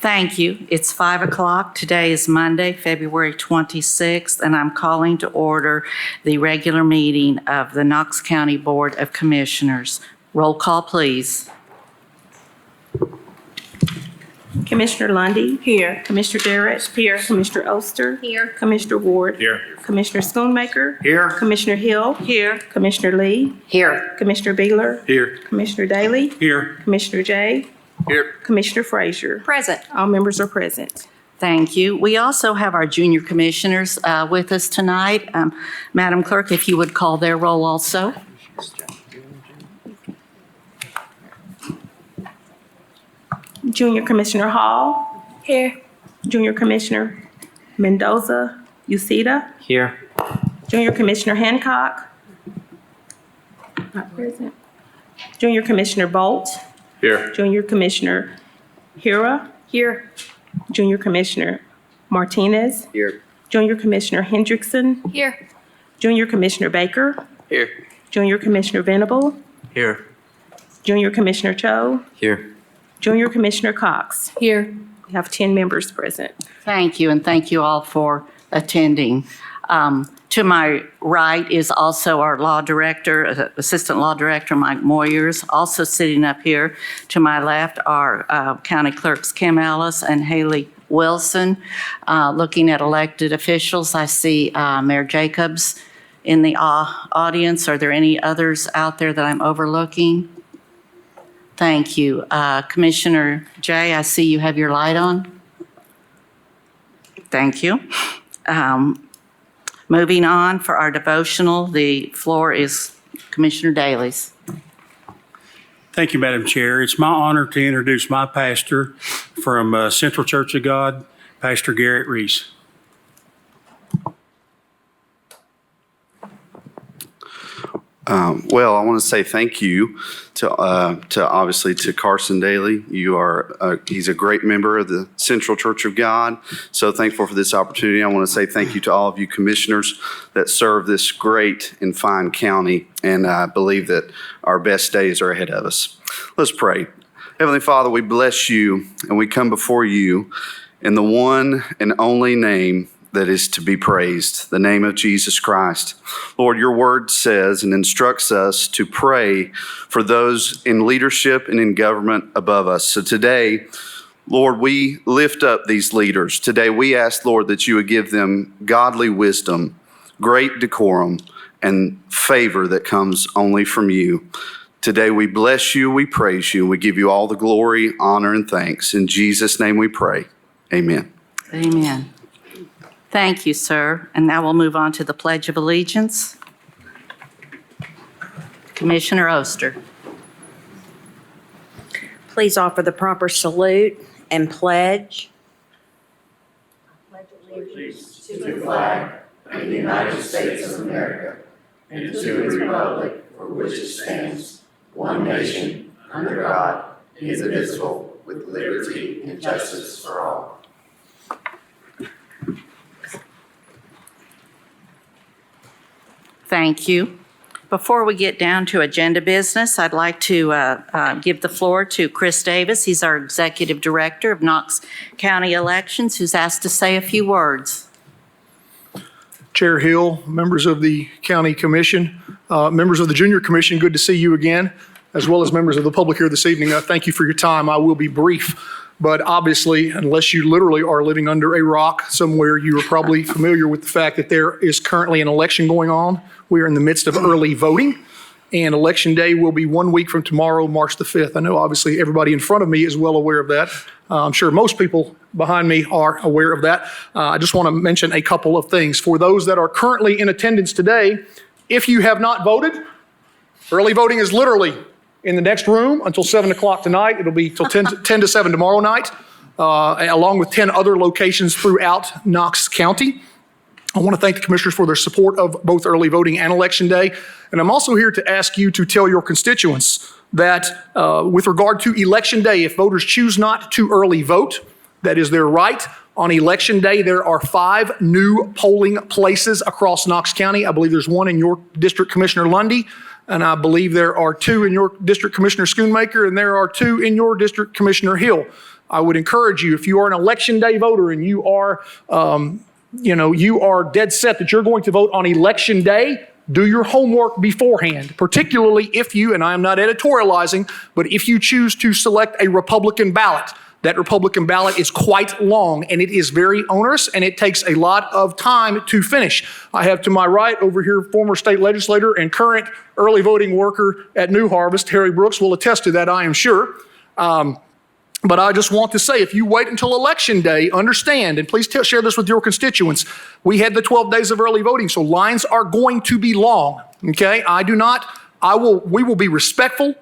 Thank you. It's 5 o'clock. Today is Monday, February 26th, and I'm calling to order the regular meeting of the Knox County Board of Commissioners. Roll call, please. Commissioner Lundy. Here. Commissioner Derrick. Here. Commissioner Oster. Here. Commissioner Ward. Here. Commissioner Schoonmaker. Here. Commissioner Hill. Here. Commissioner Lee. Here. Commissioner Beeler. Here. Commissioner Daly. Here. Commissioner Jay. Here. Commissioner Frazier. Present. All members are present. Thank you. We also have our junior commissioners with us tonight. Madam Clerk, if you would call their roll also. Junior Commissioner Hall. Here. Junior Commissioner Mendoza Uceda. Here. Junior Commissioner Hancock. Not present. Junior Commissioner Bolt. Here. Junior Commissioner Hira. Here. Junior Commissioner Martinez. Here. Junior Commissioner Hendrickson. Here. Junior Commissioner Baker. Here. Junior Commissioner Venable. Here. Junior Commissioner Cho. Here. Junior Commissioner Cox. Here. We have 10 members present. Thank you, and thank you all for attending. To my right is also our law director, Assistant Law Director Mike Moyers. Also sitting up here to my left are County Clerks Kim Ellis and Haley Wilson. Looking at elected officials, I see Mayor Jacobs in the audience. Are there any others out there that I'm overlooking? Thank you. Commissioner Jay, I see you have your light on. Thank you. Moving on for our devotional, the floor is Commissioner Daly's. Thank you, Madam Chair. It's my honor to introduce my pastor from Central Church of God, Pastor Garrett Reese. Well, I want to say thank you to obviously to Carson Daly. He's a great member of the Central Church of God. So thankful for this opportunity. I want to say thank you to all of you commissioners that serve this great and fine county. And I believe that our best days are ahead of us. Let's pray. Heavenly Father, we bless you and we come before you in the one and only name that is to be praised, the name of Jesus Christ. Lord, your word says and instructs us to pray for those in leadership and in government above us. So today, Lord, we lift up these leaders. Today, we ask, Lord, that you would give them godly wisdom, great decorum, and favor that comes only from you. Today, we bless you, we praise you, and we give you all the glory, honor, and thanks. In Jesus' name we pray. Amen. Amen. Thank you, sir. And now we'll move on to the Pledge of Allegiance. Commissioner Oster. Please offer the proper salute and pledge. Allegiance to the flag of the United States of America and to the republic for which it stands, one nation, under God, indivisible, with liberty and justice for all. Thank you. Before we get down to agenda business, I'd like to give the floor to Chris Davis. He's our Executive Director of Knox County Elections, who's asked to say a few words. Chair Hill, members of the County Commission, members of the Junior Commission, good to see you again, as well as members of the public here this evening. Thank you for your time. I will be brief, but obviously, unless you literally are living under a rock somewhere, you are probably familiar with the fact that there is currently an election going on. We are in the midst of early voting, and Election Day will be 1 week from tomorrow, March the 5th. I know obviously everybody in front of me is well aware of that. I'm sure most people behind me are aware of that. I just want to mention a couple of things. For those that are currently in attendance today, if you have not voted, early voting is literally in the next room until 7 o'clock tonight. It'll be till 10 to 7 tomorrow night, along with 10 other locations throughout Knox County. I want to thank the commissioners for their support of both early voting and Election Day. And I'm also here to ask you to tell your constituents that with regard to Election Day, if voters choose not to early vote, that is their right. On Election Day, there are 5 new polling places across Knox County. I believe there's one in your district, Commissioner Lundy, and I believe there are 2 in your district, Commissioner Schoonmaker, and there are 2 in your district, Commissioner Hill. I would encourage you, if you are an election day voter and you are, you are dead set that you're going to vote on election day, do your homework beforehand, particularly if you, and I am not editorializing, but if you choose to select a Republican ballot. That Republican ballot is quite long and it is very onerous and it takes a lot of time to finish. I have to my right over here former state legislator and current early voting worker at New Harvest, Harry Brooks, will attest to that, I am sure. But I just want to say, if you wait until election day, understand, and please share this with your constituents, we had the 12 days of early voting, so lines are going to be long, okay? We will be respectful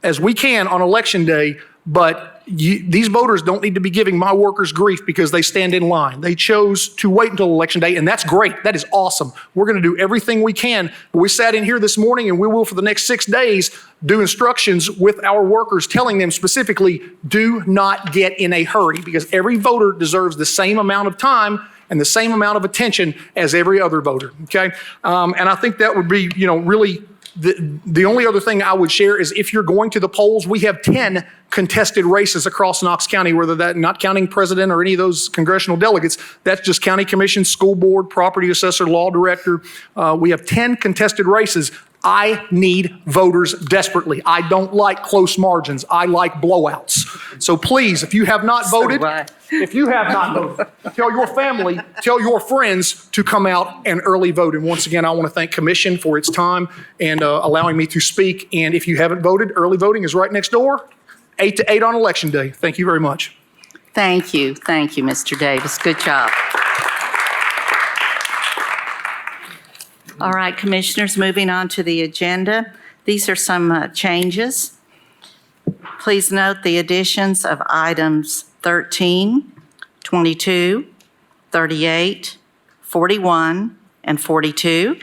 as we can on election day, but these voters don't need to be giving my workers grief because they stand in line. They chose to wait until election day, and that's great. That is awesome. We're going to do everything we can. But we sat in here this morning, and we will for the next 6 days do instructions with our workers telling them specifically, do not get in a hurry because every voter deserves the same amount of time and the same amount of attention as every other voter, okay? And I think that would be, really the only other thing I would share is if you're going to the polls, we have 10 contested races across Knox County, whether that, not counting president or any of those congressional delegates, that's just county commission, school board, property assessor, law director. We have 10 contested races. I need voters desperately. I don't like close margins. I like blowouts. So please, if you have not voted, tell your family, tell your friends to come out and early vote. And once again, I want to thank Commission for its time and allowing me to speak. And if you haven't voted, early voting is right next door, 8 to 8 on Election Day. Thank you very much. Thank you, Mr. Davis. Good job. All right, Commissioners, moving on to the agenda. These are some changes. Please note the additions of items 13, 22, 38, 41, and 42.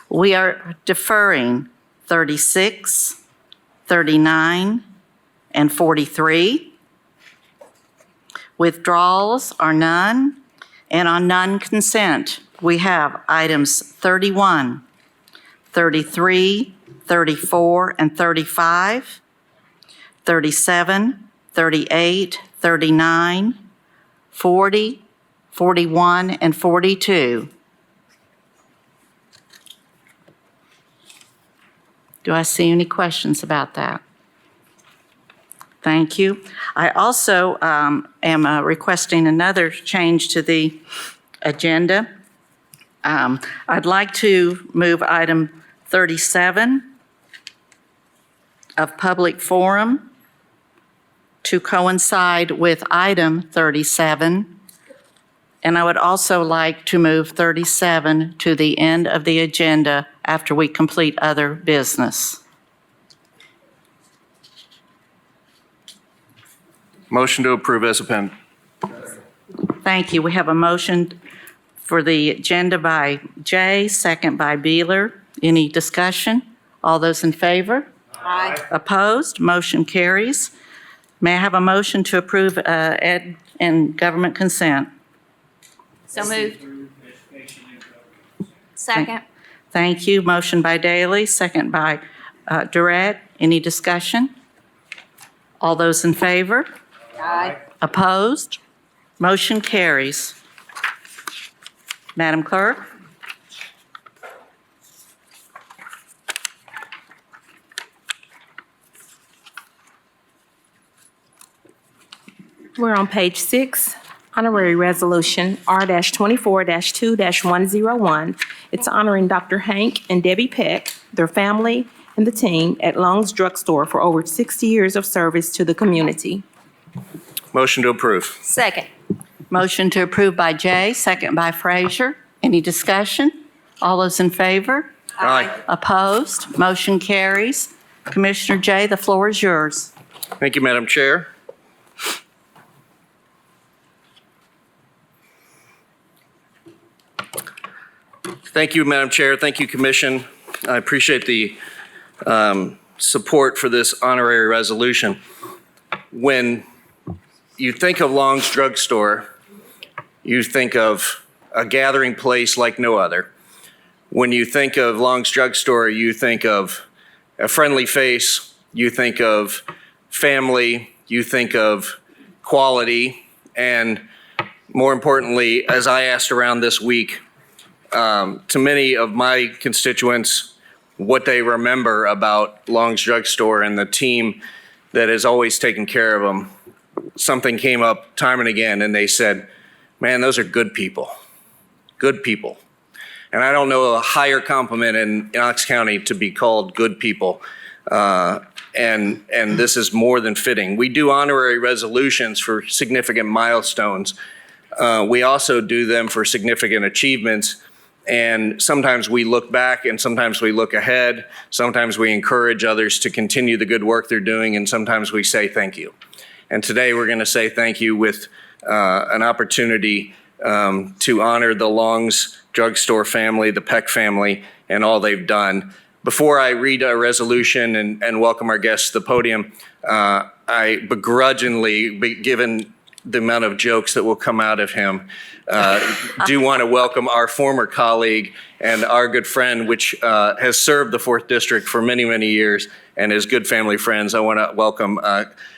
We are deferring 36, 39, and 43. Withdrawals are none, and on non-consent, we have items 31, 33, 34, and 35, 37, 38, 39, 40, 41, and 42. Do I see any questions about that? Thank you. I also am requesting another change to the agenda. I'd like to move item 37 of public forum to coincide with item 37. And I would also like to move 37 to the end of the agenda after we complete other business. Motion to approve as appended. Thank you. We have a motion for the agenda by Jay, second by Beeler. Any discussion? All those in favor? Aye. Opposed? Motion carries. May I have a motion to approve ed and government consent? So moved. Second. Thank you. Motion by Daly, second by Durrett. Any discussion? All those in favor? Aye. Opposed? Motion carries. Madam Clerk? We're on page 6, honorary resolution R-24-2-101. It's honoring Dr. Hank and Debbie Peck, their family, and the team at Long's Drug Store for over 60 years of service to the community. Motion to approve. Second. Motion to approve by Jay, second by Frazier. Any discussion? All those in favor? Aye. Opposed? Motion carries. Commissioner Jay, the floor is yours. Thank you, Madam Chair. Thank you, Madam Chair. Thank you, Commission. I appreciate the support for this honorary resolution. When you think of Long's Drug Store, you think of a gathering place like no other. When you think of Long's Drug Store, you think of a friendly face, you think of family, you think of quality, and more importantly, as I asked around this week, to many of my constituents, what they remember about Long's Drug Store and the team that has always taken care of them, something came up time and again, and they said, man, those are good people. Good people. And I don't know a higher compliment in Knox County to be called good people. And this is more than fitting. We do honorary resolutions for significant milestones. We also do them for significant achievements. And sometimes we look back and sometimes we look ahead. Sometimes we encourage others to continue the good work they're doing, and sometimes we say thank you. And today we're going to say thank you with an opportunity to honor the Long's Drug Store family, the Peck family, and all they've done. Before I read a resolution and welcome our guests to the podium, I begrudgingly, given the amount of jokes that will come out of him, do want to welcome our former colleague and our good friend, which has served the 4th District for many, many years and is good family friends. I want to welcome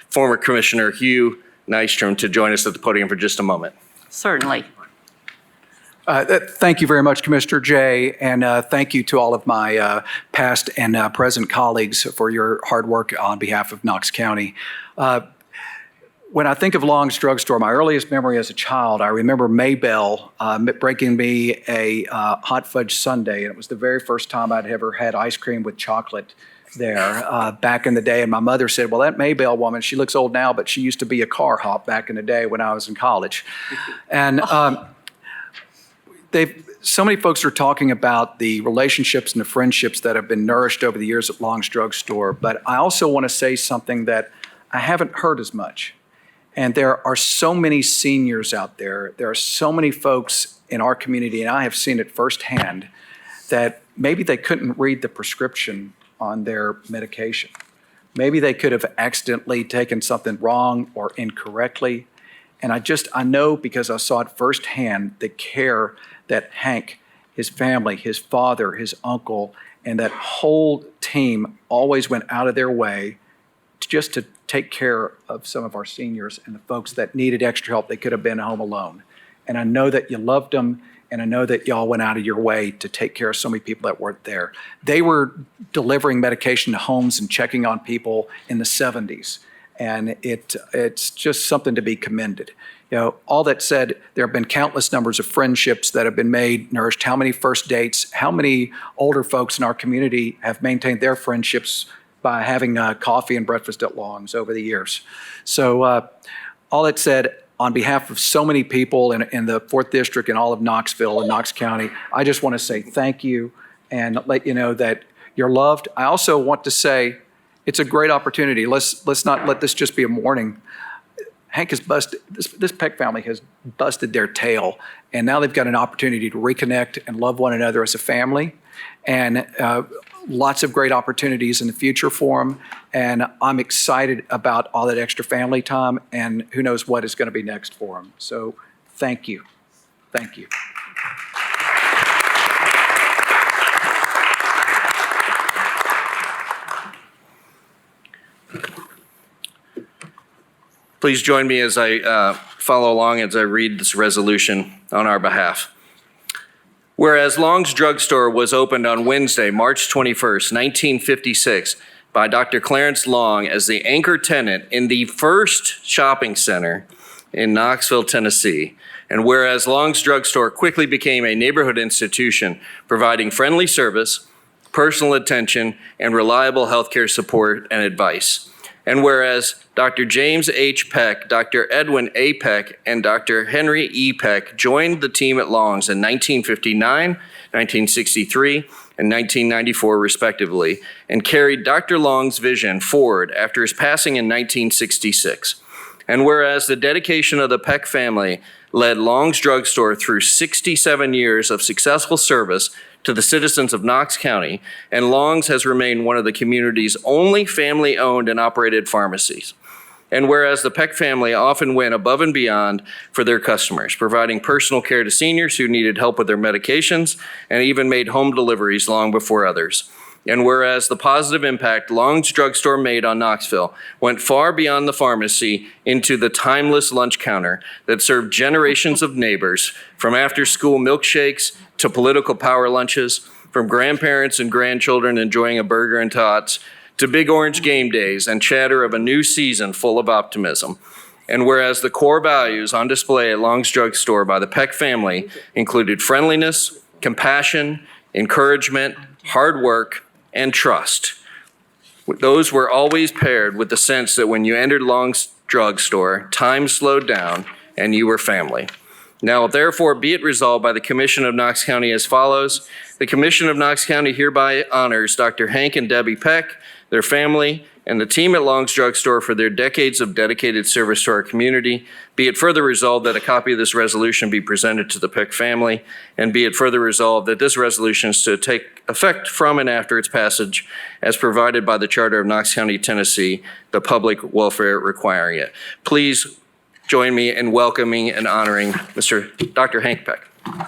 former Commissioner Hugh Nystrom to join us at the podium for just a moment. Certainly. Thank you very much, Commissioner Jay, and thank you to all of my past and present colleagues for your hard work on behalf of Knox County. When I think of Long's Drug Store, my earliest memory as a child, I remember Maybelle breaking me a hot fudge sundae, and it was the very first time I'd ever had ice cream with chocolate there back in the day. And my mother said, well, that Maybelle woman, she looks old now, but she used to be a car hop back in the day when I was in college. And so many folks are talking about the relationships and the friendships that have been nourished over the years at Long's Drug Store, but I also want to say something that I haven't heard as much. And there are so many seniors out there. There are so many folks in our community, and I have seen it firsthand, that maybe they couldn't read the prescription on their medication. Maybe they could have accidentally taken something wrong or incorrectly. And I know because I saw it firsthand, the care that Hank, his family, his father, his uncle, and that whole team always went out of their way just to take care of some of our seniors and the folks that needed extra help. They could have been home alone. And I know that you loved them, and I know that y'all went out of your way to take care of so many people that weren't there. They were delivering medication to homes and checking on people in the 70s. And it's just something to be commended. You know, all that said, there have been countless numbers of friendships that have been made, nourished. How many first dates, how many older folks in our community have maintained their friendships by having coffee and breakfast at Long's over the years. So all that said, on behalf of so many people in the 4th District and all of Knoxville and Knox County, I just want to say thank you and let you know that you're loved. I also want to say it's a great opportunity. Let's not let this just be a morning. Hank has busted, this Peck family has busted their tail, and now they've got an opportunity to reconnect and love one another as a family. And lots of great opportunities in the future for them. And I'm excited about all that extra family time, and who knows what is going to be next for them. So thank you. Thank you. Please join me as I follow along as I read this resolution on our behalf. Whereas Long's Drug Store was opened on Wednesday, March 21st, 1956, by Dr. Clarence Long as the anchor tenant in the first shopping center in Knoxville, Tennessee. And whereas Long's Drug Store quickly became a neighborhood institution providing friendly service, personal attention, and reliable healthcare support and advice. And whereas Dr. James H. Peck, Dr. Edwin A. Peck, and Dr. Henry E. Peck joined the team at Long's in 1959, 1963, and 1994, respectively, and carried Dr. Long's vision forward after his passing in 1966. And whereas the dedication of the Peck family led Long's Drug Store through 67 years of successful service to the citizens of Knox County, and Long's has remained one of the community's only family-owned and operated pharmacies. And whereas the Peck family often went above and beyond for their customers, providing personal care to seniors who needed help with their medications, and even made home deliveries long before others. And whereas the positive impact Long's Drugstore made on Knoxville went far beyond the pharmacy into the timeless lunch counter that served generations of neighbors, from after-school milkshakes to political power lunches, from grandparents and grandchildren enjoying a burger and tots, to Big Orange game days and chatter of a new season full of optimism. And whereas the core values on display at Long's Drugstore by the Peck family included friendliness, compassion, encouragement, hard work, and trust. Those were always paired with the sense that when you entered Long's Drugstore, time slowed down and you were family. Now, therefore, be it resolved by the Commission of Knox County as follows. The Commission of Knox County hereby honors Dr. Hank and Debbie Peck, their family, and the team at Long's Drugstore for their decades of dedicated service to our community. Be it further resolved that a copy of this resolution be presented to the Peck family, and be it further resolved that this resolution is to take effect from and after its passage as provided by the Charter of Knox County, Tennessee, the public welfare requiring it. Please join me in welcoming and honoring Dr. Hank Peck. And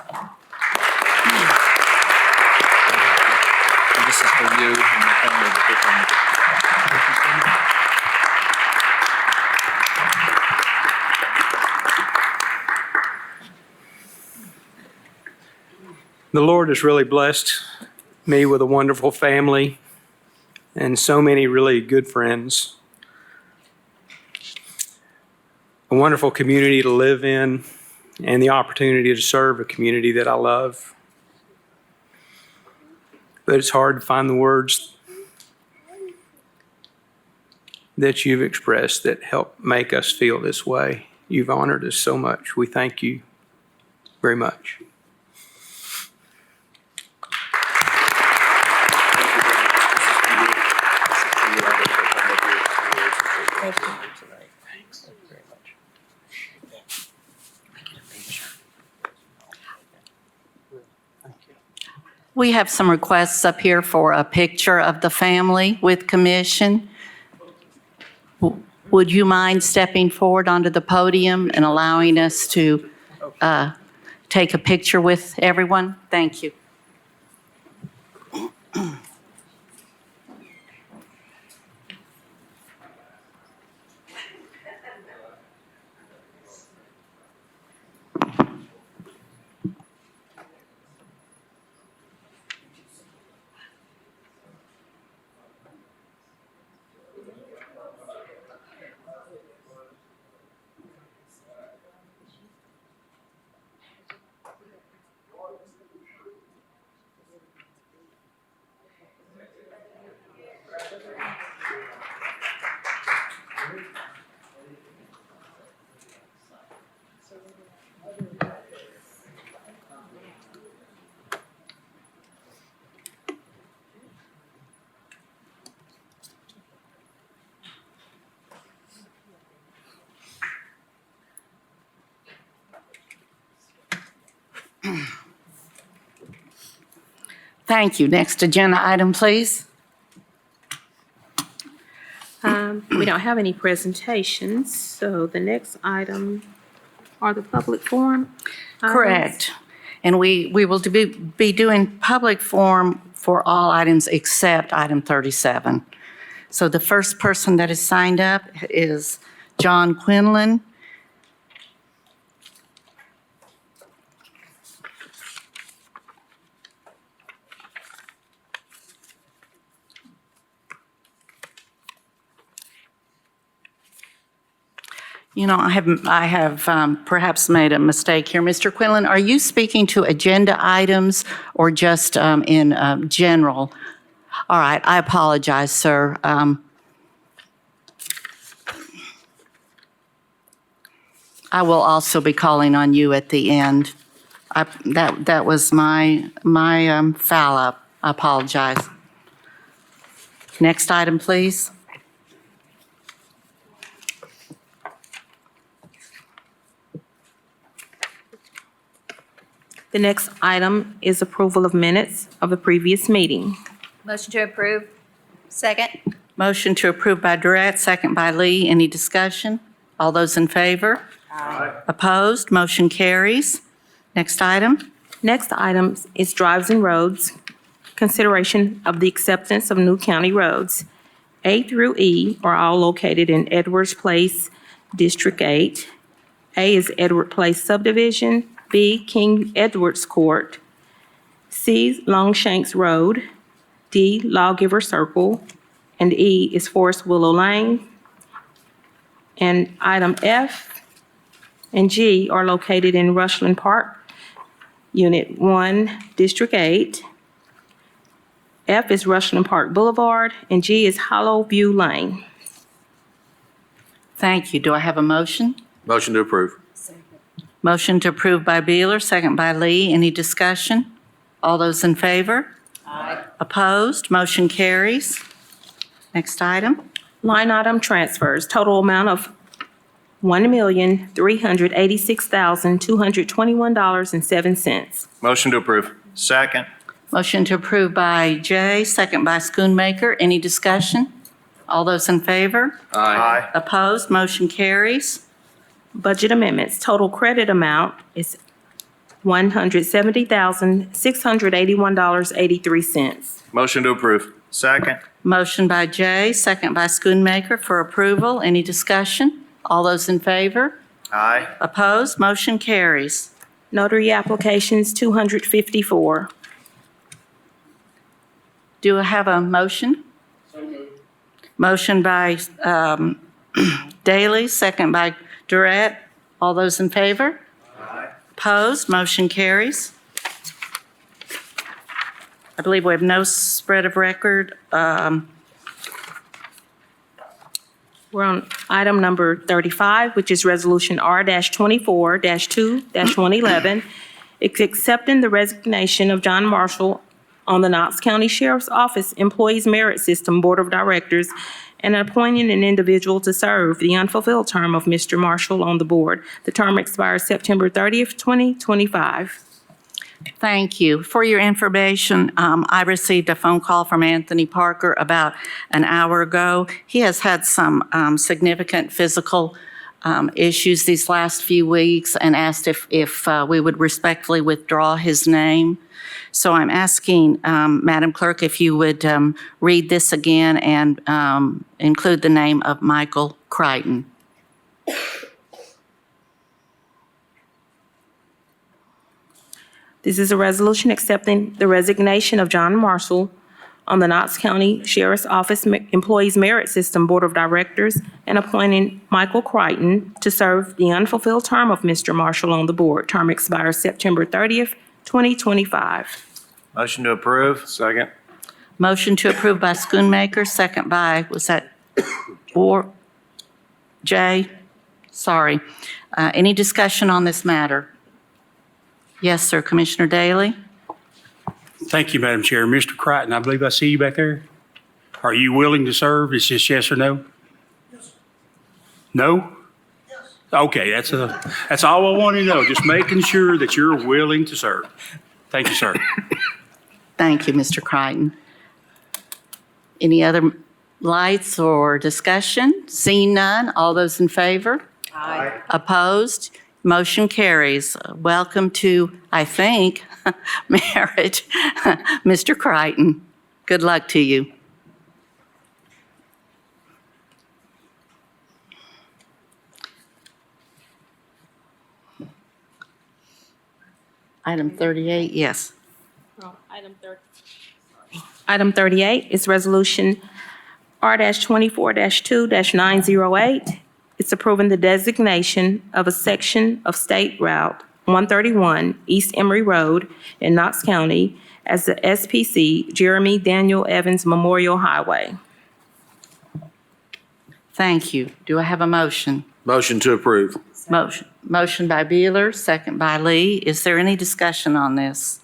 this is for you. The Lord has really blessed me with a wonderful family and so many really good friends. A wonderful community to live in and the opportunity to serve a community that I love. But it's hard to find the words that you've expressed that help make us feel this way. You've honored us so much. We thank you very much. We have some requests up here for a picture of the family with commission. Would you mind stepping forward onto the podium and allowing us to take a picture with everyone? Thank you. Thank you. Next agenda item, please. We don't have any presentations, so the next item are the public forum items. Correct. And we will be doing public forum for all items except item 37. So the first person that is signed up is John Quinlan. You know, I have perhaps made a mistake here. Mr. Quinlan, are you speaking to agenda items or just in general? All right, I apologize, sir. I will also be calling on you at the end. That was my foul up. I apologize. Next item, please. The next item is approval of minutes of the previous meeting. Motion to approve. Second. Motion to approve by Durrett, second by Lee. Any discussion? All those in favor? Aye. Opposed? Motion carries. Next item. Next item is drives and roads consideration of the acceptance of new county roads. A through E are all located in Edwards Place, District 8. A is Edward Place subdivision, B, King Edwards Court, C, Longshanks Road, D, Lawgiver Circle, and E is Forest Willow Lane. And item F and G are located in Rushland Park, Unit 1, District 8. F is Rushland Park Boulevard, and G is Hollow View Lane. Thank you. Do I have a motion? Motion to approve. Motion to approve by Beeler, second by Lee. Any discussion? All those in favor? Aye. Opposed? Motion carries. Next item. Line item transfers, total amount of $1,386,221.07. Motion to approve. Second. Motion to approve by Jay, second by Schoonmaker. Any discussion? All those in favor? Aye. Opposed? Motion carries. Budget amendments, total credit amount is $170,681.83. Motion to approve. Second. Motion by Jay, second by Schoonmaker for approval. Any discussion? All those in favor? Aye. Opposed? Motion carries. Notary applications, 254. Do I have a motion? Motion by Daley, second by Durrett. All those in favor? Aye. Opposed? Motion carries. I believe we have no spread of record. We're on item number 35, which is Resolution R-24-2-111. It's accepting the resignation of John Marshall on the Knox County Sheriff's Office Employees Merit System Board of Directors and appointing an individual to serve the unfulfilled term of Mr. Marshall on the board. The term expires September 30th, 2025. Thank you. For your information, I received a phone call from Anthony Parker about an hour ago. He has had some significant physical issues these last few weeks and asked if we would respectfully withdraw his name. So I'm asking, Madam Clerk, if you would read this again and include the name of Michael Crichton. This is a resolution accepting the resignation of John Marshall on the Knox County Sheriff's Office Employees Merit System Board of Directors and appointing Michael Crichton to serve the unfulfilled term of Mr. Marshall on the board. Term expires September 30th, 2025. Motion to approve. Second. Motion to approve by Schoonmaker, second by, was that or Jay? Sorry. Any discussion on this matter? Yes, sir. Commissioner Daley? Thank you, Madam Chair. Mr. Crichton, I believe I see you back there. Are you willing to serve? Is this yes or no? Yes. No? Yes. Okay, that's all I want to know, just making sure that you're willing to serve. Thank you, sir. Thank you, Mr. Crichton. Any other lights or discussion? Seeing none, all those in favor? Aye. Opposed? Motion carries. Welcome to, I think, marriage, Mr. Crichton. Good luck to you. Item 38, yes. Item 38 is Resolution R-24-2-908. It's approving the designation of a section of State Route 131 East Emory Road in Knox County as the SPC Jeremy Daniel Evans Memorial Highway. Thank you. Do I have a motion? Motion to approve. Motion by Beeler, second by Lee. Is there any discussion on this?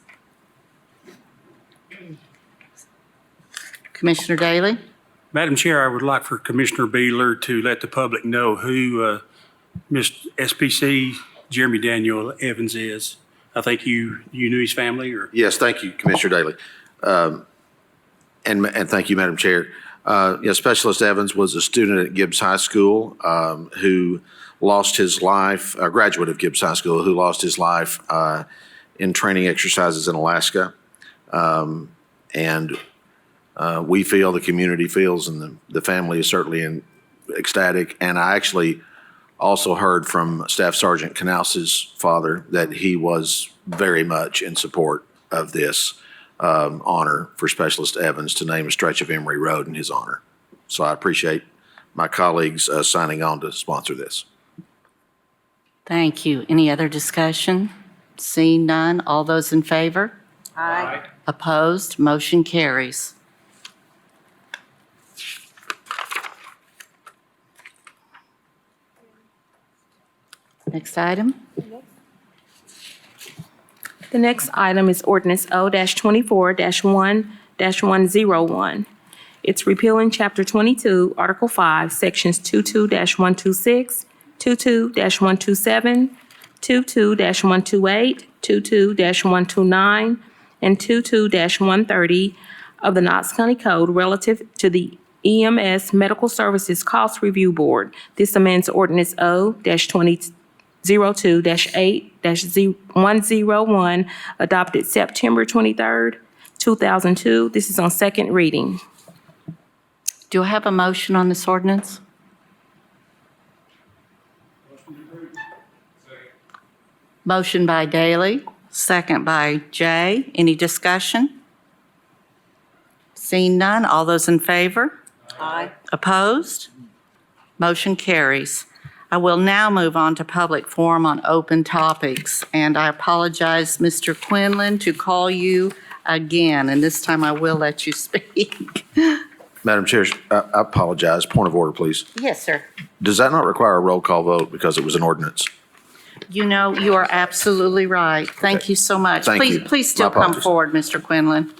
Commissioner Daley? Madam Chair, I would like for Commissioner Beeler to let the public know who Mr. SPC Jeremy Daniel Evans is. I think you knew his family, or? Yes, thank you, Commissioner Daley. And thank you, Madam Chair. Specialist Evans was a student at Gibbs High School who lost his life, a graduate of Gibbs High School, who lost his life in training exercises in Alaska. And we feel, the community feels, and the family is certainly ecstatic. And I actually also heard from Staff Sergeant Knaus's father that he was very much in support of this honor for Specialist Evans to name a stretch of Emory Road in his honor. So I appreciate my colleagues signing on to sponsor this. Thank you. Any other discussion? Seeing none, all those in favor? Aye. Opposed? Motion carries. Next item. The next item is ordinance O-24-1-101. It's repealing Chapter 22, Article 5, Sections 22-126, 22-127, 22-128, 22-129, and 22-130 of the Knox County Code relative to the EMS Medical Services Cost Review Board. This amends ordinance O-20-02-8-101 adopted September 23rd, 2002. This is on second reading. Do I have a motion on this ordinance? Motion by Daley, second by Jay. Any discussion? Seeing none, all those in favor? Aye. Opposed? Motion carries. I will now move on to public forum on open topics, and I apologize, Mr. Quinlan, to call you again, and this time I will let you speak. Madam Chair, I apologize. Point of order, please. Yes, sir. Does that not require a roll call vote because it was an ordinance? You know, you are absolutely right. Thank you so much. Thank you. Please still My come apologies. forward, Mr. Quinlan.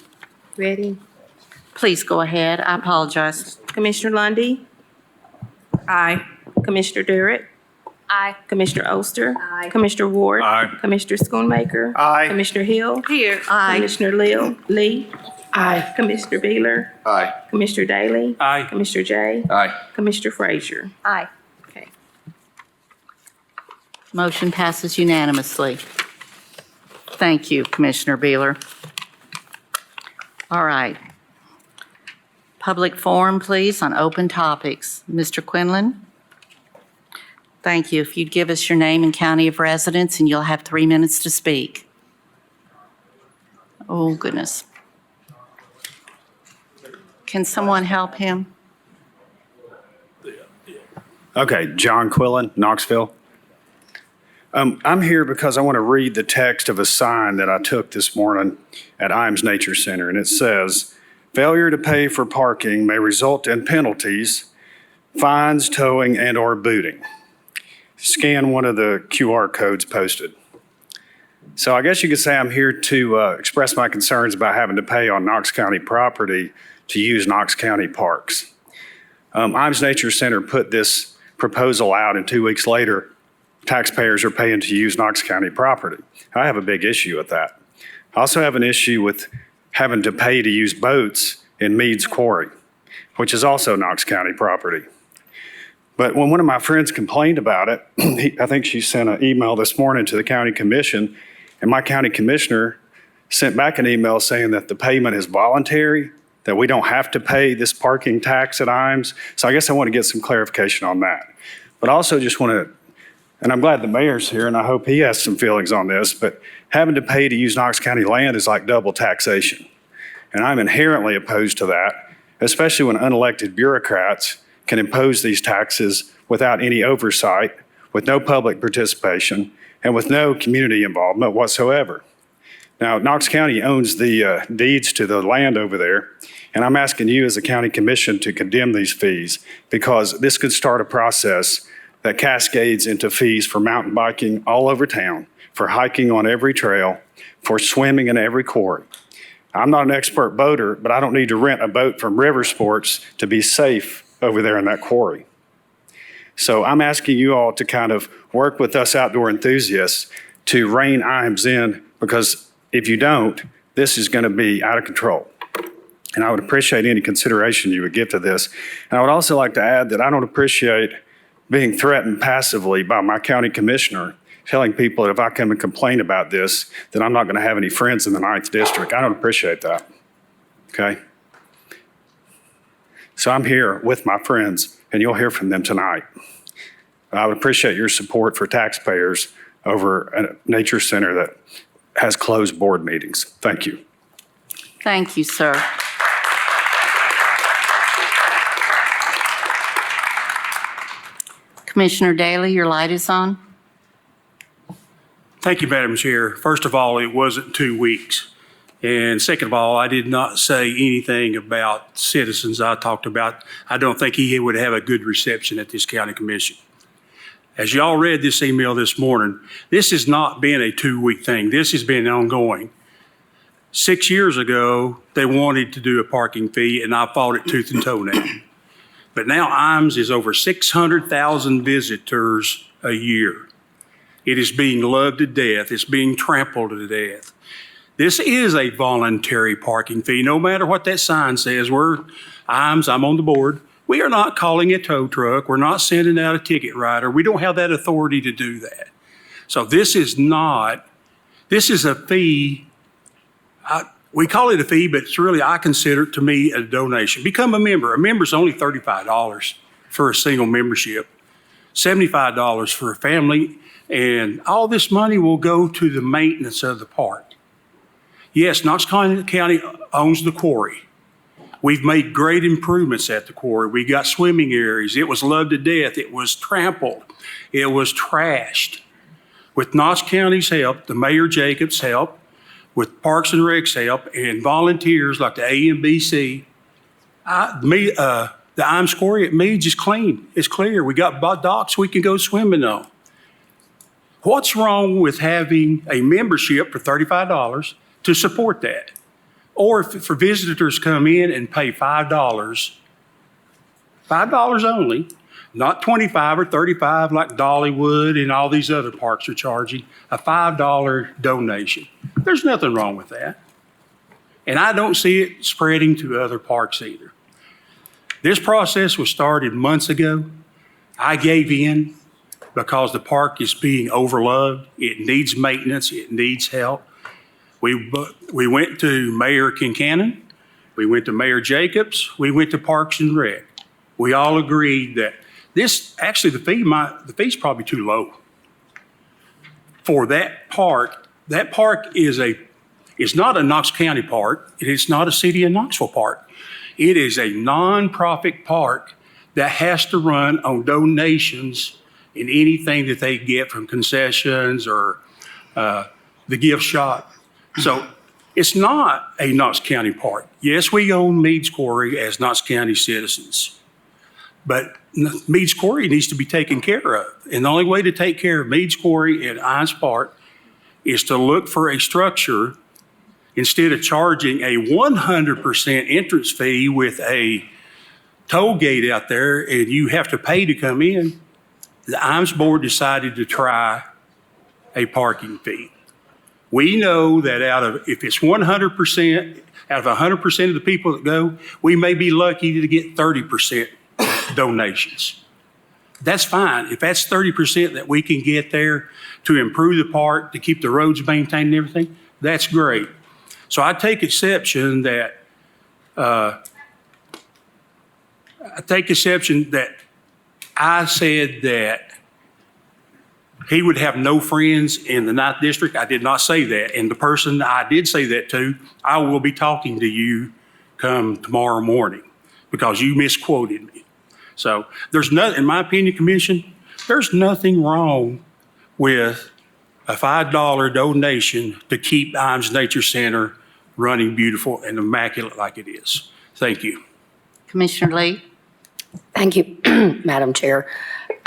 Ready? Please go ahead. I apologize. Commissioner Lundy, Aye. Commissioner Durrett, Aye. Commissioner Oster. Aye. Commissioner Ward. Aye. Commissioner Schoonmaker. Aye. Commissioner Hill. Here. Aye. Commissioner Lee. Aye. Commissioner Beeler. Aye. Commissioner Daly. Aye. Commissioner Jay. Aye. Commissioner Frazier. Aye. Okay. Motion passes unanimously. Thank you, Commissioner Beeler. All right. Public forum, please, on open topics. Mr. Quinlan? Thank you. If you'd give us your name and county of residence, and you'll have 3 minutes to speak. Oh, goodness. Can someone help him? Okay, John Quillen, Knoxville. I'm here because I want to read the text of a sign that I took this morning at Imes Nature Center, and it says, "Failure to pay for parking may result in penalties, fines, towing, and/or booting." Scan one of the QR codes posted. So I guess you could say I'm here to express my concerns about having to pay on Knox County property to use Knox County parks. Imes Nature Center put this proposal out, and 2 weeks later, taxpayers are paying to use Knox County property. I have a big issue with that. I also have an issue with having to pay to use boats in Meads Quarry, which is also Knox County property. But when one of my friends complained about it, I think she sent an email this morning to the county commission, and my county commissioner sent back an email saying that the payment is voluntary, that we don't have to pay this parking tax at Imes. So I guess I want to get some clarification on that. But I also just want to, and I'm glad the mayor's here, and I hope he has some feelings on this, but having to pay to use Knox County land is like double taxation. And I'm inherently opposed to that, especially when unelected bureaucrats can impose these taxes without any oversight, with no public participation, and with no community involvement whatsoever. Now, Knox County owns the deeds to the land over there, and I'm asking you as a county commission to condemn these fees, because this could start a process that cascades into fees for mountain biking all over town, for hiking on every trail, for swimming in every quarry. I'm not an expert boater, but I don't need to rent a boat from River Sports to be safe over there in that quarry. So I'm asking you all to kind of work with us outdoor enthusiasts to rein Imes in, because if you don't, this is going to be out of control. And I would appreciate any consideration you would give to this. And I would also like to add that I don't appreciate being threatened passively by my county commissioner, telling people that if I come and complain about this, that I'm not going to have any friends in the 9th District. I don't appreciate that. okay? So I'm here with my friends, and you'll hear from them tonight. I would appreciate your support for taxpayers over a nature center that has closed board meetings. Thank you. Thank you, sir. Commissioner Daly, your light is on. Thank you, Madam Chair. First of all, it wasn't 2 weeks. And second of all, I did not say anything about citizens. I talked about, I don't think he would have a good reception at this county commission. As y'all read this email this morning, this has not been a 2-week thing. This has been ongoing. 6 years ago, they wanted to do a parking fee, and I fought it tooth and toe now. But now IMS is over 600,000 visitors a year. It is being loved to death. It's being trampled to death. This is a voluntary parking fee, no matter what that sign says. I'm on the board. We are not calling a tow truck. We're not sending out a ticket writer. We don't have that authority to do that. So this is a fee. We call it a fee, but it's really, I consider it to me a donation. Become a member. A member's only $35 for a single membership, $75 for a family, and all this money will go to the maintenance of the park. Yes, Knox County owns the quarry. We've made great improvements at the quarry. We got swimming areas. It was loved to death. It was trampled. It was trashed. With Knox County's help, the Mayor Jacobs' help, with Parks and Rec's help, and volunteers like the AMBC, the IMS quarry at Meads is clean. It's clear. We got docks we can go swimming on. What's wrong with having a membership for $35 to support that? Or if for visitors come in and pay $5 only, not $25 or $35 like Dollywood and all these other parks are charging, a $5 donation. There's nothing wrong with that. And I don't see it spreading to other parks either. This process was started months ago. I gave in because the park is being overloved. It needs maintenance. It needs help. We went to Mayor Kincannon. We went to Mayor Jacobs. We went to Parks and Rec. We all agreed that the fee's probably too low for that park. That park is not a Knox County park. It's not a City of Knoxville park. It is a nonprofit park that has to run on donations and anything that they get from concessions or the gift shop. So it's not a Knox County park. Yes, we own Meads Quarry as Knox County citizens, but Meads Quarry needs to be taken care of. And the only way to take care of Meads Quarry and IMS Park is to look for a structure instead of charging a 100% entrance fee with a toll gate out there and you have to pay to come in. The IMS board decided to try a parking fee. We know that if it's 100%, out of 100% of the people that go, we may be lucky to get 30% donations. That's fine. If that's 30% that we can get there to improve the park, to keep the roads maintained and everything, that's great. So I take exception that I said that he would have no friends in the 9th District. I did not say that. And the person I did say that to, I will be talking to you come tomorrow morning because you misquoted me. So there's nothing, in my opinion, Commission, there's nothing wrong with a $5 donation to keep IMS Nature Center running beautiful and immaculate like it is. Thank you. Commissioner Lee? Thank you, Madam Chair.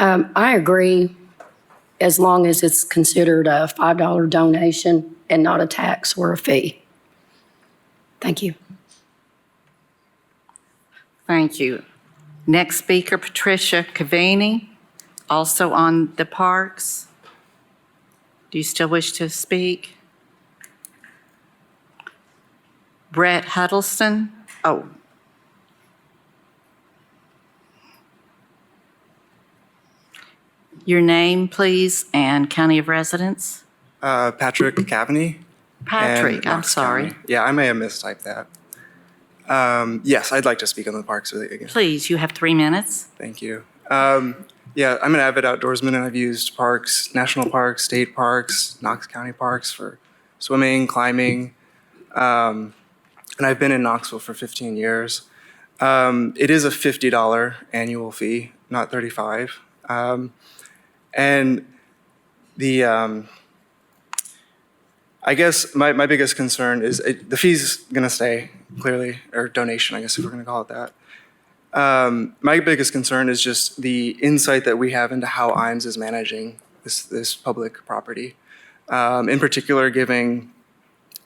I agree as long as it's considered a $5 donation and not a tax or a fee. Thank you. Thank you. Next speaker, Patricia Cavini, also on the parks. Do you still wish to speak? Brett Huddleston. Oh. Your name, please, and county of residence? Patrick Cavney. Patrick, and I'm Knox sorry. County. Yeah, I may have mistyped that. Yes, I'd like to speak on the parks again. Please, you have 3 minutes. Thank you. Yeah, I'm an avid outdoorsman, and I've used parks, national parks, state parks, Knox County parks for swimming, climbing, and I've been in Knoxville for 15 years. It is a $50 annual fee, not $35. And the I guess my biggest concern is the fee's going to stay, clearly, or donation, I guess, if we're going to call it that. My biggest concern is just the insight that we have into how IMES is managing this public property. In particular, giving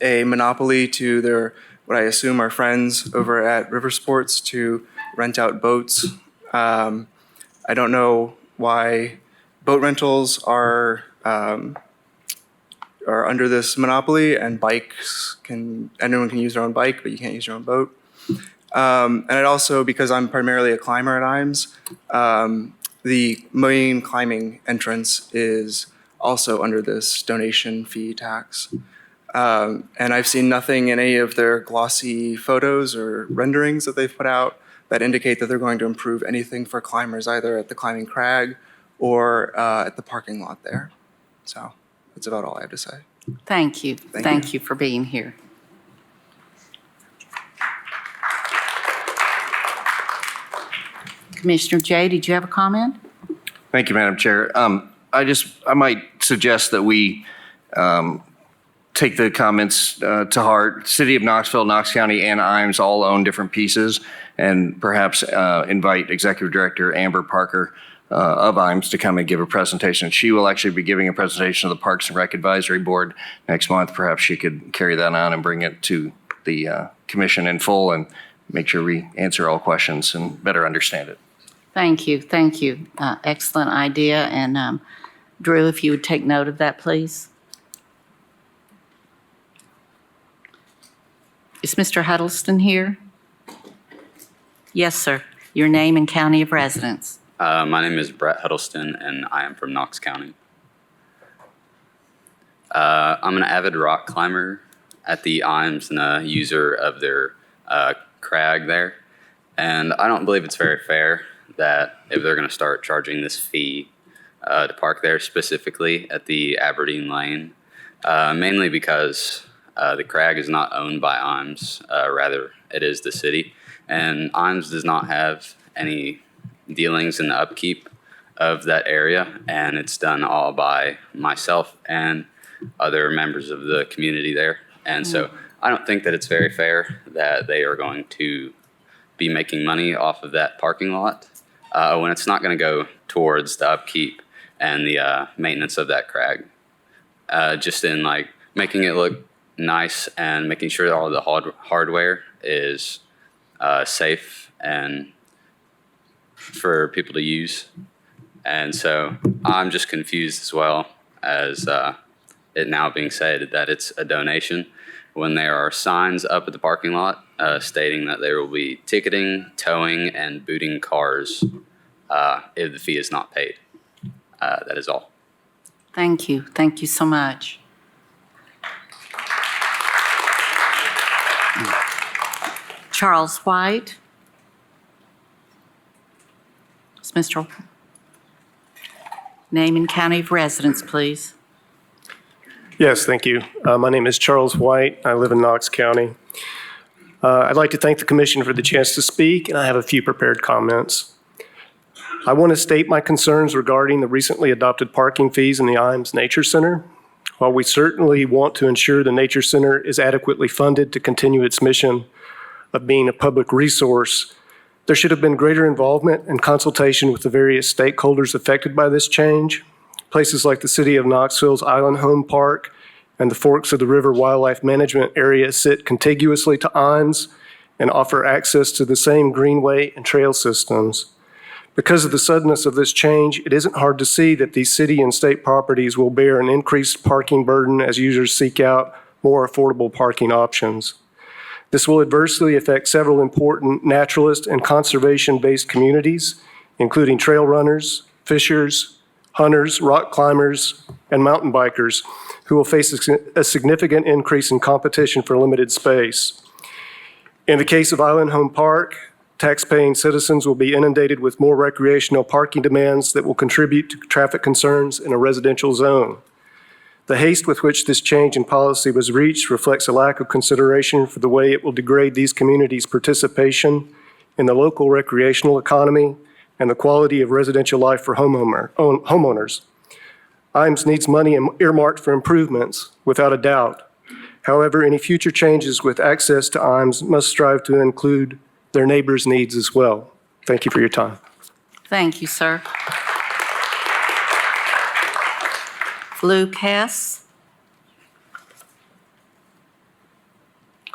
a monopoly to their, what I assume are friends over at River Sports to rent out boats. I don't know why boat rentals are under this monopoly, and bikes anyone can use their own bike, but you can't use your own boat. And it also, because I'm primarily a climber at IMES, the main climbing entrance is also under this donation fee tax. And I've seen nothing in any of their glossy photos or renderings that they've put out that indicate that they're going to improve anything for climbers, either at the climbing crag or at the parking lot there. So that's about all I have to say. Thank you. Thank Thank you for being here. Commissioner Jay, did you have a comment? Thank you, Madam Chair. I might suggest that we take the comments to heart. City of Knoxville, Knox County, and IMES all own different pieces, and perhaps invite Executive Director Amber Parker of IMES to come and give a presentation. She will actually be giving a presentation to the Parks and Rec Advisory Board next month. Perhaps she could carry that on and bring it to the commission in full and make sure we answer all questions and better understand it. Thank you. Thank you. Excellent idea. And Drew, if you would take note of that, please. Is Mr. Huddleston here? Yes, sir. Your name and county of residence. My name is Brett Huddleston, and I am from Knox County. I'm an avid rock climber at the IMES and a user of their crag there. And I don't believe it's very fair that if they're going to start charging this fee to park there, specifically at the Aberdeen Lane, mainly because the crag is not owned by IMES, rather it is the city. And IMES does not have any dealings in the upkeep of that area, and it's done all by myself and other members of the community there. And so I don't think that it's very fair that they are going to be making money off of that parking lot when it's not going to go towards the upkeep and the maintenance of that crag. Just in like making it look nice and making sure that all the hardware is safe and for people to use. And so I'm just confused as well as it now being said that it's a donation when there are signs up at the parking lot stating that there will be ticketing, towing, and booting cars if the fee is not paid. That is all. Thank you. Thank you so much. Charles White. Is Mr. Name and county of residence, please. Yes, thank you. My name is Charles White. I live in Knox County. I'd like to thank the commission for the chance to speak, and I have a few prepared comments. I want to state my concerns regarding the recently adopted parking fees in the IMES Nature Center. While we certainly want to ensure the Nature Center is adequately funded to continue its mission of being a public resource, there should have been greater involvement and consultation with the various stakeholders affected by this change. Places like the City of Knoxville's Island Home Park and the Forks of the River Wildlife Management Area sit contiguously to IMES and offer access to the same greenway and trail systems. Because of the suddenness of this change, it isn't hard to see that these city and state properties will bear an increased parking burden as users seek out more affordable parking options. This will adversely affect several important naturalist and conservation-based communities, including trail runners, fishers, hunters, rock climbers, and mountain bikers, who will face a significant increase in competition for limited space. In the case of Island Home Park, tax-paying citizens will be inundated with more recreational parking demands that will contribute to traffic concerns in a residential zone. The haste with which this change in policy was reached reflects a lack of consideration for the way it will degrade these communities' participation in the local recreational economy and the quality of residential life for homeowners. IMES needs money earmarked for improvements, without a doubt. However, any future changes with access to IMES must strive to include their neighbors' needs as well. Thank you for your time. Thank you, sir. Lucas.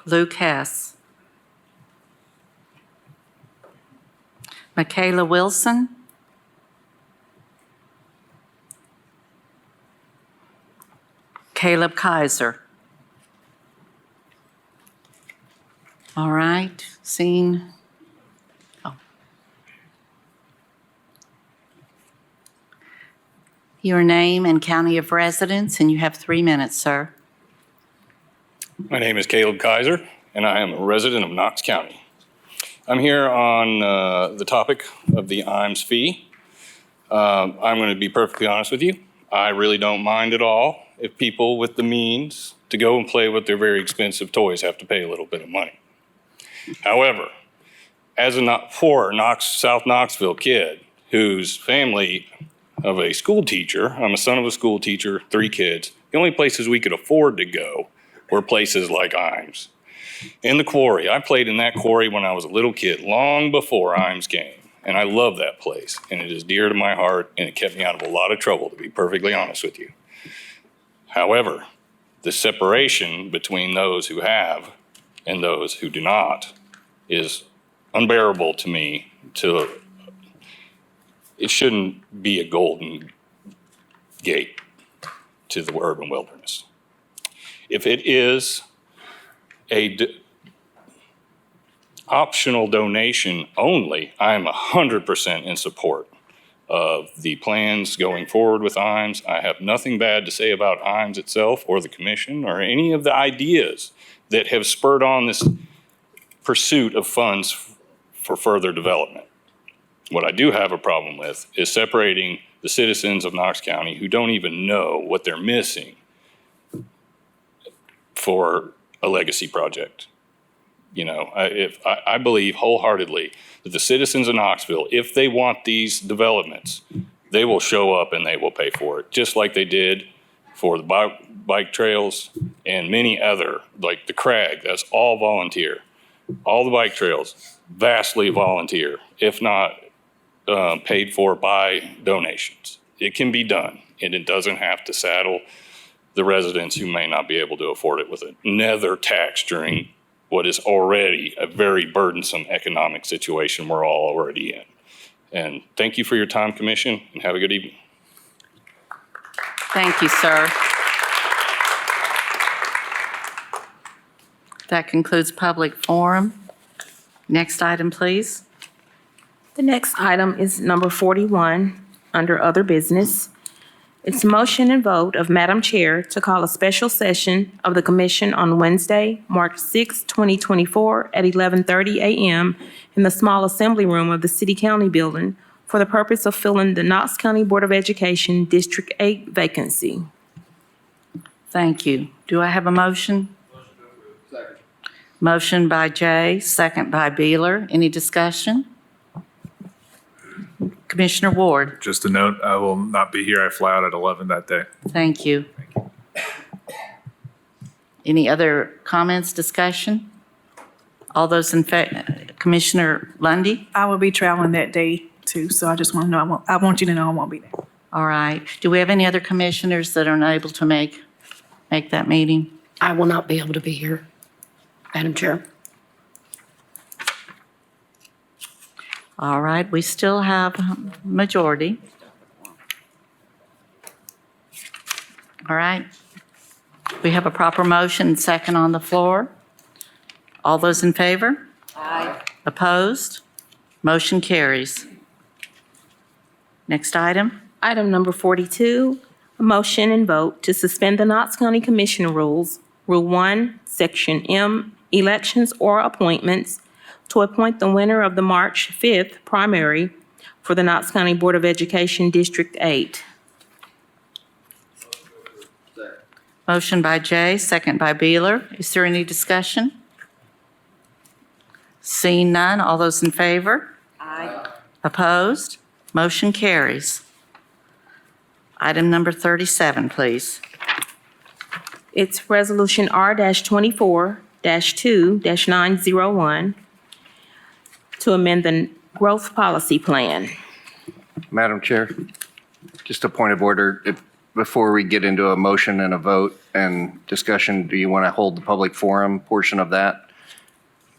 Lucas. Michaela Wilson. Caleb Kaiser. All right, seeing. Oh. Your name and county of residence, and you have 3 minutes, sir. My name is Caleb Kaiser, and I am a resident of Knox County. I'm here on the topic of the IMES fee. I'm going to be perfectly honest with you. I really don't mind at all if people with the means to go and play with their very expensive toys have to pay a little bit of money. However, as a poor South Knoxville kid whose family of a school teacher, I'm a son of a school teacher, 3 kids, the only places we could afford to go were places like IMES. In the quarry, I played in that quarry when I was a little kid, long before IMES came, and I love that place, and it is dear to my heart, and it kept me out of a lot of trouble, to be perfectly honest with you. However, the separation between those who have and those who do not is unbearable to me. It shouldn't be a golden gate to the urban wilderness. If it is a optional donation only, I am 100% in support of the plans going forward with IMES. I have nothing bad to say about IMES itself or the commission or any of the ideas that have spurred on this pursuit of funds for further development. What I do have a problem with is separating the citizens of Knox County who don't even know what they're missing for a legacy project. You know, I believe wholeheartly that the citizens of Knoxville, if they want these developments, they will show up and they will pay for it, just like they did for the bike trails and many other, like the Crag, that's all volunteer. All the bike trails, vastly volunteer, if not paid for by donations. It can be done, and it doesn't have to saddle the residents who may not be able to afford it with another tax during what is already a very burdensome economic situation we're all already in. And thank you for your time, Commission, and have a good evening. Thank you, sir. That concludes public forum. Next item, please. The next item is number 41, under other business. It's motion and vote of Madam Chair to call a special session of the Commission on Wednesday, March 6, 2024 at 11:30 a.m. in the small assembly room of the City County Building for the purpose of filling the Knox County Board of Education District 8 vacancy. Thank you. Do I have a motion? Motion by Jay, second by Beeler. Any discussion? Commissioner Ward. Just a note, I will not be here. I fly out at 11 that day. Thank you. Any other comments, discussion? All those in favor, Commissioner Lundy? I will be traveling that day too, so I just want to know, I want you to know I won't be there. All right. Do we have any other commissioners that are unable to make that meeting? I will not be able to be here, Madam Chair. All right, we still have majority. All right. We have a proper motion and second on the floor. All those in favor? Aye. Opposed? Motion carries. Next item. Item number 42, a motion and vote to suspend the Knox County Commission rules, Rule 1, Section M, elections or appointments to appoint the winner of the March 5th primary for the Knox County Board of Education District 8. Motion by Jay, second by Beeler. Is there any discussion? Seeing none, all those in favor? Aye. Opposed? Motion carries. Item number 37, please. It's Resolution R-24-2-901 to amend the Growth Policy Plan. Madam Chair, just a point of order. Before we get into a motion and a vote and discussion, do you want to hold the public forum portion of that?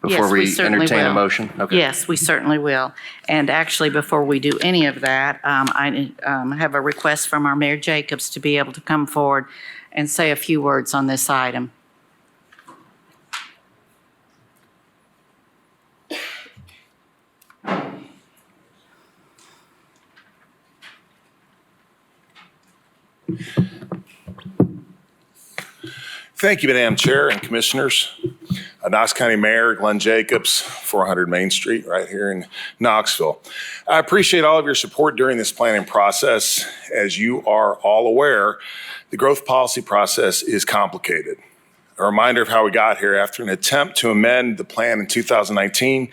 Before Yes, we we certainly entertain a will. motion? Okay. Yes, we certainly will. And actually, before we do any of that, I have a request from our Mayor Jacobs to be able to come forward and say a few words on this item. Thank you, Madam Chair and Commissioners. Knox County Mayor Glenn Jacobs, 400 Main Street, right here in Knoxville. I appreciate all of your support during this planning process. As you are all aware, the growth policy process is complicated. A reminder of how we got here: after an attempt to amend the plan in 2019,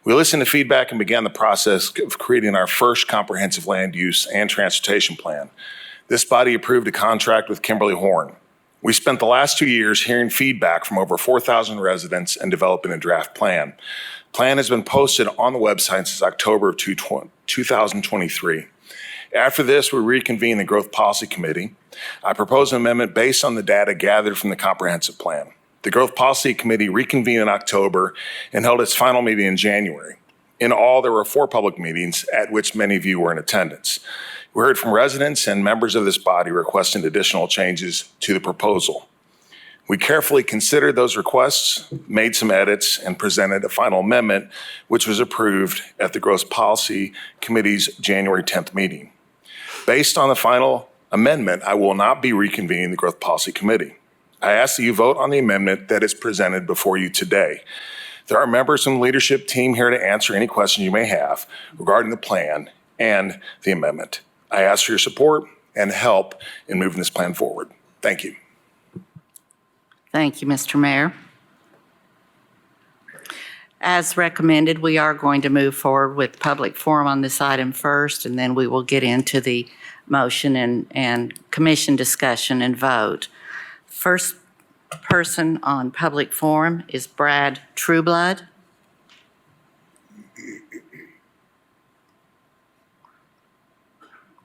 we listened to feedback and began the process of creating our first comprehensive land use and transportation plan. This body approved a contract with Kimberly Horn. We spent the last 2 years hearing feedback from over 4,000 residents and developing a draft plan. Plan has been posted on the website since October of 2023. After this, we reconvened the Growth Policy Committee. I proposed an amendment based on the data gathered from the comprehensive plan. The Growth Policy Committee reconvened in October and held its final meeting in January. In all, there were 4 public meetings at which many of you were in attendance. We heard from residents and members of this body requesting additional changes to the proposal. We carefully considered those requests, made some edits, and presented a final amendment, which was approved at the Growth Policy Committee's January 10th meeting. Based on the final amendment, I will not be reconvening the Growth Policy Committee. I ask that you vote on the amendment that is presented before you today. There are members from the leadership team here to answer any questions you may have regarding the plan and the amendment. I ask for your support and help in moving this plan forward. Thank you. Thank you, Mr. Mayor. As recommended, we are going to move forward with public forum on this item first, and then we will get into the motion and commission discussion and vote. First person on public forum is Brad Trueblood.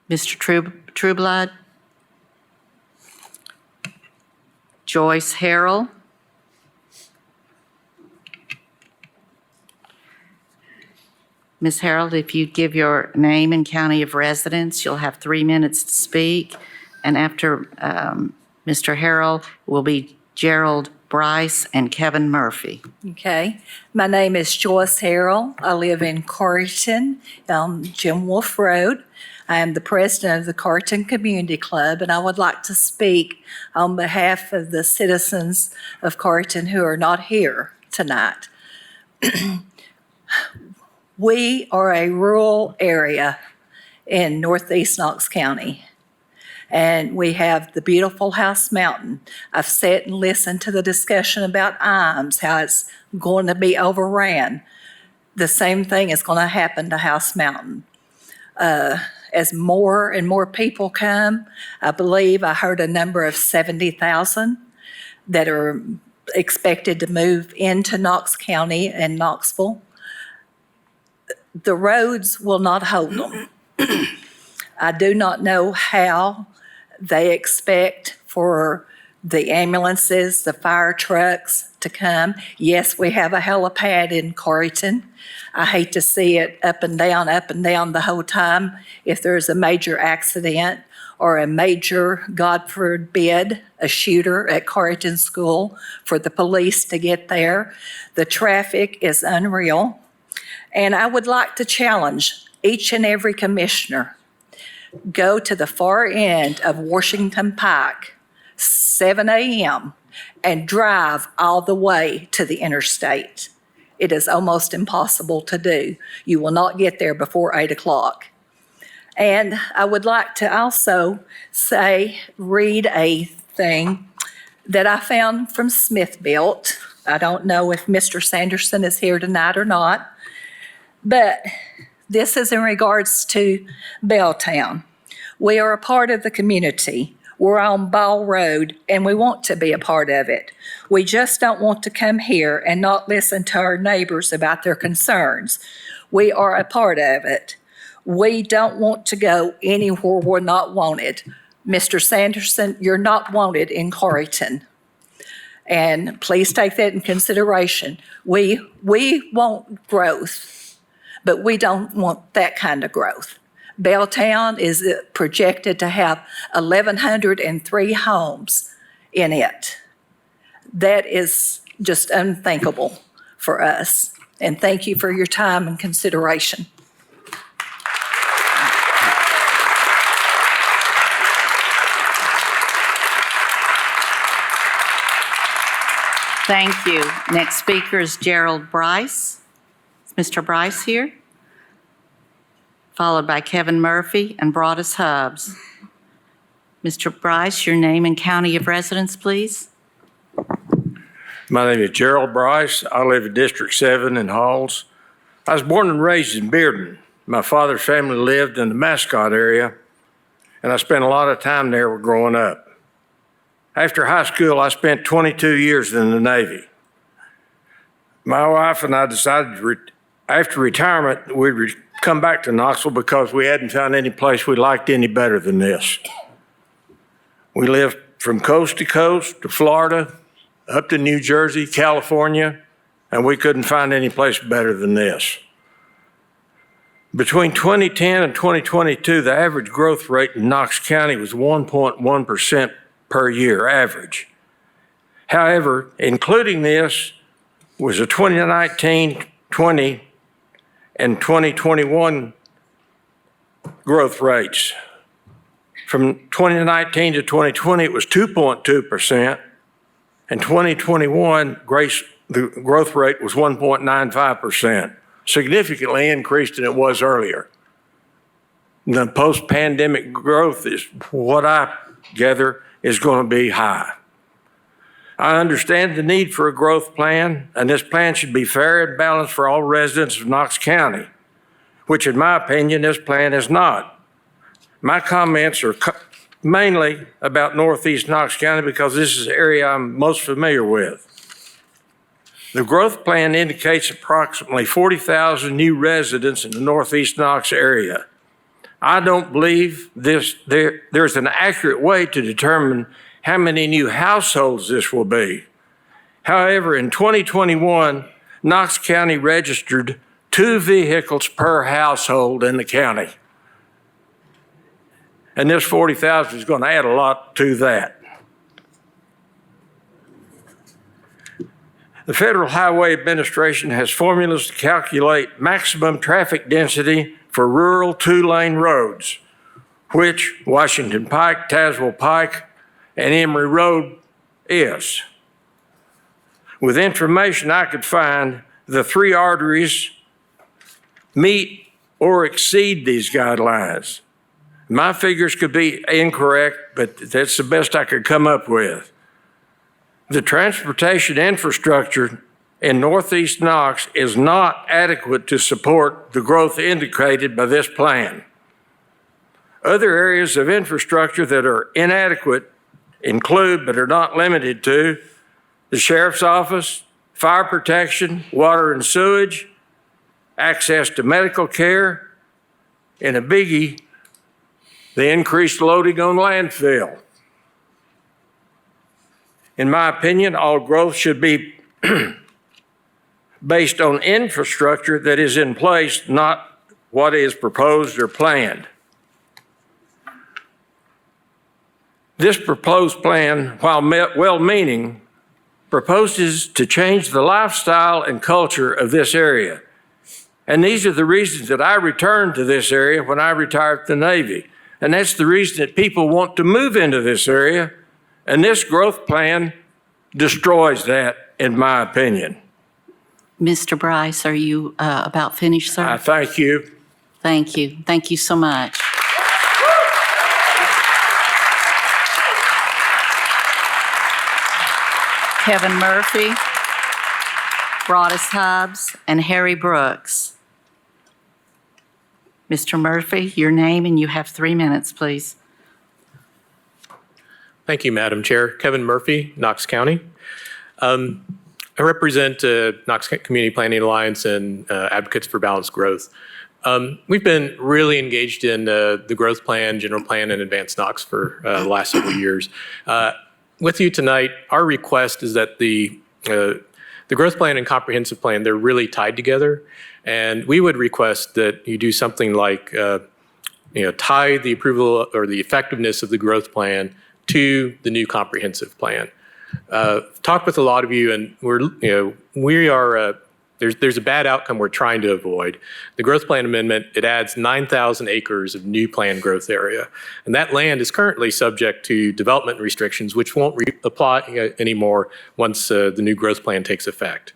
Mr. Trueblood. Joyce Harrell. Ms. Harrell, if you give your name and county of residence, you'll have 3 minutes to speak. And after Mr. Harrell will be Gerald Bryce and Kevin Murphy. Okay. My name is Joyce Harrell. I live in Corrigan on Jim Wolf Road. I am the president of the Corrigan Community Club, and I would like to speak on behalf of the citizens of Corrigan who are not here tonight. We are a rural area in northeast Knox County, and we have the beautiful House Mountain. I've sat and listened to the discussion about IMS, how it's going to be overran. The same thing is going to happen to House Mountain. As more and more people come, I believe I heard a number of 70,000 that are expected to move into Knox County and Knoxville. The roads will not hold them. I do not know how they expect for the ambulances, the fire trucks to come. Yes, we have a helipad in Corrigan. I hate to see it up and down the whole time. If there's a major accident or a major, God forbid, a shooter at Corrigan School, for the police to get there. The traffic is unreal. And I would like to challenge each and every commissioner, go to the far end of Washington Pike, 7 a.m., and drive all the way to the interstate. It is almost impossible to do. You will not get there before 8 o'clock. And I would like to also read a thing that I found from Smithville. I don't know if Mr. Sanderson is here tonight or not, but this is in regards to Belltown. We are a part of the community. We're on Ball Road, and we want to be a part of it. We just don't want to come here and not listen to our neighbors about their concerns. We are a part of it. We don't want to go anywhere we're not wanted. Mr. Sanderson, you're not wanted in Corryton. And please take that in consideration. We want growth, but we don't want that kind of growth. Belltown is projected to have 1,103 homes in it. That is just unthinkable for us. And thank you for your time and consideration. Thank you. Next speaker is Gerald Bryce. Is Mr. Bryce here? Followed by Kevin Murphy and Broadus Hubbs. Mr. Bryce, your name and county of residence, please. My name is Gerald Bryce. I live in District 7 in Halls. I was born and raised in Bearden. My father's family lived in the Mascot area, and I spent a lot of time there growing up. After high school, I spent 22 years in the Navy. My wife and I decided after retirement, we'd come back to Knoxville because we hadn't found any place we liked any better than this. We lived from coast to coast to Florida, up to New Jersey, California, and we couldn't find any place better than this. Between 2010 and 2022, the average growth rate in Knox County was 1.1% per year average. However, including this was the 2019, 20, and 2021 growth rates. From 2019 to 2020, it was 2.2%, and 2021, the growth rate was 1.95%, significantly increased than it was earlier. The post-pandemic growth is what I gather is going to be high. I understand the need for a growth plan, and this plan should be fair and balanced for all residents of Knox County, which in my opinion, this plan is not. My comments are mainly about Northeast Knox County because this is the area I'm most familiar with. The growth plan indicates approximately 40,000 new residents in the Northeast Knox area. I don't believe there's an accurate way to determine how many new households this will be. However, in 2021, Knox County registered 2 vehicles per household in the county. And this 40,000 is going to add a lot to that. The Federal Highway Administration has formulas to calculate maximum traffic density for rural 2-lane roads, which Washington Pike, Tazewell Pike, and Emory Road is. With information I could find, the 3 arteries meet or exceed these guidelines. My figures could be incorrect, but that's the best I could come up with. The transportation infrastructure in Northeast Knox is not adequate to support the growth indicated by this plan. Other areas of infrastructure that are inadequate include, but are not limited to, the sheriff's office, fire protection, water and sewage, access to medical care, and a biggie, the increased loading on landfill. In my opinion, all growth should be based on infrastructure that is in place, not what is proposed or planned. This proposed plan, while well-meaning, proposes to change the lifestyle and culture of this area. And these are the reasons that I returned to this area when I retired from the Navy. And that's the reason that people want to move into this area. And this growth plan destroys that, in my opinion. Mr. Bryce, are you about finished, sir? I thank you. Thank you. Thank you so much. Kevin Murphy, Broadus Hubbs, and Harry Brooks. Mr. Murphy, your name, and you have 3 minutes, please. Thank you, Madam Chair. Kevin Murphy, Knox County. I represent Knox Community Planning Alliance and Advocates for Balanced Growth. We've been really engaged in the growth plan, general plan, and advanced Knox for the last several years. With you tonight, our request is that the growth plan and comprehensive plan, they're really tied together. And we would request that you do something like tie the approval or the effectiveness of the growth plan to the new comprehensive plan. Talked with a lot of you, and we are there's a bad outcome we're trying to avoid. The growth plan amendment, it adds 9,000 acres of new planned growth area, and that land is currently subject to development restrictions, which won't apply anymore once the new growth plan takes effect.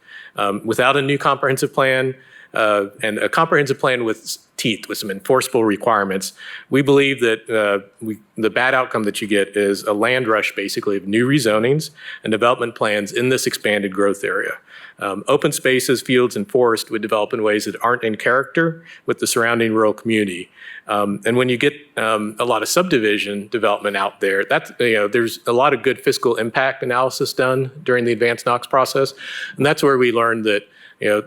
Without a new comprehensive plan, and a comprehensive plan with teeth, with some enforceable requirements, we believe that the bad outcome that you get is a land rush, basically, of new rezonings and development plans in this expanded growth area. Open spaces, fields, and forest would develop in ways that aren't in character with the surrounding rural community. And when you get a lot of subdivision development out there, there's a lot of good fiscal impact analysis done during the advanced Knox process. And that's where we learned that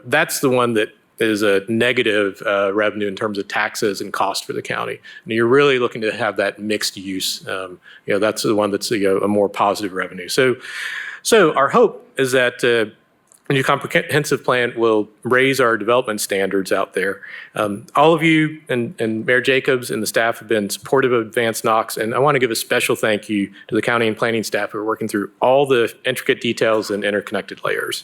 that's the one that is a negative revenue in terms of taxes and cost for the county. And you're really looking to have that mixed use. That's the one that's a more positive revenue. So our hope is that a new comprehensive plan will raise our development standards out there. All of you and Mayor Jacobs and the staff have been supportive of Advanced Knox, and I want to give a special thank you to the county and planning staff who are working through all the intricate details and interconnected layers.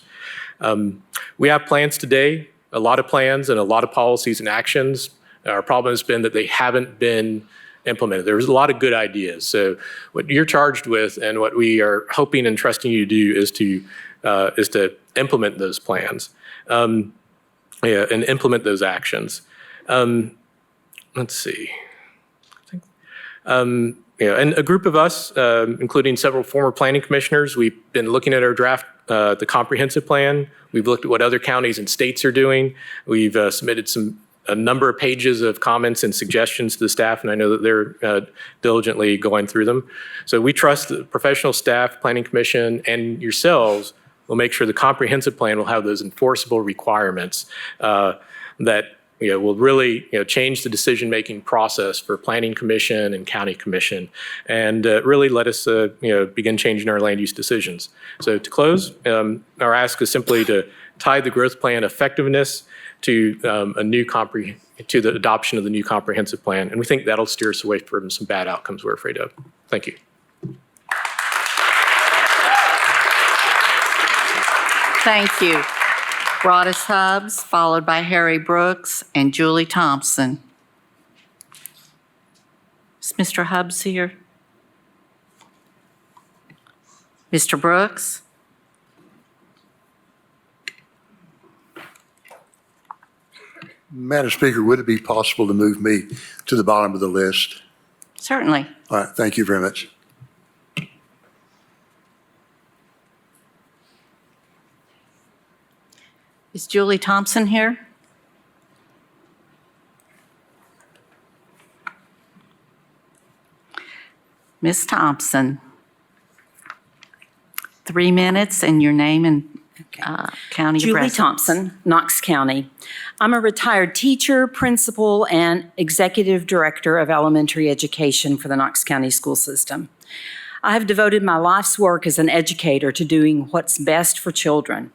We have plans today, a lot of plans and a lot of policies and actions. Our problem has been that they haven't been implemented. There's a lot of good ideas. So what you're charged with and what we are hoping and trusting you to do is to implement those plans and implement those actions. Let's see. And a group of us, including several former planning commissioners, we've been looking at our draft, the comprehensive plan. We've looked at what other counties and states are doing. We've submitted a number of pages of comments and suggestions to the staff, and I know that they're diligently going through them. So we trust the professional staff, planning commission, and yourselves will make sure the comprehensive plan will have those enforceable requirements that will really change the decision-making process for planning commission and county commission, and really let us begin changing our land use decisions. So to close, our ask is simply to tie the growth plan effectiveness to to the adoption of the new comprehensive plan, and we think that'll steer us away from some bad outcomes we're afraid of. Thank you. Thank you. Broadus Hubbs, followed by Harry Brooks and Julie Thompson. Is Mr. Hubbs here? Mr. Brooks? Madam Speaker, would it be possible to move me to the bottom of the list? Certainly. All right, thank you very much. Is Julie Thompson here? Ms. Thompson, 3 minutes and your name and county of Julie residence. Thompson, Knox County. I'm a retired teacher, principal, and executive director of elementary education for the Knox County school system. I have devoted my life's work as an educator to doing what's best for children.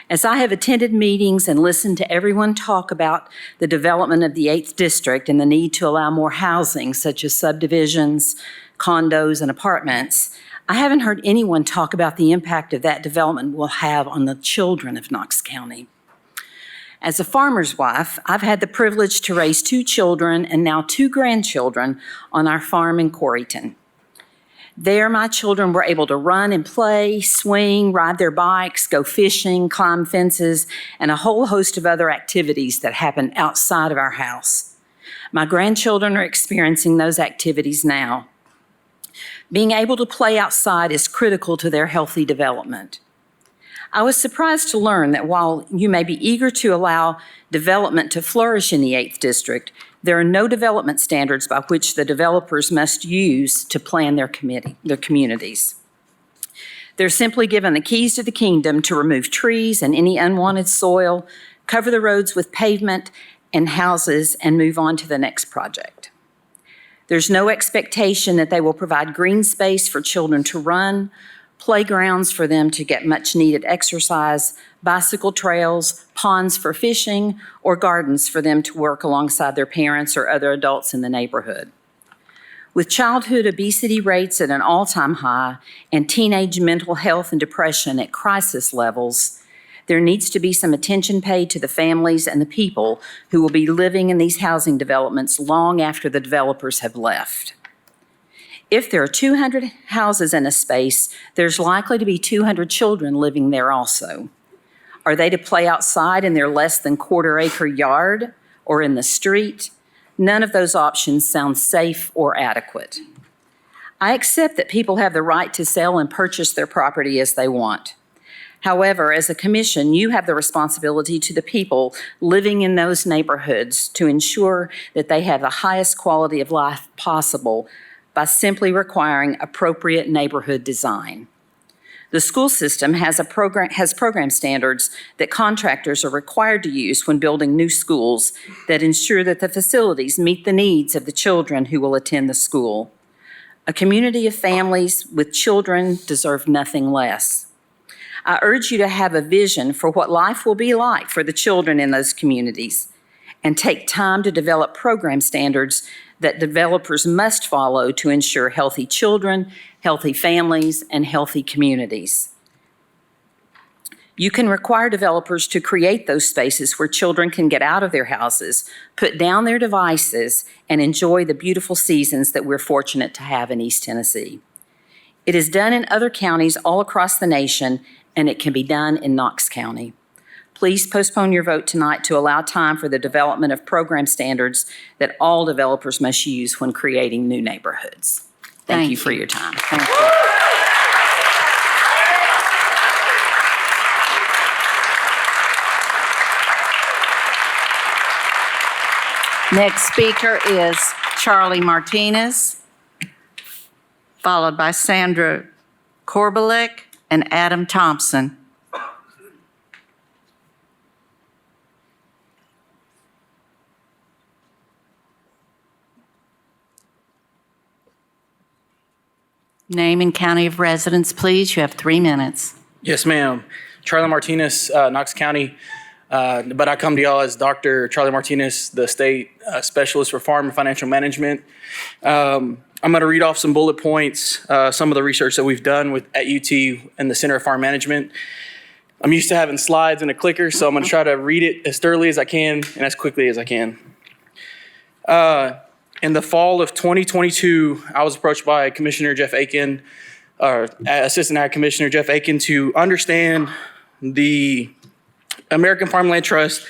As I have attended meetings and listened to everyone talk about the development of the 8th District and the need to allow more housing, such as subdivisions, condos, and apartments, I haven't heard anyone talk about the impact of that development will have on the children of Knox County. As a farmer's wife, I've had the privilege to raise 2 children and now 2 grandchildren on our farm in Coreyton. There, my children were able to run and play, swing, ride their bikes, go fishing, climb fences, and a whole host of other activities that happen outside of our house. My grandchildren are experiencing those activities now. Being able to play outside is critical to their healthy development. I was surprised to learn that while you may be eager to allow development to flourish in the 8th District, there are no development standards by which the developers must use to plan their communities. They're simply given the keys to the kingdom to remove trees and any unwanted soil, cover the roads with pavement and houses, and move on to the next project. There's no expectation that they will provide green space for children to run, playgrounds for them to get much needed exercise, bicycle trails, ponds for fishing, or gardens for them to work alongside their parents or other adults in the neighborhood. With childhood obesity rates at an all-time high and teenage mental health and depression at crisis levels, there needs to be some attention paid to the families and the people who will be living in these housing developments long after the developers have left. If there are 200 houses in a space, there's likely to be 200 children living there also. Are they to play outside in their less than quarter-acre yard or in the street? None of those options sound safe or adequate. I accept that people have the right to sell and purchase their property as they want. However, as a commission, you have the responsibility to the people living in those neighborhoods to ensure that they have the highest quality of life possible by simply requiring appropriate neighborhood design. The school system has program standards that contractors are required to use when building new schools that ensure that the facilities meet the needs of the children who will attend the school. A community of families with children deserve nothing less. I urge you to have a vision for what life will be like for the children in those communities and take time to develop program standards that developers must follow to ensure healthy children, healthy families, and healthy communities. You can require developers to create those spaces where children can get out of their houses, put down their devices, and enjoy the beautiful seasons that we're fortunate to have in East Tennessee. It is done in other counties all across the nation, and it can be done in Knox County. Please postpone your vote tonight to allow time for the development of program standards that all developers must use when creating new neighborhoods. Thank you for your time. Thank you. Next speaker is Charlie Martinez, followed by Sandra Korbalek and Adam Thompson. Name and county of residence, please. You have 3 minutes. Yes, ma'am. Charlie Martinez, Knox County. But I come to y'all as Dr. Charlie Martinez, the state specialist for farm and financial management. I'm going to read off some bullet points, some of the research that we've done at UT in the Center of Farm Management. I'm used to having slides and a clicker, so I'm going to try to read it as thoroughly as I can and as quickly as I can. In the fall of 2022, I was approached by Commissioner Jeff Aiken, Assistant Ag Commissioner Jeff Aiken, to understand the American Farmland Trust,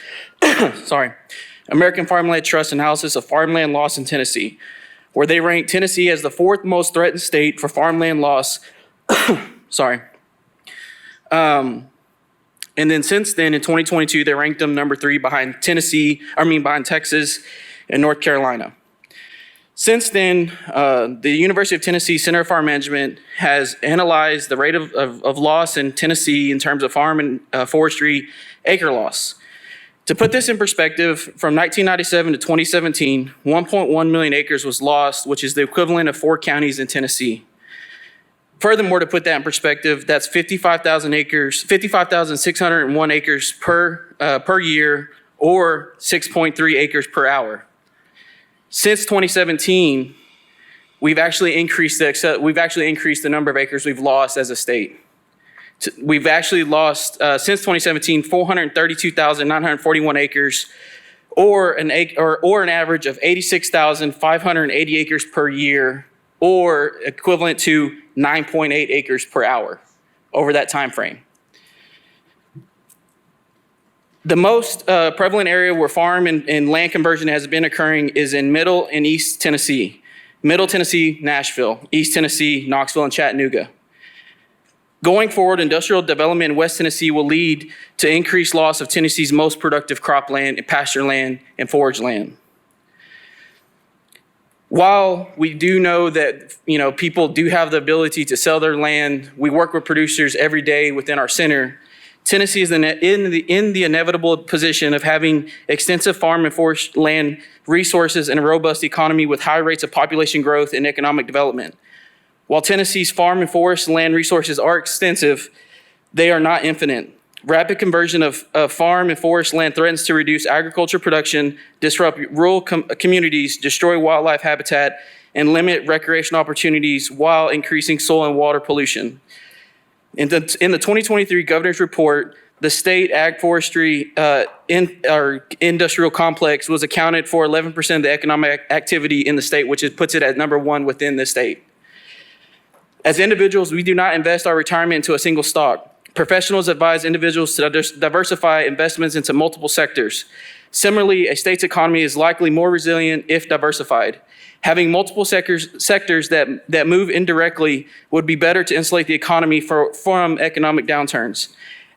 American Farmland Trust analysis of farmland loss in Tennessee, where they ranked Tennessee as the 4th most threatened state for farmland loss. And then since then, in 2022, they ranked them number 3 behind behind Texas and North Carolina. Since then, the University of Tennessee Center of Farm Management has analyzed the rate of loss in Tennessee in terms of farm and forestry acre loss. To put this in perspective, from 1997 to 2017, 1.1 million acres was lost, which is the equivalent of 4 counties in Tennessee. Furthermore, to put that in perspective, that's 55,601 acres per year, or 6.3 acres per hour. Since 2017, we've actually increased the number of acres we've lost as a state. We've actually lost, since 2017, 432,941 acres, or an average of 86,580 acres per year or equivalent to 9.8 acres per hour over that time frame. The most prevalent area where farm and land conversion has been occurring is in Middle and East Tennessee. Middle Tennessee, Nashville. East Tennessee, Knoxville, and Chattanooga. Going forward, industrial development in West Tennessee will lead to increased loss of Tennessee's most productive cropland, pasture land, and forage land. While we do know that people do have the ability to sell their land, we work with producers every day within our center. Tennessee is in the inevitable position of having extensive farm and forest land resources and a robust economy with high rates of population growth and economic development. While Tennessee's farm and forest land resources are extensive, they are not infinite. Rapid conversion of farm and forest land threatens to reduce agriculture production, disrupt rural communities, destroy wildlife habitat, and limit recreational opportunities while increasing soil and water pollution. In the 2023 Governor's Report, the state ag forestry industrial complex was accounted for 11% of the economic activity in the state, which puts it at #1 within the state. As individuals, we do not invest our retirement into a single stock. Professionals advise individuals to diversify investments into multiple sectors. Similarly, a state's economy is likely more resilient if diversified. Having multiple sectors that move indirectly would be better to insulate the economy from economic downturns.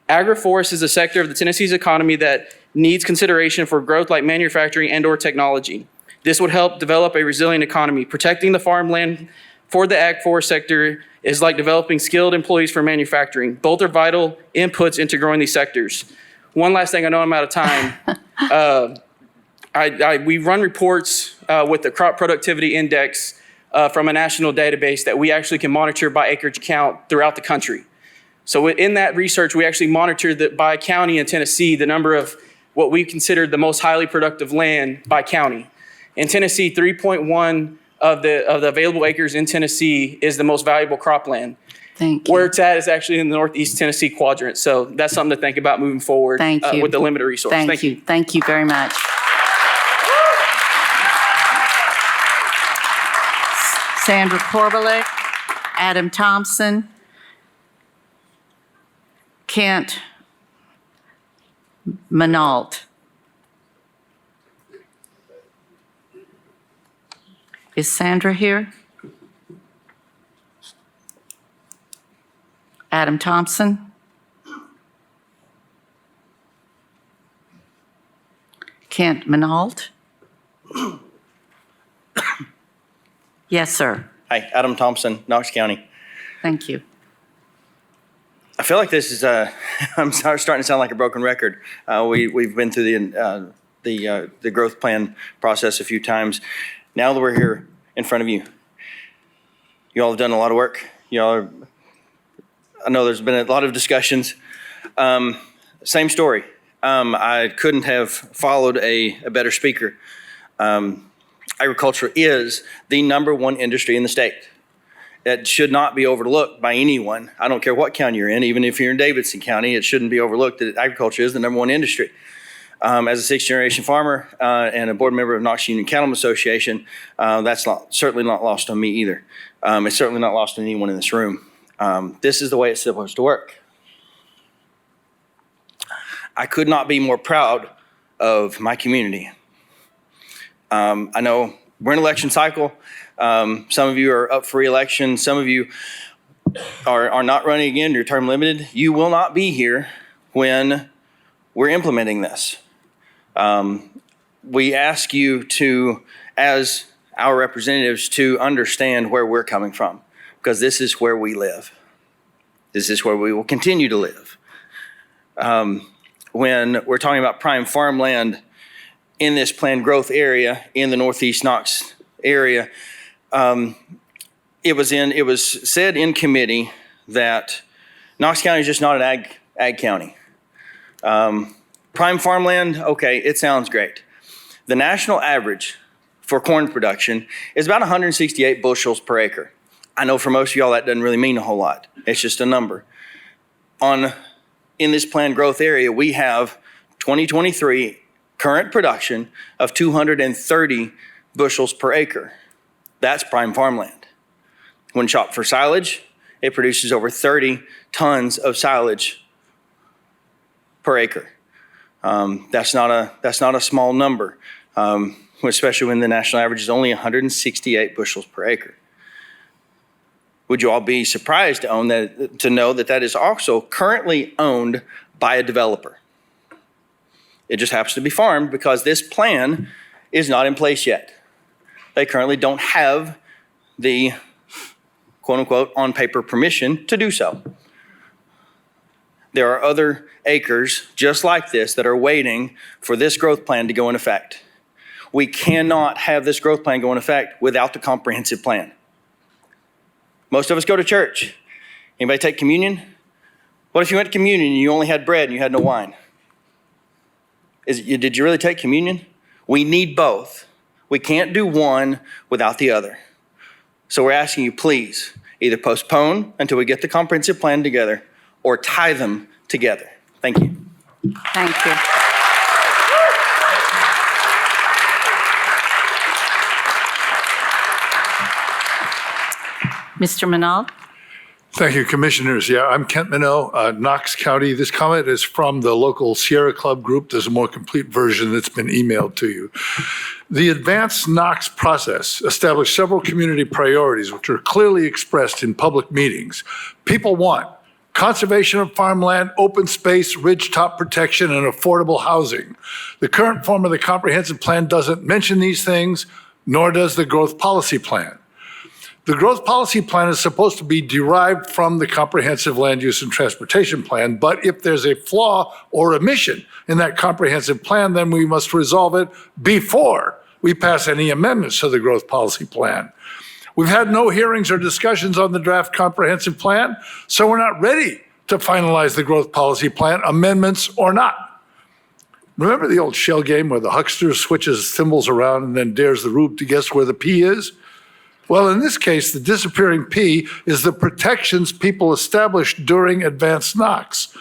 Agriforest is a sector of the Tennessee's economy that needs consideration for growth like manufacturing and/or technology. This would help develop a resilient economy. Protecting the farmland for the ag forest sector is like developing skilled employees for manufacturing. Both are vital inputs into growing these sectors. One last thing, I know I'm out of time. We run reports with the Crop Productivity Index from a national database that we actually can monitor by acreage count throughout the country. So in that research, we actually monitored by county in Tennessee the number of what we considered the most highly productive land by county. In Tennessee, 3.1 of the available acres in Tennessee is the most valuable cropland. Thank you. Where it's at is actually in the Northeast Tennessee quadrant. So that's something to think about moving forward with the limited resource. Thank you. Thank you very much. Sandra Korbalek, Adam Thompson, Kent Manault. Is Sandra here? Adam Thompson? Kent Manault? Yes, sir. Hi, Adam Thompson, Knox County. Thank you. I feel like this is, I'm starting to sound like a broken record. We've been through the growth plan process a few times. Now that we're here in front of you, you all have done a lot of work. I know there's been a lot of discussions. Same story. I couldn't have followed a better speaker. Agriculture is the #1 industry in the state. It should not be overlooked by anyone. I don't care what county you're in, even if you're in Davidson County, it shouldn't be overlooked that agriculture is the #1 industry. As a sixth-generation farmer and a board member of Knox Union Cattlemen Association, that's certainly not lost on me either. It's certainly not lost on anyone in this room. This is the way it's supposed to work. I could not be more proud of my community. I know we're in an election cycle. Some of you are up for re-election. Some of you are not running again. You're term limited. You will not be here when we're implementing this. We ask you to, as our representatives, to understand where we're coming from, because this is where we live. This is where we will continue to live. When we're talking about prime farmland in this planned growth area in the Northeast Knox area, it was said in committee that Knox County is just not an ag county. Prime farmland, okay, it sounds great. The national average for corn production is about 168 bushels per acre. I know for most of y'all that doesn't really mean a whole lot. It's just a number. In this planned growth area, we have 2023 current production of 230 bushels per acre. That's prime farmland. When chopped for silage, it produces over 30 tons of silage per acre. That's not a small number, especially when the national average is only 168 bushels per acre. Would you all be surprised to know that that is also currently owned by a developer? It just happens to be farmed because this plan is not in place yet. They currently don't have the quote unquote on paper permission to do so. There are other acres just like this that are waiting for this growth plan to go in effect. We cannot have this growth plan go in effect without the comprehensive plan. Most of us go to church. Anybody take communion? What if you went to communion and you only had bread and you had no wine? Did you really take communion? We need both. We can't do one without the other. So we're asking you, please, either postpone until we get the comprehensive plan together or tie them together. Thank you. Thank you. Mr. Minal? Thank you, Commissioners. Yeah, I'm Kent Minot, Knox County. This comment is from the local Sierra Club group. There's a more complete version that's been emailed to you. The advanced Knox process established several community priorities which are clearly expressed in public meetings. People want conservation of farmland, open space, ridgetop protection, and affordable housing. The current form of the comprehensive plan doesn't mention these things, nor does the growth policy plan. The growth policy plan is supposed to be derived from the comprehensive land use and transportation plan, but if there's a flaw or omission in that comprehensive plan, then we must resolve it before we pass any amendments to the growth policy plan. We've had no hearings or discussions on the draft comprehensive plan, so we're not ready to finalize the growth policy plan, amendments or not. Remember the old shell game where the huckster switches thimbles around and then dares the rube to guess where the P is? Well, in this case, the disappearing P is the protections people established during advanced Knox.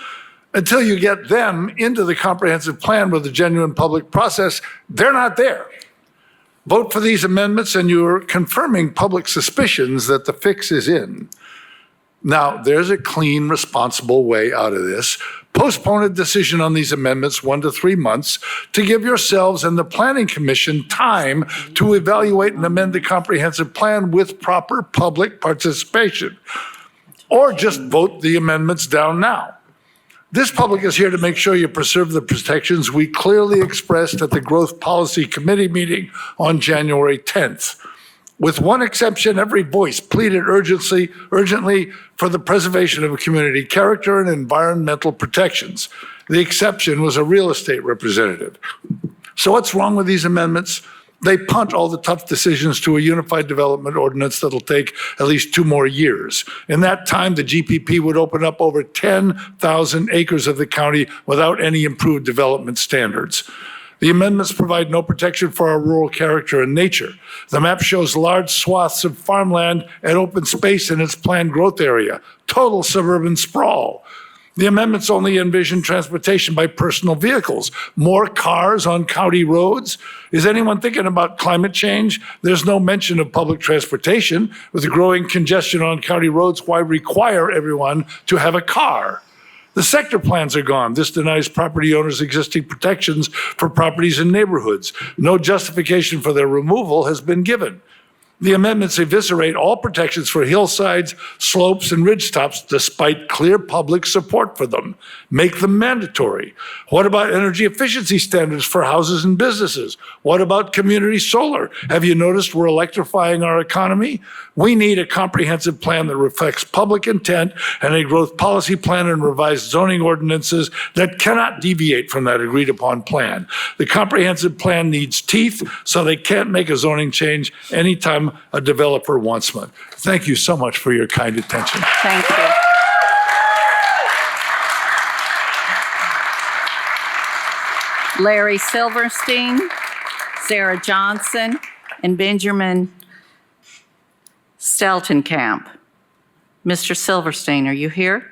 Until you get them into the comprehensive plan with a genuine public process, they're not there. Vote for these amendments and you're confirming public suspicions that the fix is in. Now, there's a clean, responsible way out of this. Postpone a decision on these amendments 1 to 3 months to give yourselves and the Planning Commission time to evaluate and amend the comprehensive plan with proper public participation. Or just vote the amendments down now. This public is here to make sure you preserve the protections we clearly expressed at the Growth Policy Committee meeting on January 10th. With one exception, every voice pleaded urgently for the preservation of community character and environmental protections. The exception was a real estate representative. So what's wrong with these amendments? They punt all the tough decisions to a unified development ordinance that'll take at least 2 more years. In that time, the GPP would open up over 10,000 acres of the county without any improved development standards. The amendments provide no protection for our rural character and nature. The map shows large swaths of farmland and open space in its planned growth area, total suburban sprawl. The amendments only envision transportation by personal vehicles, more cars on county roads. Is anyone thinking about climate change? There's no mention of public transportation. With the growing congestion on county roads, why require everyone to have a car? The sector plans are gone. This denies property owners existing protections for properties in neighborhoods. No justification for their removal has been given. The amendments eviscerate all protections for hillsides, slopes, and ridgetops despite clear public support for them. Make them mandatory. What about energy efficiency standards for houses and businesses? What about community solar? Have you noticed we're electrifying our economy? We need a comprehensive plan that reflects public intent and a growth policy plan and revised zoning ordinances that cannot deviate from that agreed upon plan. The comprehensive plan needs teeth, so they can't make a zoning change anytime a developer wants one. Thank you so much for your kind attention. Thank you. Larry Silverstein, Sarah Johnson, and Benjamin Steltenkamp. Mr. Silverstein, are you here?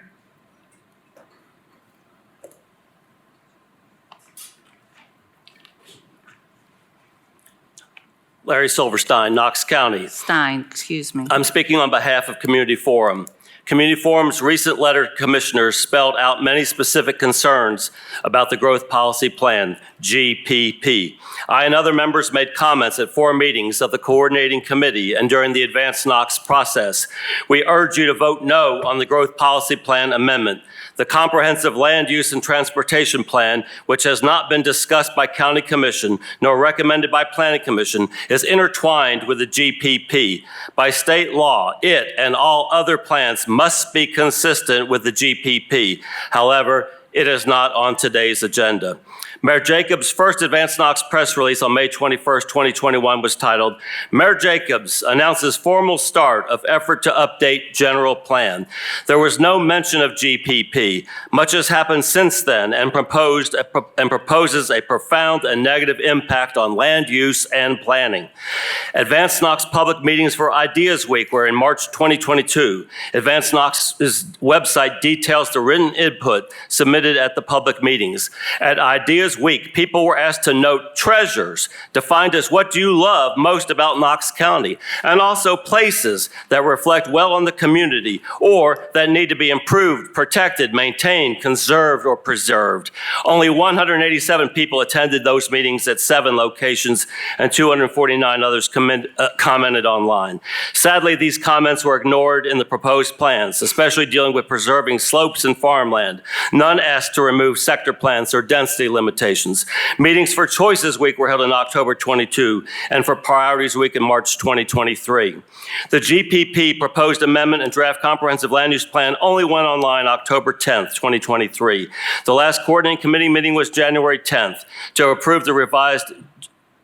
Larry Silverstein, Knox County. Stein, excuse me. I'm speaking on behalf of Community Forum. Community Forum's recent letter to commissioners spelled out many specific concerns about the Growth Policy Plan, GPP. I and other members made comments at 4 meetings of the coordinating committee and during the Advanced Knox process. We urge you to vote no on the Growth Policy Plan amendment. The Comprehensive Land Use and Transportation Plan, which has not been discussed by County Commission nor recommended by Planning Commission, is intertwined with the GPP. By state law, it and all other plans must be consistent with the GPP. However, it is not on today's agenda. Mayor Jacobs' first Advanced Knox press release on May 21st, 2021 was titled, Mayor Jacobs announces formal start of effort to update general plan. There was no mention of GPP. Much has happened since then and proposes a profound and negative impact on land use and planning. Advanced Knox public meetings for Ideas Week were in March 2022. Advanced Knox's website details the written input submitted at the public meetings. At Ideas Week, people were asked to note treasures, defined as what do you love most about Knox County, and also places that reflect well on the community or that need to be improved, protected, maintained, conserved, or preserved. Only 187 people attended those meetings at 7 locations, and 249 others commented online. Sadly, these comments were ignored in the proposed plans, especially dealing with preserving slopes and farmland. None asked to remove sector plans or density limitations. Meetings for Choices Week were held in October 22 and for Priorities Week in March 2023. The GPP proposed amendment and draft comprehensive land use plan only went online October 10th, 2023. The last coordinating committee meeting was January 10th to approve the revised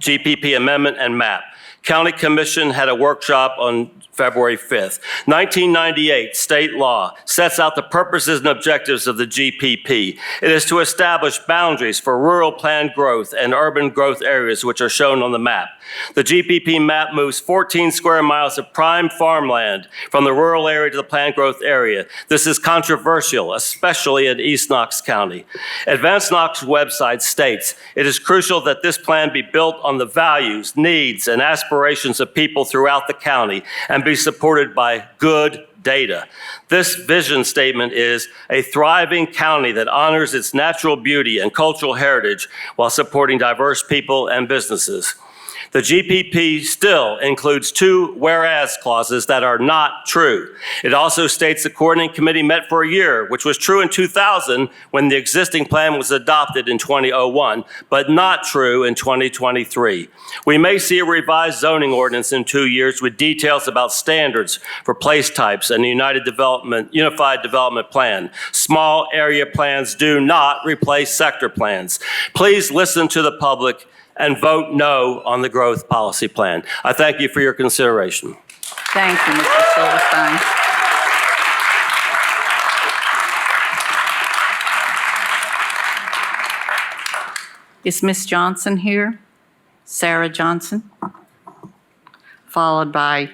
GPP amendment and map. County Commission had a workshop on February 5th. 1998 state law sets out the purposes and objectives of the GPP. It is to establish boundaries for rural planned growth and urban growth areas, which are shown on the map. The GPP map moves 14 square miles of prime farmland from the rural area to the planned growth area. This is controversial, especially in East Knox County. Advanced Knox website states, it is crucial that this plan be built on the values, needs, and aspirations of people throughout the county and be supported by good data. This vision statement is a thriving county that honors its natural beauty and cultural heritage while supporting diverse people and businesses. The GPP still includes 2 whereas clauses that are not true. It also states the coordinating committee met for a year, which was true in 2000 when the existing plan was adopted in 2001, but not true in 2023. We may see a revised zoning ordinance in 2 years with details about standards for place types and the Unified Development Plan. Small area plans do not replace sector plans. Please listen to the public and vote no on the Growth Policy Plan. I thank you for your consideration. Thank you, Mr. Silverstein. Is Ms. Johnson here? Sarah Johnson? Followed by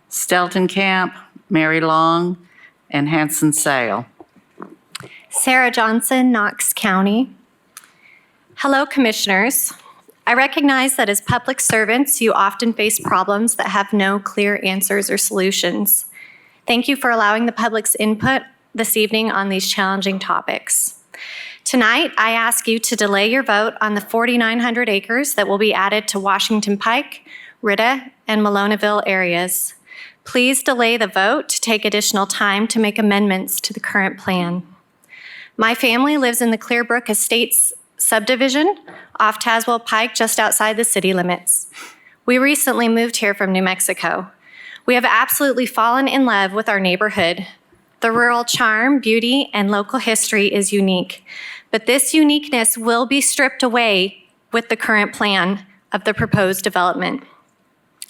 Steltenkamp, Mary Long, and Hanson Sale. Sarah Johnson, Knox County. Hello, Commissioners. I recognize that as public servants, you often face problems that have no clear answers or solutions. Thank you for allowing the public's input this evening on these challenging topics. Tonight, I ask you to delay your vote on the 4,900 acres that will be added to Washington Pike, Ritta, and Malonaville areas. Please delay the vote to take additional time to make amendments to the current plan. My family lives in the Clearbrook Estates subdivision off Tazewell Pike, just outside the city limits. We recently moved here from New Mexico. We have absolutely fallen in love with our neighborhood. The rural charm, beauty, and local history is unique, but this uniqueness will be stripped away with the current plan of the proposed development.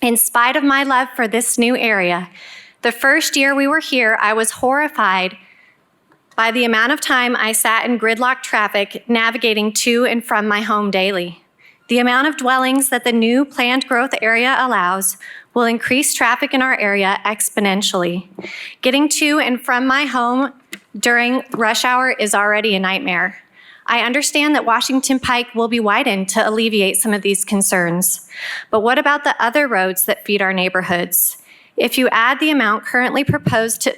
In spite of my love for this new area, the first year we were here, I was horrified by the amount of time I sat in gridlock traffic navigating to and from my home daily. The amount of dwellings that the new planned growth area allows will increase traffic in our area exponentially. Getting to and from my home during rush hour is already a nightmare. I understand that Washington Pike will be widened to alleviate some of these concerns. But what about the other roads that feed our neighborhoods? If you add the amount currently proposed to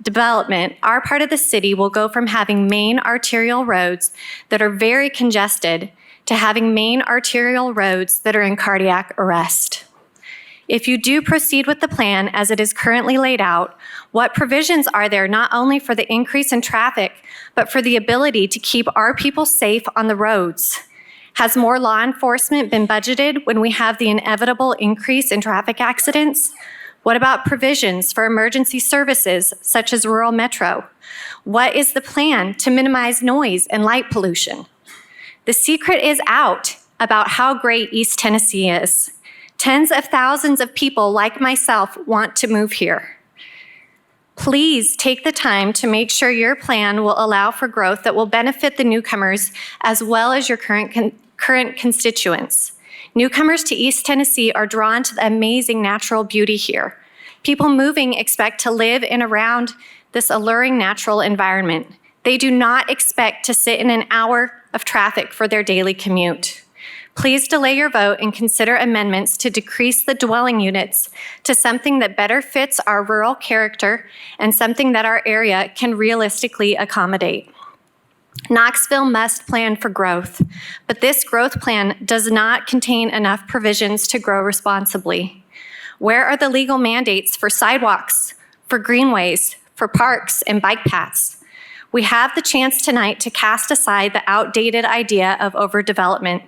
development, our part of the city will go from having main arterial roads that are very congested to having main arterial roads that are in cardiac arrest. If you do proceed with the plan as it is currently laid out, what provisions are there not only for the increase in traffic, but for the ability to keep our people safe on the roads? Has more law enforcement been budgeted when we have the inevitable increase in traffic accidents? What about provisions for emergency services such as rural metro? What is the plan to minimize noise and light pollution? The secret is out about how great East Tennessee is. Tens of thousands of people like myself want to move here. Please take the time to make sure your plan will allow for growth that will benefit the newcomers as well as your current constituents. Newcomers to East Tennessee are drawn to the amazing natural beauty here. People moving expect to live in around this alluring natural environment. They do not expect to sit in an hour of traffic for their daily commute. Please delay your vote and consider amendments to decrease the dwelling units to something that better fits our rural character and something that our area can realistically accommodate. Knoxville must plan for growth, but this growth plan does not contain enough provisions to grow responsibly. Where are the legal mandates for sidewalks, for greenways, for parks and bike paths? We have the chance tonight to cast aside the outdated idea of overdevelopment.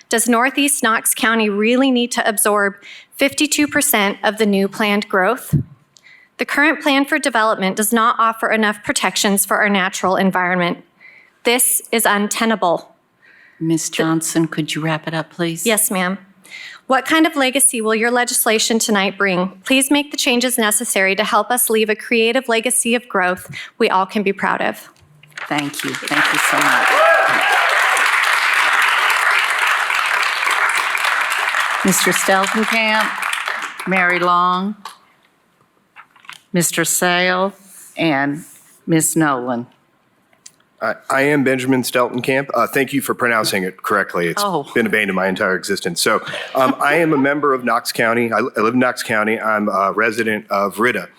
Does Northeast Knox County really need to absorb 52% of the new planned growth? The current plan for development does not offer enough protections for our natural environment. This is untenable. Ms. Johnson, could you wrap it up, please? Yes, ma'am. What kind of legacy will your legislation tonight bring? Please make the changes necessary to help us leave a creative legacy of growth we all can be proud of. Thank you. Thank you so much. Mr. Steltenkamp, Mary Long, Mr. Sale, and Ms. Nolan. I am Benjamin Steltenkamp. Thank you for pronouncing it correctly. It's been a bane of my entire existence. So I am a member of Knox County. I live in Knox County. I'm a resident of Rita.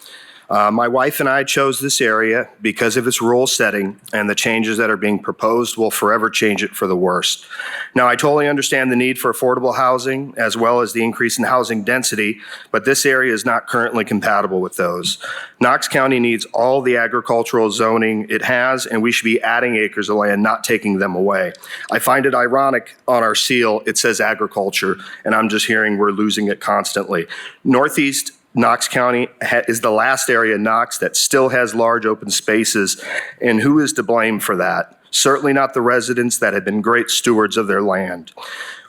My wife and I chose this area because of its rural setting, and the changes that are being proposed will forever change it for the worst. Now, I totally understand the need for affordable housing as well as the increase in housing density, but this area is not currently compatible with those. Knox County needs all the agricultural zoning it has, and we should be adding acres of land, not taking them away. I find it ironic on our seal, it says agriculture, and I'm just hearing we're losing it constantly. Northeast Knox County is the last area in Knox that still has large open spaces, and who is to blame for that? Certainly not the residents that have been great stewards of their land.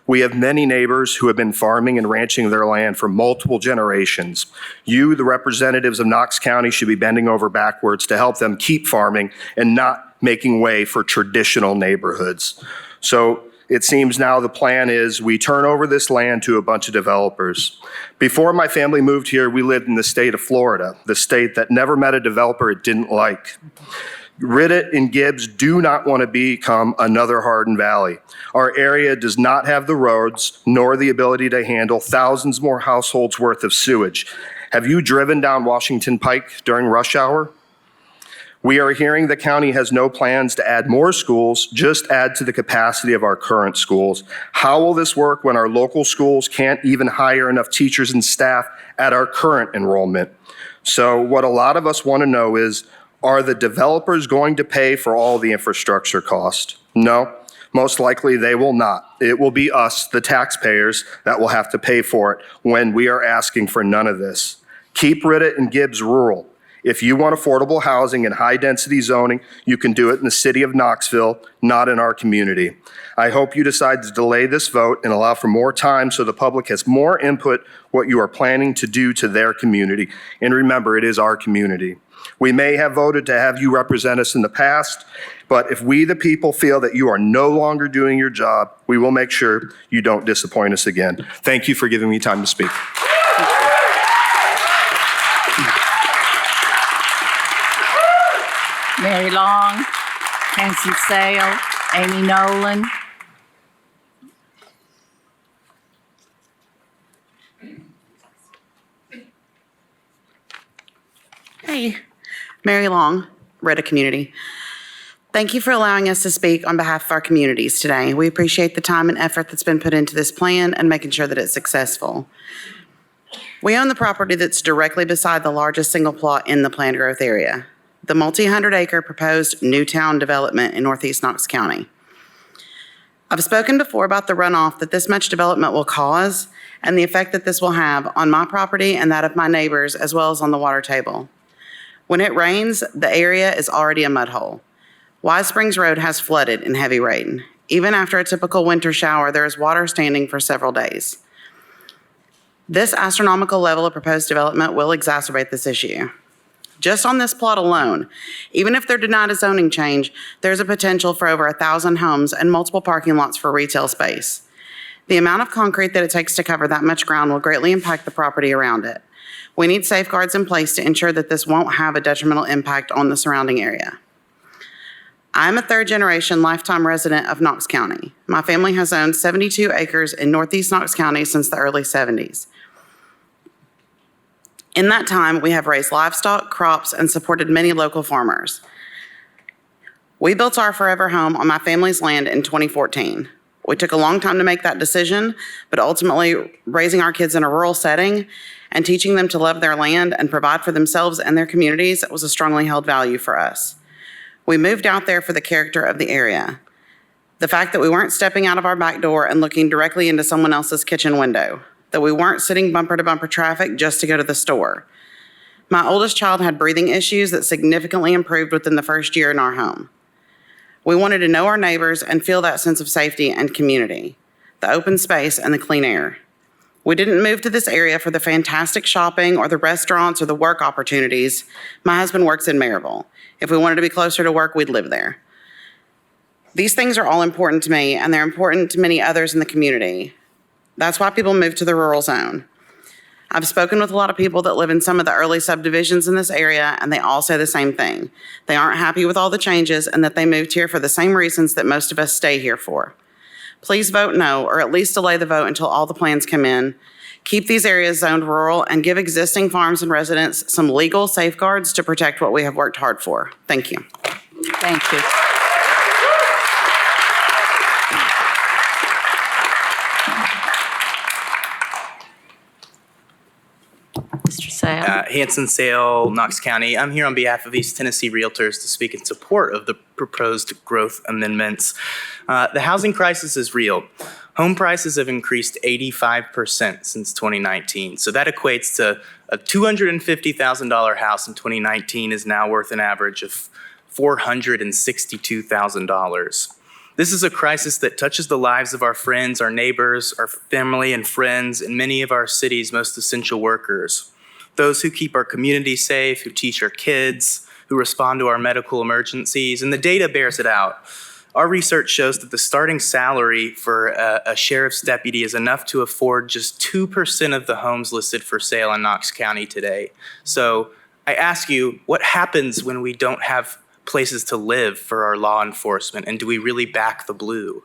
We have many neighbors who have been farming and ranching their land for multiple generations. You, the representatives of Knox County, should be bending over backwards to help them keep farming and not making way for traditional neighborhoods. So it seems now the plan is we turn over this land to a bunch of developers. Before my family moved here, we lived in the state of Florida, the state that never met a developer it didn't like. Riddit and Gibbs do not want to become another Hardin Valley. Our area does not have the roads nor the ability to handle thousands more households worth of sewage. Have you driven down Washington Pike during rush hour? We are hearing the county has no plans to add more schools, just add to the capacity of our current schools. How will this work when our local schools can't even hire enough teachers and staff at our current enrollment? So what a lot of us want to know is, are the developers going to pay for all the infrastructure cost? No, most likely they will not. It will be us, the taxpayers, that will have to pay for it when we are asking for none of this. Keep Riddit and Gibbs rural. If you want affordable housing and high-density zoning, you can do it in the city of Knoxville, not in our community. I hope you decide to delay this vote and allow for more time so the public has more input what you are planning to do to their community. And remember, it is our community. We may have voted to have you represent us in the past, but if we, the people, feel that you are no longer doing your job, we will make sure you don't disappoint us again. Thank you for giving me time to speak. Mary Long, Hanson Sale, Amy Nolan. Hey, Mary Long, Retta Community. Thank you for allowing us to speak on behalf of our communities today. We appreciate the time and effort that's been put into this plan and making sure that it's successful. We own the property that's directly beside the largest single plot in the planned growth area, the multi-hundred acre proposed Newtown development in Northeast Knox County. I've spoken before about the runoff that this much development will cause and the effect that this will have on my property and that of my neighbors, as well as on the water table. When it rains, the area is already a mud hole. Wise Springs Road has flooded in heavy rain. Even after a typical winter shower, there is water standing for several days. This astronomical level of proposed development will exacerbate this issue. Just on this plot alone, even if they're denied a zoning change, there's a potential for over 1,000 homes and multiple parking lots for retail space. The amount of concrete that it takes to cover that much ground will greatly impact the property around it. We need safeguards in place to ensure that this won't have a detrimental impact on the surrounding area. I'm a third-generation lifetime resident of Knox County. My family has owned 72 acres in Northeast Knox County since the early 70s. In that time, we have raised livestock, crops, and supported many local farmers. We built our forever home on my family's land in 2014. We took a long time to make that decision, but ultimately raising our kids in a rural setting and teaching them to love their land and provide for themselves and their communities was a strongly held value for us. We moved out there for the character of the area. The fact that we weren't stepping out of our back door and looking directly into someone else's kitchen window, that we weren't sitting bumper to bumper traffic just to go to the store. My oldest child had breathing issues that significantly improved within the first year in our home. We wanted to know our neighbors and feel that sense of safety and community, the open space and the clean air. We didn't move to this area for the fantastic shopping or the restaurants or the work opportunities. My husband works in Maryville. If we wanted to be closer to work, we'd live there. These things are all important to me, and they're important to many others in the community. That's why people move to the rural zone. I've spoken with a lot of people that live in some of the early subdivisions in this area, and they all say the same thing. They aren't happy with all the changes and that they moved here for the same reasons that most of us stay here for. Please vote no, or at least delay the vote until all the plans come in. Keep these areas zoned rural and give existing farms and residents some legal safeguards to protect what we have worked hard for. Thank you. Thank you. Mr. Sale. Hanson Sale, Knox County. I'm here on behalf of East Tennessee Realtors to speak in support of the proposed growth amendments. The housing crisis is real. Home prices have increased 85% since 2019. So that equates to a $250,000 house in 2019 is now worth an average of $462,000. This is a crisis that touches the lives of our friends, our neighbors, our family and friends, and many of our city's most essential workers. Those who keep our community safe, who teach our kids, who respond to our medical emergencies, and the data bears it out. Our research shows that the starting salary for a sheriff's deputy is enough to afford just 2% of the homes listed for sale in Knox County today. So I ask you, what happens when we don't have places to live for our law enforcement, and do we really back the blue?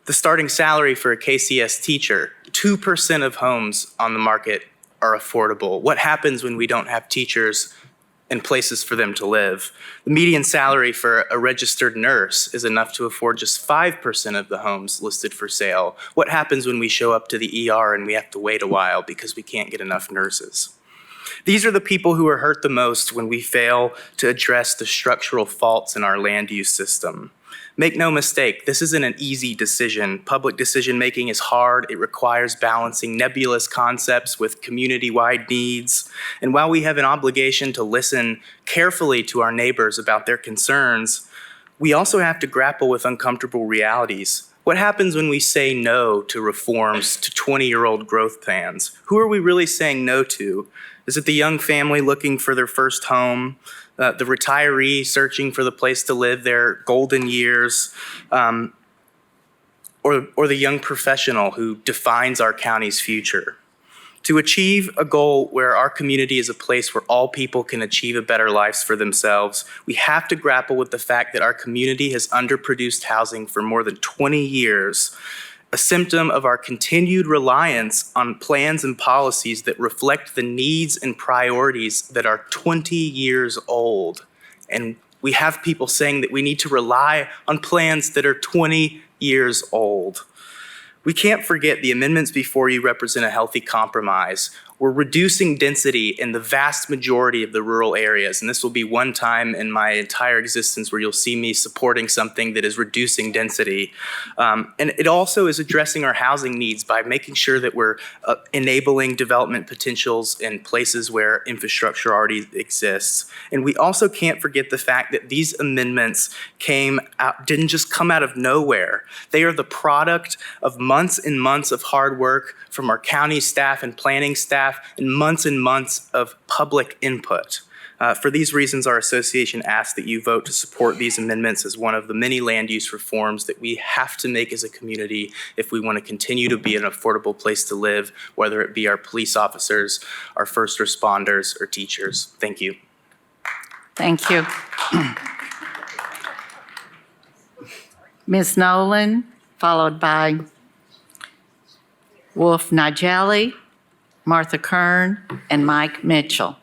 The starting salary for a KCS teacher, 2% of homes on the market are affordable. What happens when we don't have teachers and places for them to live? The median salary for a registered nurse is enough to afford just 5% of the homes listed for sale. What happens when we show up to the ER and we have to wait a while because we can't get enough nurses? These are the people who are hurt the most when we fail to address the structural faults in our land use system. Make no mistake, this isn't an easy decision. Public decision-making is hard. It requires balancing nebulous concepts with community-wide needs. And while we have an obligation to listen carefully to our neighbors about their concerns, we also have to grapple with uncomfortable realities. What happens when we say no to reforms to 20-year-old growth plans? Who are we really saying no to? Is it the young family looking for their first home? The retiree searching for the place to live their golden years, or the young professional who defines our county's future? To achieve a goal where our community is a place where all people can achieve a better lives for themselves, we have to grapple with the fact that our community has underproduced housing for more than 20 years, a symptom of our continued reliance on plans and policies that reflect the needs and priorities that are 20 years old. And we have people saying that we need to rely on plans that are 20 years old. We can't forget the amendments before you represent a healthy compromise. We're reducing density in the vast majority of the rural areas, and this will be one time in my entire existence where you'll see me supporting something that is reducing density. And it also is addressing our housing needs by making sure that we're enabling development potentials in places where infrastructure already exists. And we also can't forget the fact that these amendments didn't just come out of nowhere. They are the product of months and months of hard work from our county staff and planning staff, and months of public input. For these reasons, our association asks that you vote to support these amendments as one of the many land use reforms that we have to make as a community if we want to continue to be an affordable place to live, whether it be our police officers, our first responders, or teachers. Thank you. Thank you. Ms. Nolan, followed by Wolf Nigeli, Martha Kern, and Mike Mitchell.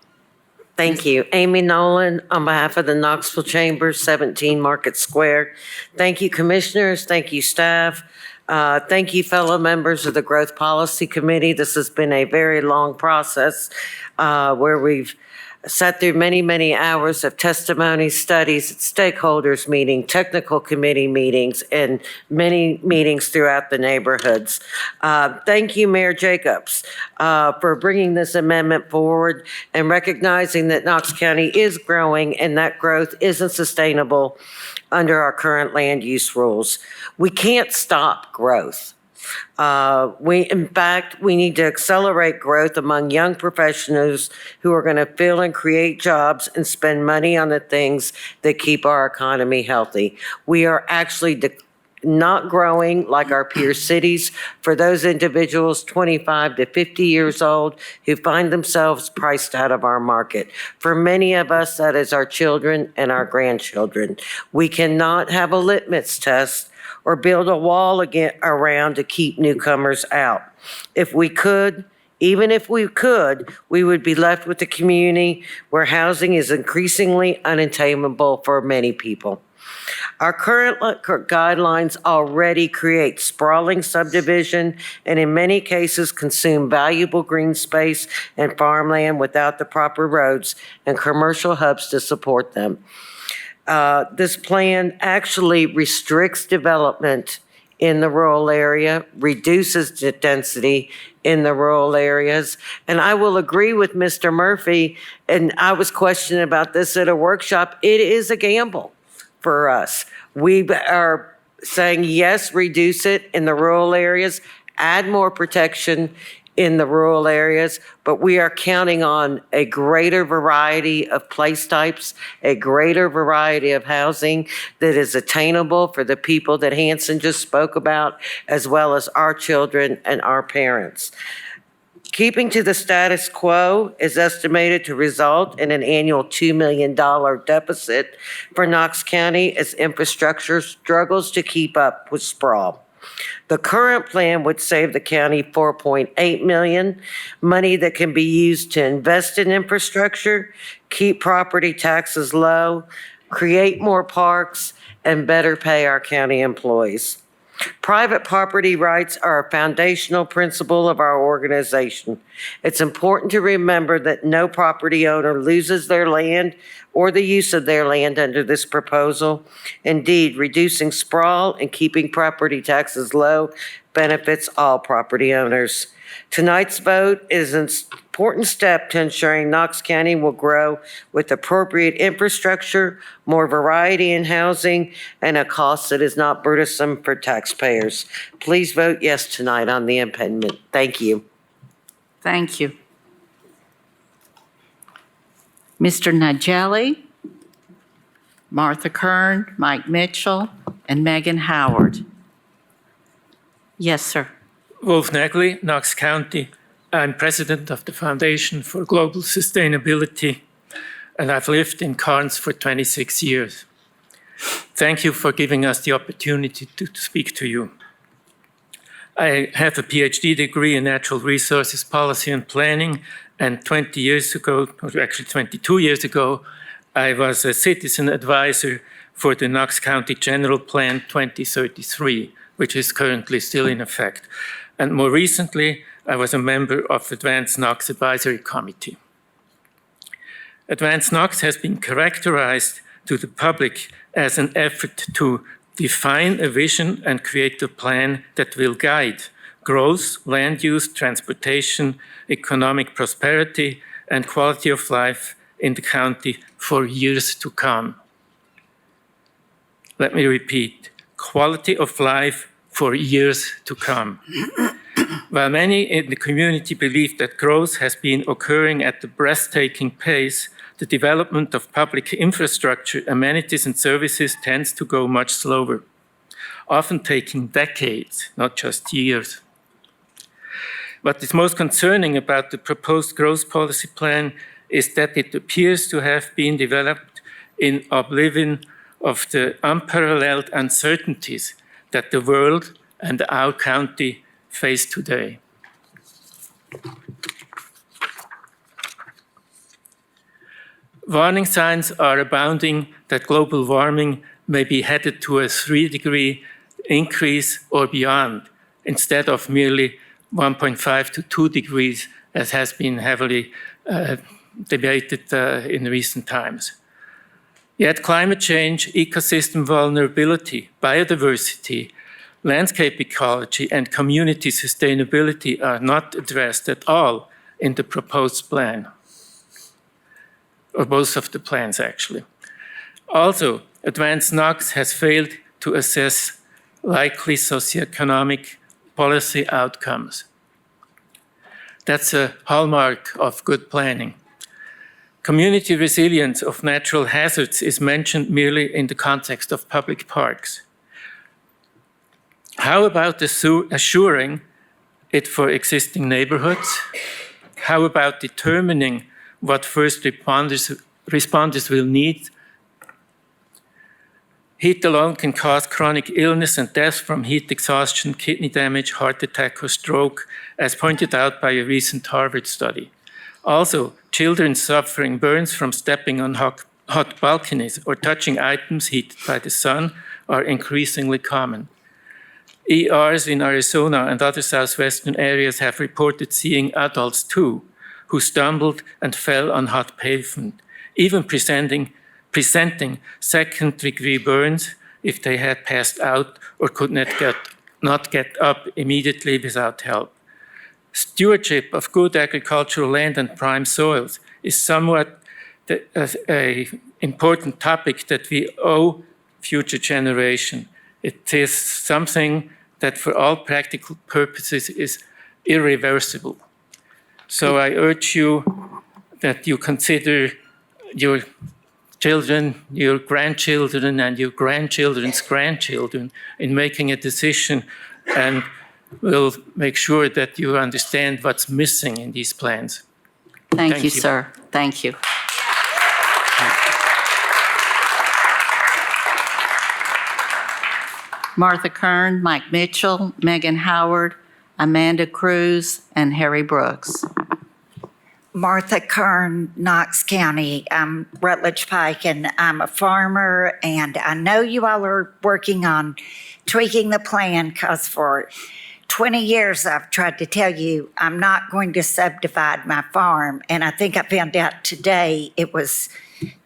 Thank you. Amy Nolan, on behalf of the Knoxville Chamber, 17 Market Square. Thank you, commissioners. Thank you, staff. Thank you, fellow members of the Growth Policy Committee. This has been a very long process where we've sat through many, many hours of testimony, studies, stakeholders meeting, technical committee meetings, and many meetings throughout the neighborhoods. Thank you, Mayor Jacobs, for bringing this amendment forward and recognizing that Knox County is growing and that growth isn't sustainable under our current land use rules. We can't stop growth. In fact, we need to accelerate growth among young professionals who are going to fill and create jobs and spend money on the things that keep our economy healthy. We are actually not growing like our peer cities for those individuals 25 to 50 years old who find themselves priced out of our market. For many of us, that is our children and our grandchildren. We cannot have a litmus test or build a wall around to keep newcomers out. If we could, even if we could, we would be left with a community where housing is increasingly unattainable for many people. Our current guidelines already create sprawling subdivision and in many cases consume valuable green space and farmland without the proper roads and commercial hubs to support them. This plan actually restricts development in the rural area, reduces the density in the rural areas. And I will agree with Mr. Murphy, and I was questioning about this at a workshop. It is a gamble for us. We are saying, yes, reduce it in the rural areas, add more protection in the rural areas, but we are counting on a greater variety of place types, a greater variety of housing that is attainable for the people that Hanson just spoke about, as well as our children and our parents. Keeping to the status quo is estimated to result in an annual $2 million deficit for Knox County as infrastructure struggles to keep up with sprawl. The current plan would save the county $4.8 million, money that can be used to invest in infrastructure, keep property taxes low, create more parks, and better pay our county employees. Private property rights are a foundational principle of our organization. It's important to remember that no property owner loses their land or the use of their land under this proposal. Indeed, reducing sprawl and keeping property taxes low benefits all property owners. Tonight's vote is an important step to ensuring Knox County will grow with appropriate infrastructure, more variety in housing, and a cost that is not burdensome for taxpayers. Please vote yes tonight on the amendment. Thank you. Thank you. Mr. Nigeli, Martha Kern, Mike Mitchell, and Megan Howard. Yes, sir. Wolf Neckley, Knox County. I'm president of the Foundation for Global Sustainability, and I've lived in Cairns for 26 years. Thank you for giving us the opportunity to speak to you. I have a PhD degree in natural resources policy and planning, and 20 years ago, or actually 22 years ago, I was a citizen advisor for the Knox County General Plan 2033, which is currently still in effect. And more recently, I was a member of Advanced Knox Advisory Committee. Advanced Knox has been characterized to the public as an effort to define a vision and create a plan that will guide growth, land use, transportation, economic prosperity, and quality of life in the county for years to come. Let me repeat, quality of life for years to come. While many in the community believe that growth has been occurring at a breathtaking pace, the development of public infrastructure, amenities, and services tends to go much slower, often taking decades, not just years. What is most concerning about the proposed growth policy plan is that it appears to have been developed in oblivion of the unparalleled uncertainties that the world and our county face today. Warning signs are abounding that global warming may be headed to a 3-degree increase or beyond, instead of merely 1.5 to 2 degrees, as has been heavily debated in recent times. Yet climate change, ecosystem vulnerability, biodiversity, landscape ecology, and community sustainability are not addressed at all in the proposed plan, or both of the plans, actually. Also, Advanced Knox has failed to assess likely socioeconomic policy outcomes. That's a hallmark of good planning. Community resilience of natural hazards is mentioned merely in the context of public parks. How about assuring it for existing neighborhoods? How about determining what first responders will need? Heat alone can cause chronic illness and death from heat exhaustion, kidney damage, heart attack, or stroke, as pointed out by a recent Harvard study. Also, children suffering burns from stepping on hot balconies or touching items heated by the sun are increasingly common. ERs in Arizona and other southwestern areas have reported seeing adults too, who stumbled and fell on hot pavement, even presenting second-degree burns if they had passed out or could not get up immediately without help. Stewardship of good agricultural land and prime soils is somewhat an important topic that we owe future generation. It is something that for all practical purposes is irreversible. So I urge you that you consider your children, your grandchildren, and your grandchildren's grandchildren in making a decision, and we'll make sure that you understand what's missing in these plans. Thank you, sir. Thank you. Martha Kern, Mike Mitchell, Megan Howard, Amanda Cruz, and Harry Brooks. Martha Kern, Knox County. I'm Rutledge Pike, and I'm a farmer, and I know you all are working on tweaking the plan because for 20 years I've tried to tell you I'm not going to subdivide my farm, and I think I found out today it was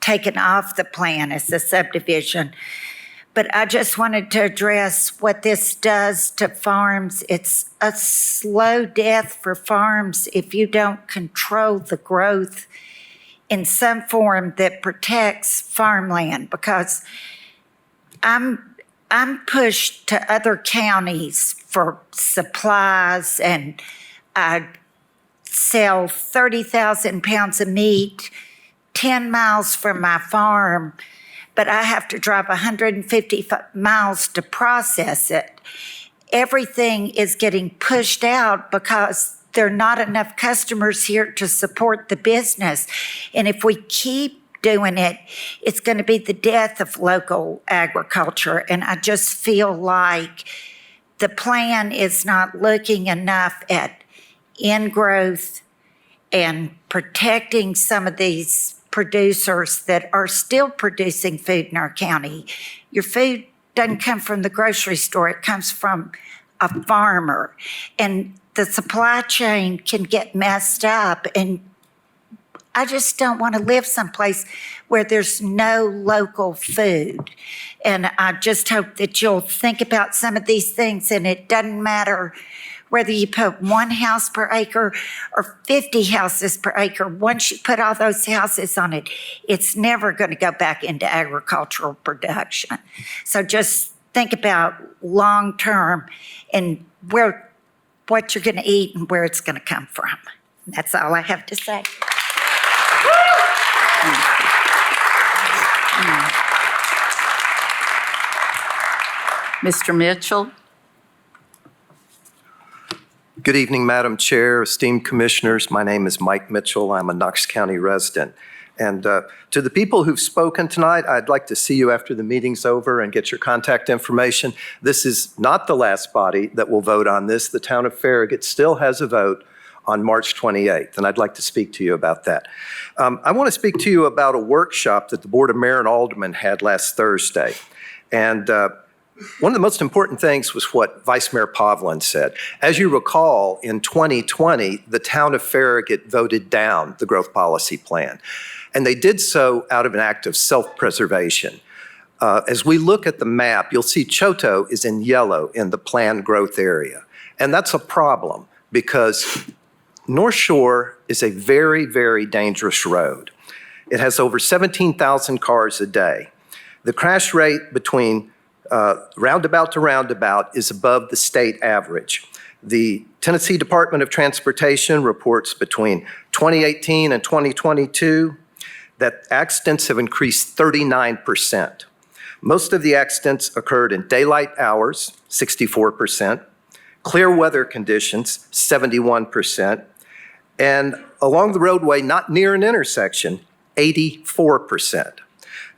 taken off the plan as a subdivision. But I just wanted to address what this does to farms. It's a slow death for farms if you don't control the growth in some form that protects farmland, because I'm pushed to other counties for supplies, and I sell 30,000 pounds of meat 10 miles from my farm, but I have to drive 150 miles to process it. Everything is getting pushed out because there are not enough customers here to support the business. And if we keep doing it, it's going to be the death of local agriculture. And I just feel like the plan is not looking enough at in-growth and protecting some of these producers that are still producing food in our county. Your food doesn't come from the grocery store, it comes from a farmer. And the supply chain can get messed up, and I just don't want to live someplace where there's no local food. And I just hope that you'll think about some of these things, and it doesn't matter whether you put 1 house per acre or 50 houses per acre. Once you put all those houses on it, it's never going to go back into agricultural production. So just think about long-term and what you're going to eat and where it's going to come from. That's all I have to say. Mr. Mitchell? Good evening, Madam Chair, esteemed commissioners. My name is Mike Mitchell. I'm a Knox County resident. And to the people who've spoken tonight, I'd like to see you after the meeting's over and get your contact information. This is not the last body that will vote on this. The town of Farragut still has a vote on March 28th, and I'd like to speak to you about that. I want to speak to you about a workshop that the Board of Mayor and Aldermen had last Thursday. And one of the most important things was what Vice Mayor Pavlin said. As you recall, in 2020, the town of Farragut voted down the growth policy plan. And they did so out of an act of self-preservation. As we look at the map, you'll see Choteau is in yellow in the planned growth area. And that's a problem because North Shore is a very, very dangerous road. It has over 17,000 cars a day. The crash rate between roundabout to roundabout is above the state average. The Tennessee Department of Transportation reports between 2018 and 2022 that accidents have increased 39%. Most of the accidents occurred in daylight hours, 64%, clear weather conditions, 71%, and along the roadway not near an intersection, 84%.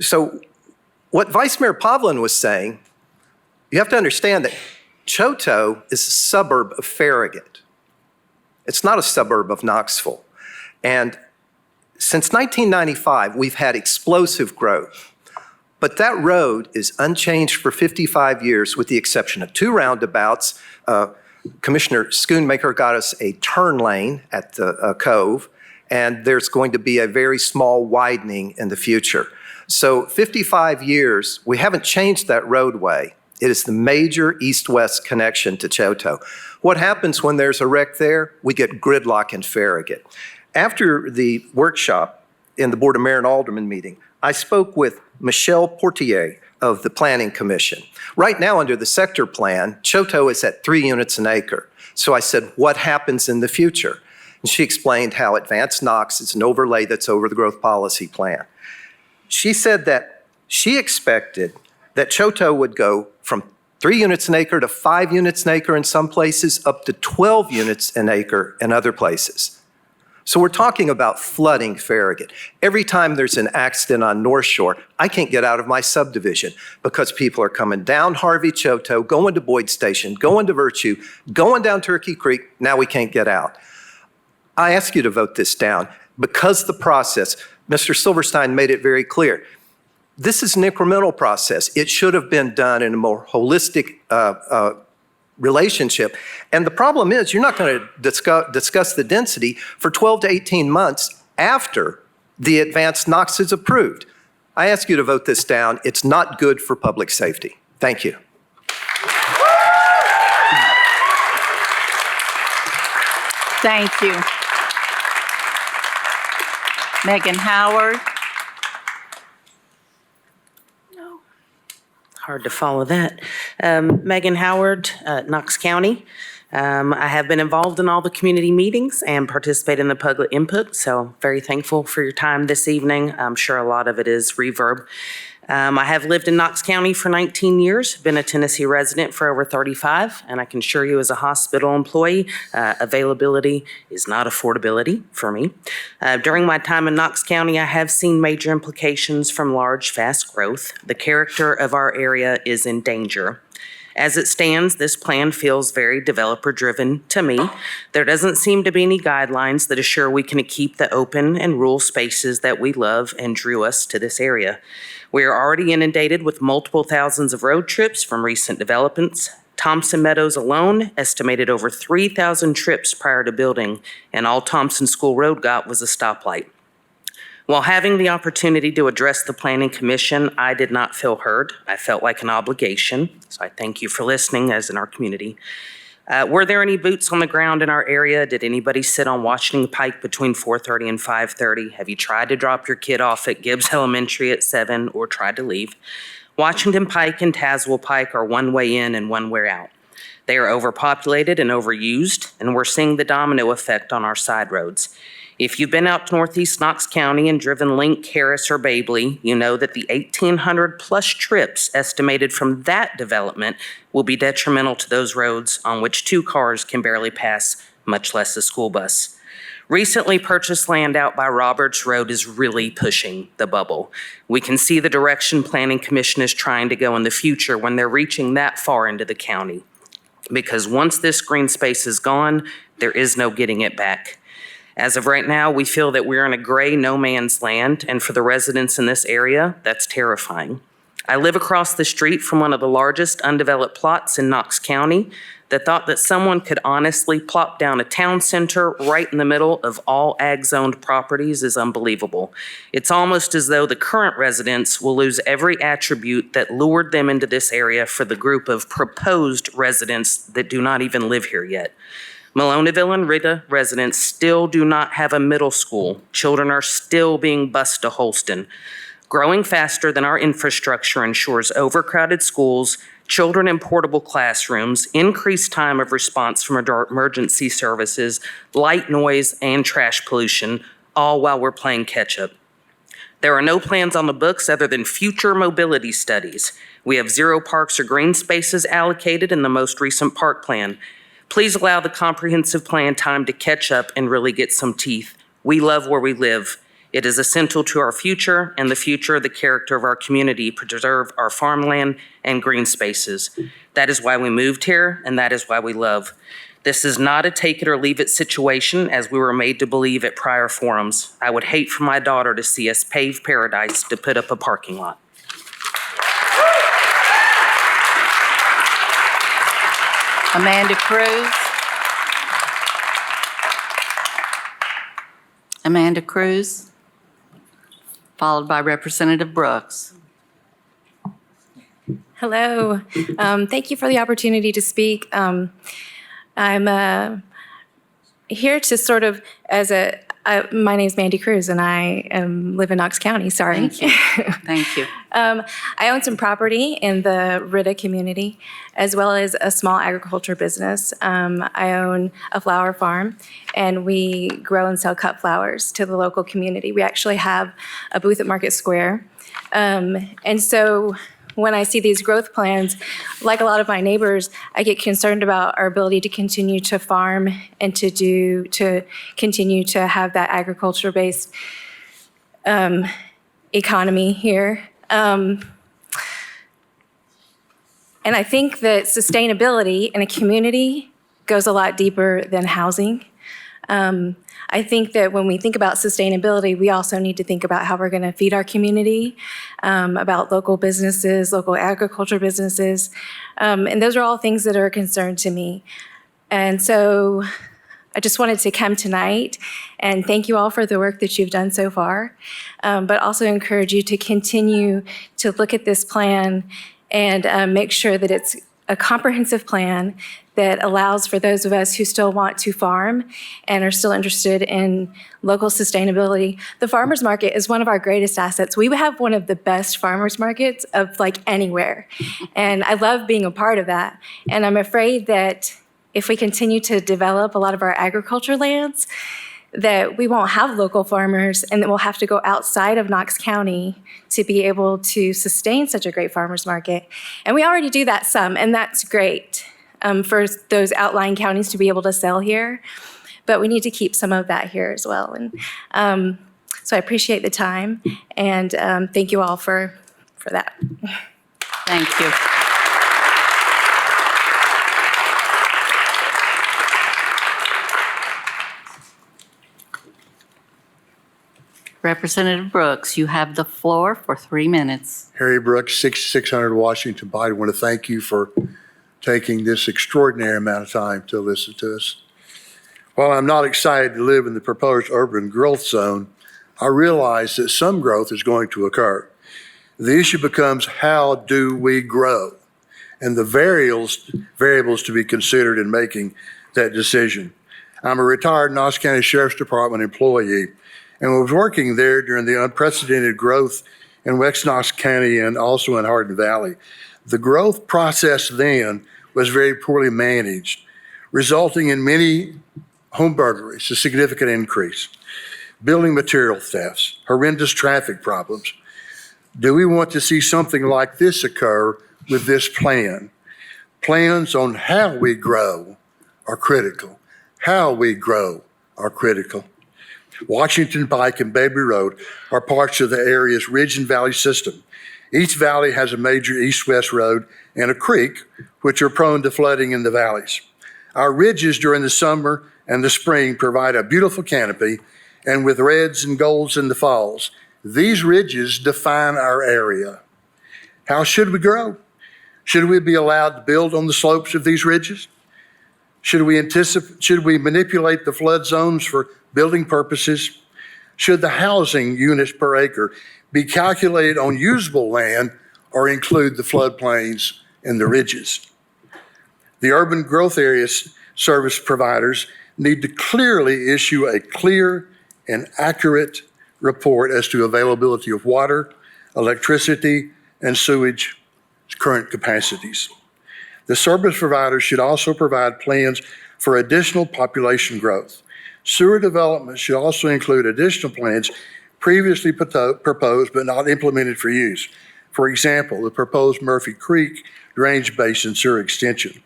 So what Vice Mayor Pavlin was saying, you have to understand that Choteau is a suburb of Farragut. It's not a suburb of Knoxville. And since 1995, we've had explosive growth. But that road is unchanged for 55 years with the exception of 2 roundabouts. Commissioner Schoonmaker got us a turn lane at the cove, and there's going to be a very small widening in the future. So 55 years, we haven't changed that roadway. It is the major east-west connection to Choteau. What happens when there's a wreck there? We get gridlock in Farragut. After the workshop in the Board of Mayor and Alderman meeting, I spoke with Michelle Portier of the Planning Commission. Right now, under the sector plan, Choteau is at 3 units an acre. So I said, what happens in the future? And she explained how Advanced Knox is an overlay that's over the growth policy plan. She said that she expected that Choteau would go from 3 units an acre to 5 units an acre in some places, up to 12 units an acre in other places. So we're talking about flooding Farragut. Every time there's an accident on North Shore, I can't get out of my subdivision because people are coming down Harvey Choteau, going to Boyd Station, going to Virtue, going down Turkey Creek. Now we can't get out. I ask you to vote this down because the process, Mr. Silverstein made it very clear. This is an incremental process. It should have been done in a more holistic relationship. And the problem is you're not going to discuss the density for 12 to 18 months after the Advanced Knox is approved. I ask you to vote this down. It's not good for public safety. Thank you. Thank you. Megan Howard. Hard to follow that. Megan Howard, Knox County. I have been involved in all the community meetings and participate in the public input, so very thankful for your time this evening. I'm sure a lot of it is reverb. I have lived in Knox County for 19 years, been a Tennessee resident for over 35, and I can assure you as a hospital employee, availability is not affordability for me. During my time in Knox County, I have seen major implications from large, fast growth. The character of our area is in danger. As it stands, this plan feels very developer-driven to me. There doesn't seem to be any guidelines that assure we can keep the open and rural spaces that we love and drew us to this area. We are already inundated with multiple thousands of road trips from recent developments. Thompson Meadows alone estimated over 3,000 trips prior to building, and all Thompson School Road got was a stoplight. While having the opportunity to address the Planning Commission, I did not feel heard. I felt like an obligation, so I thank you for listening, as in our community. Were there any boots on the ground in our area? Did anybody sit on Washington Pike between 4:30 and 5:30? Have you tried to drop your kid off at Gibbs Elementary at 7 or tried to leave? Washington Pike and Tazewell Pike are one way in and one way out. They are overpopulated and overused, and we're seeing the domino effect on our side roads. If you've been out to northeast Knox County and driven Link, Harris, or Babley, you know that the 1,800 plus trips estimated from that development will be detrimental to those roads on which 2 cars can barely pass, much less a school bus. Recently purchased land out by Roberts Road is really pushing the bubble. We can see the direction Planning Commission is trying to go in the future when they're reaching that far into the county. Because once this green space is gone, there is no getting it back. As of right now, we feel that we're in a gray no man's land, and for the residents in this area, that's terrifying. I live across the street from one of the largest undeveloped plots in Knox County. The thought that someone could honestly plop down a town center right in the middle of all ag-zoned properties is unbelievable. It's almost as though the current residents will lose every attribute that lured them into this area for the group of proposed residents that do not even live here yet. Maloneyville and Rita residents still do not have a middle school. Children are still being bused to Holston. Growing faster than our infrastructure ensures overcrowded schools, children in portable classrooms, increased time of response from emergency services, light noise, and trash pollution, all while we're playing catch-up. There are no plans on the books other than future mobility studies. We have 0 parks or green spaces allocated in the most recent park plan. Please allow the comprehensive plan time to catch up and really get some teeth. We love where we live. It is essential to our future and the future of the character of our community to preserve our farmland and green spaces. That is why we moved here, and that is why we love. This is not a take it or leave it situation, as we were made to believe at prior forums. I would hate for my daughter to see us pave paradise to put up a parking lot. Amanda Cruz. Amanda Cruz, followed by Representative Brooks. Hello. Thank you for the opportunity to speak. I'm here to sort of, my name's Mandy Cruz, and I live in Knox County, sorry. Thank you. Thank you. I own some property in the Rita community, as well as a small agriculture business. I own a flower farm, and we grow and sell cut flowers to the local community. We actually have a booth at Market Square. And so when I see these growth plans, like a lot of my neighbors, I get concerned about our ability to continue to farm and to continue to have that agriculture-based economy here. And I think that sustainability in a community goes a lot deeper than housing. I think that when we think about sustainability, we also need to think about how we're going to feed our community, about local businesses, local agriculture businesses. And those are all things that are a concern to me. And so I just wanted to come tonight and thank you all for the work that you've done so far, but also encourage you to continue to look at this plan and make sure that it's a comprehensive plan that allows for those of us who still want to farm and are still interested in local sustainability. The farmers market is one of our greatest assets. We have one of the best farmers markets of like anywhere. And I love being a part of that. And I'm afraid that if we continue to develop a lot of our agriculture lands, that we won't have local farmers and that we'll have to go outside of Knox County to be able to sustain such a great farmers market. And we already do that some, and that's great for those outlying counties to be able to sell here. But we need to keep some of that here as well. And so I appreciate the time, and thank you all for that. Thank you. Representative Brooks, you have the floor for 3 minutes. Harry Brooks, 6600 Washington Pike. I want to thank you for taking this extraordinary amount of time to listen to us. While I'm not excited to live in the proposed urban growth zone, I realize that some growth is going to occur. The issue becomes, how do we grow? And the variables to be considered in making that decision. I'm a retired Knox County Sheriff's Department employee and was working there during the unprecedented growth in West Knox County and also in Hardin Valley. The growth process then was very poorly managed, resulting in many home burglaries, a significant increase, building material thefts, horrendous traffic problems. Do we want to see something like this occur with this plan? Plans on how we grow are critical. How we grow are critical. Washington Pike and Baby Road are parts of the area's ridge and valley system. Each valley has a major east-west road and a creek, which are prone to flooding in the valleys. Our ridges during the summer and the spring provide a beautiful canopy, and with reds and golds in the falls, these ridges define our area. How should we grow? Should we be allowed to build on the slopes of these ridges? Should we manipulate the flood zones for building purposes? Should the housing units per acre be calculated on usable land or include the floodplains and the ridges? The urban growth areas service providers need to clearly issue a clear and accurate report as to availability of water, electricity, and sewage current capacities. The service providers should also provide plans for additional population growth. Sewer development should also include additional plans previously proposed but not implemented for use. For example, the proposed Murphy Creek drainage basin sewer extension.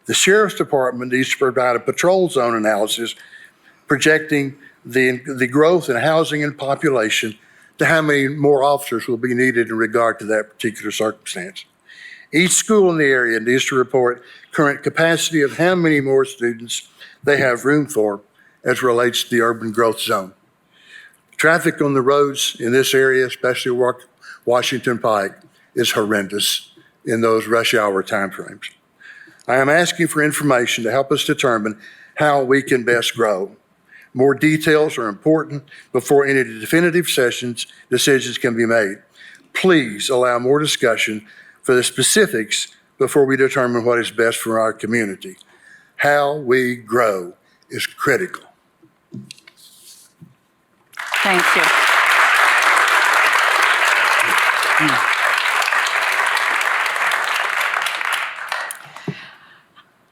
The Sheriff's Department needs to provide a patrol zone analysis projecting the growth in housing and population to how many more officers will be needed in regard to that particular circumstance. Each school in the area needs to report current capacity of how many more students they have room for as relates to the urban growth zone. Traffic on the roads in this area, especially Washington Pike, is horrendous in those rush hour timeframes. I am asking for information to help us determine how we can best grow. More details are important before any definitive decisions can be made. Please allow more discussion for the specifics before we determine what is best for our community. How we grow is critical. Thank you.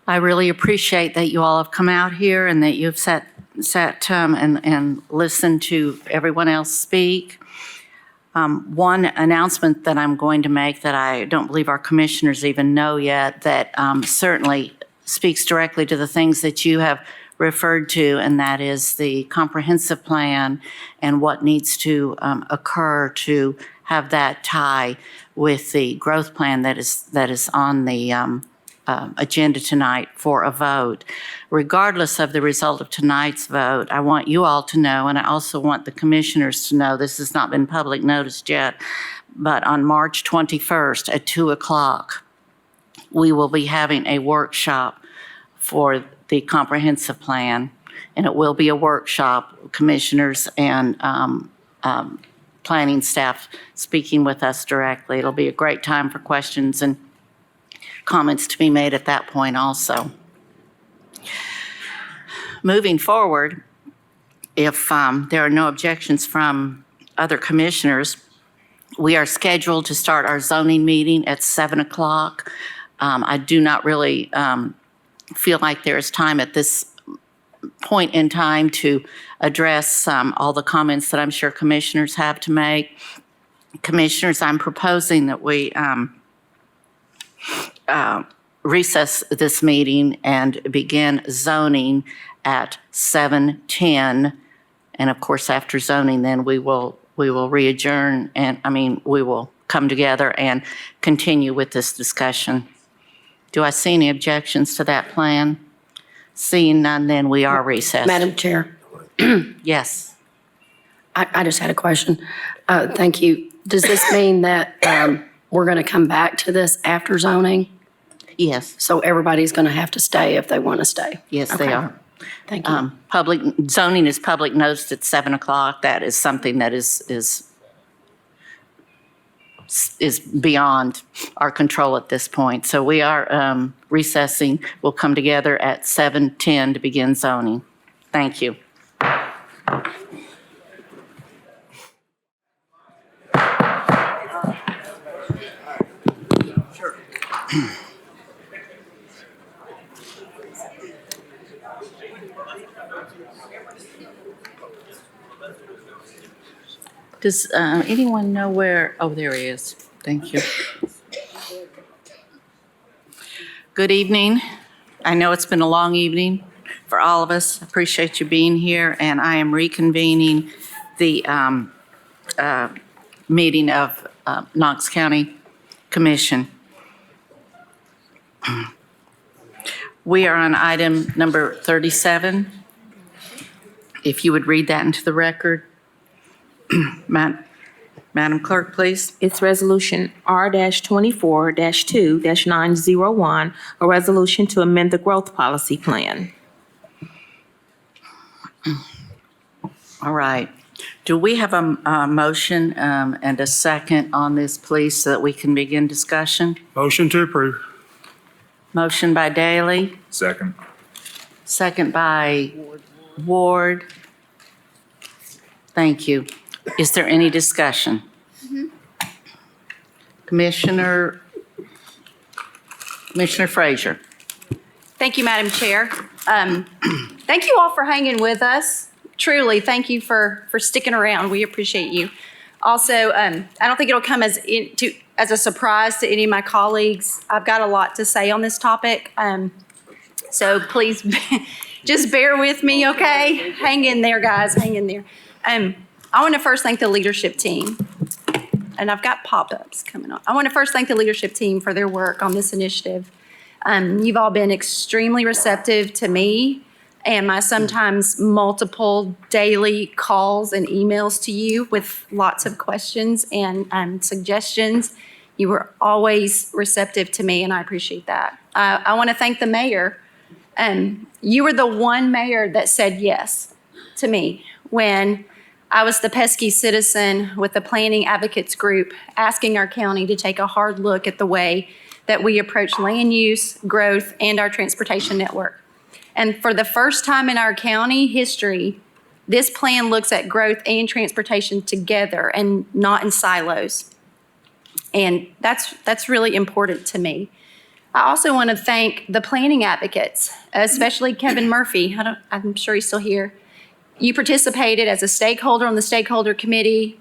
I really appreciate that you all have come out here and that you've sat and listened to everyone else speak. One announcement that I'm going to make that I don't believe our commissioners even know yet, that certainly speaks directly to the things that you have referred to, and that is the comprehensive plan and what needs to occur to have that tie with the growth plan that is on the agenda tonight for a vote. Regardless of the result of tonight's vote, I want you all to know, and I also want the commissioners to know, this has not been public noticed yet, but on March 21st at 2 o'clock, we will be having a workshop for the comprehensive plan, and it will be a workshop, commissioners and planning staff speaking with us directly. It'll be a great time for questions and comments to be made at that point also. Moving forward, if there are no objections from other commissioners, we are scheduled to start our zoning meeting at 7 o'clock. I do not really feel like there is time at this point in time to address all the comments that I'm sure commissioners have to make. Commissioners, I'm proposing that we recess this meeting and begin zoning at 7:10. And of course, after zoning, then we will re-adjourn we will come together and continue with this discussion. Do I see any objections to that plan? Seeing none, then we are recessed. Madam Chair, Yes. I just had a question. Thank you. Does this mean that we're going to come back to this after zoning? Yes. So everybody's going to have to stay if they want to stay? Yes, they Okay. are. Thank you. Public zoning is public noticed at 7 o'clock. That is something that is beyond our control at this point. So we are recessing. We'll come together at 7:10 to begin zoning. Thank you. Does anyone know where? Oh, there he is. Thank you. Good evening. I know it's been a long evening for all of us. Appreciate you being here, and I am reconvening the meeting of Knox County Commission. We are on item number 37. If you would read that into the record. Madam Clerk, please. It's Resolution R-24-2-901, a resolution to amend the growth policy plan. All right. Do we have a motion and a second on this, please, so that we can begin discussion? Motion to approve. Motion by Daly, Second. second by Ward. Thank you. Is there any discussion? Commissioner Frazier. Thank you, Madam Chair. Thank you all for hanging with us. Truly, thank you for sticking around. We appreciate you. Also, I don't think it'll come as a surprise to any of my colleagues. I've got a lot to say on this topic. So please just bear with me, okay? Hang in there, guys, hang in there. I want to first thank the leadership team. And I've got pop-ups coming on. I want to first thank the leadership team for their work on this initiative. You've all been extremely receptive to me and my sometimes multiple daily calls and emails to you with lots of questions and suggestions. You were always receptive to me, and I appreciate that. I want to thank the mayor. You were the one mayor that said yes to me when I was the pesky citizen with the Planning Advocates Group asking our county to take a hard look at the way that we approach land use, growth, and our transportation network. And for the first time in our county history, this plan looks at growth and transportation together and not in silos. And that's really important to me. I also want to thank the planning advocates, especially Kevin Murphy. I'm sure he's still here. You participated as a stakeholder on the stakeholder committee.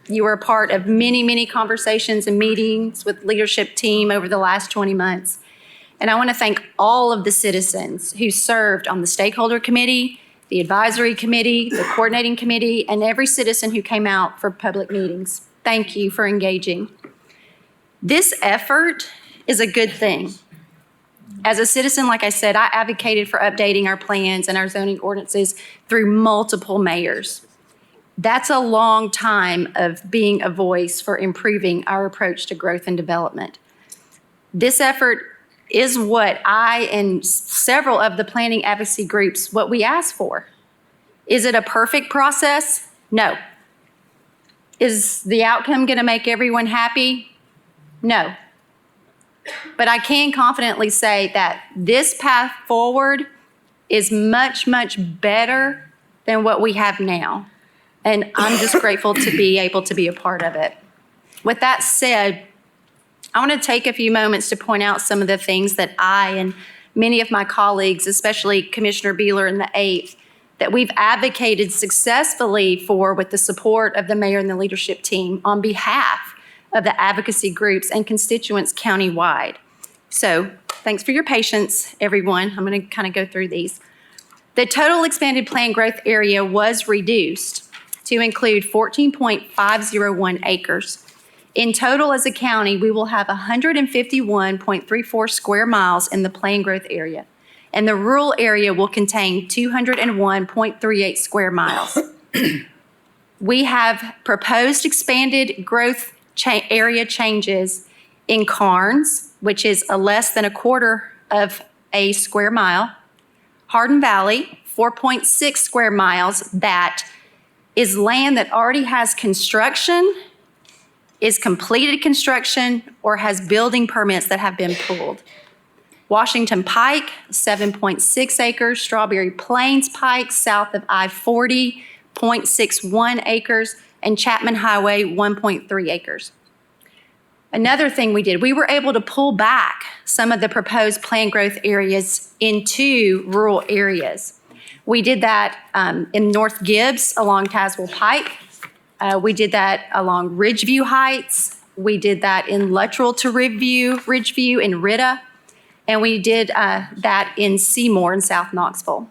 You were a part of many, many conversations and meetings with leadership team over the last 20 months. And I want to thank all of the citizens who served on the stakeholder committee, the advisory committee, the coordinating committee, and every citizen who came out for public meetings. Thank you for engaging. This effort is a good thing. As a citizen, like I said, I advocated for updating our plans and our zoning ordinances through multiple mayors. That's a long time of being a voice for improving our approach to growth and development. This effort is what I and several of the planning advocacy groups, what we asked for. Is it a perfect process? No. Is the outcome going to make everyone happy? No. But I can confidently say that this path forward is much, much better than what we have now. And I'm just grateful to be able to be a part of it. With that said, I want to take a few moments to point out some of the things that I and many of my colleagues, especially Commissioner Beeler in the 8th, that we've advocated successfully for with the support of the mayor and the leadership team on behalf of the advocacy groups and constituents countywide. So thanks for your patience, everyone. I'm going to kind of go through these. The total expanded planned growth area was reduced to include 14.501 acres. In total, as a county, we will have 151.34 square miles in the planned growth area, and the rural area will contain 201.38 square miles. We have proposed expanded growth area changes in Carnes, which is less than a quarter of a square mile. Hardin Valley, 4.6 square miles, that is land that already has construction, is completed construction, or has building permits that have been pulled. Washington Pike, 7.6 acres. Strawberry Plains Pike, south of I-40, 0.61 acres. And Chapman Highway, 1.3 acres. Another thing we did, we were able to pull back some of the proposed planned growth areas into rural areas. We did that in North Gibbs along Tazewell Pike. We did that along Ridgeview Heights. We did that in Luttrell to Ridgeview in Ritta. And we did that in Seymour in South Knoxville.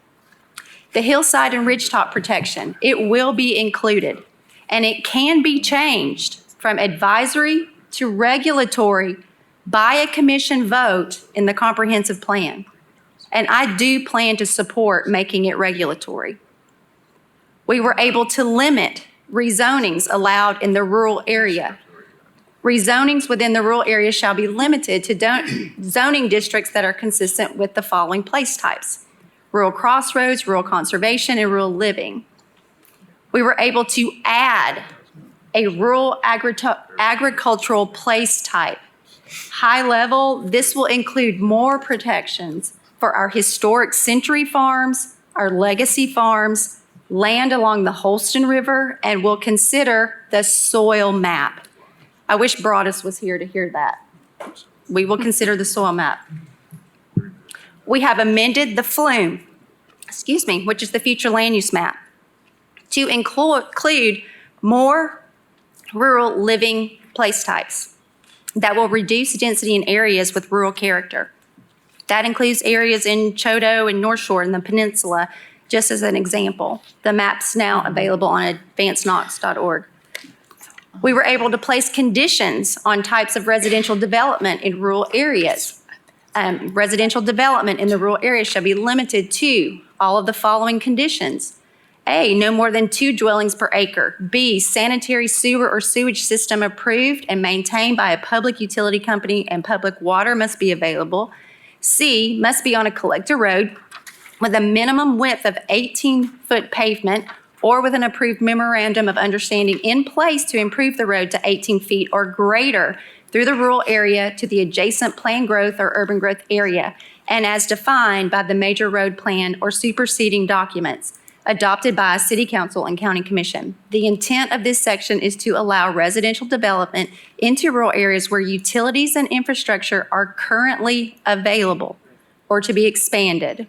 The hillside and ridgetop protection, it will be included. And it can be changed from advisory to regulatory by a commission vote in the comprehensive plan. And I do plan to support making it regulatory. We were able to limit rezonings allowed in the rural area. Rezonings within the rural area shall be limited to zoning districts that are consistent with the following place types: rural crossroads, rural conservation, and rural living. We were able to add a rural agricultural place type. High level, this will include more protections for our historic century farms, our legacy farms, land along the Holston River, and will consider the soil map. I wish Broadus was here to hear that. We will consider the soil map. We have amended the FLUME, which is the future land use map, to include more rural living place types that will reduce density in areas with rural character. That includes areas in Choteau and North Shore and the peninsula, just as an example. The map's now available on advancedknox.org. We were able to place conditions on types of residential development in rural areas. Residential development in the rural area shall be limited to all of the following conditions. A, no more than 2 dwellings per acre. B, sanitary sewer or sewage system approved and maintained by a public utility company and public water must be available. C, must be on a collector road with a minimum width of 18-foot pavement or with an approved memorandum of understanding in place to improve the road to 18 feet or greater through the rural area to the adjacent planned growth or urban growth area, and as defined by the major road plan or superseding documents adopted by a city council and county commission. The intent of this section is to allow residential development into rural areas where utilities and infrastructure are currently available or to be expanded.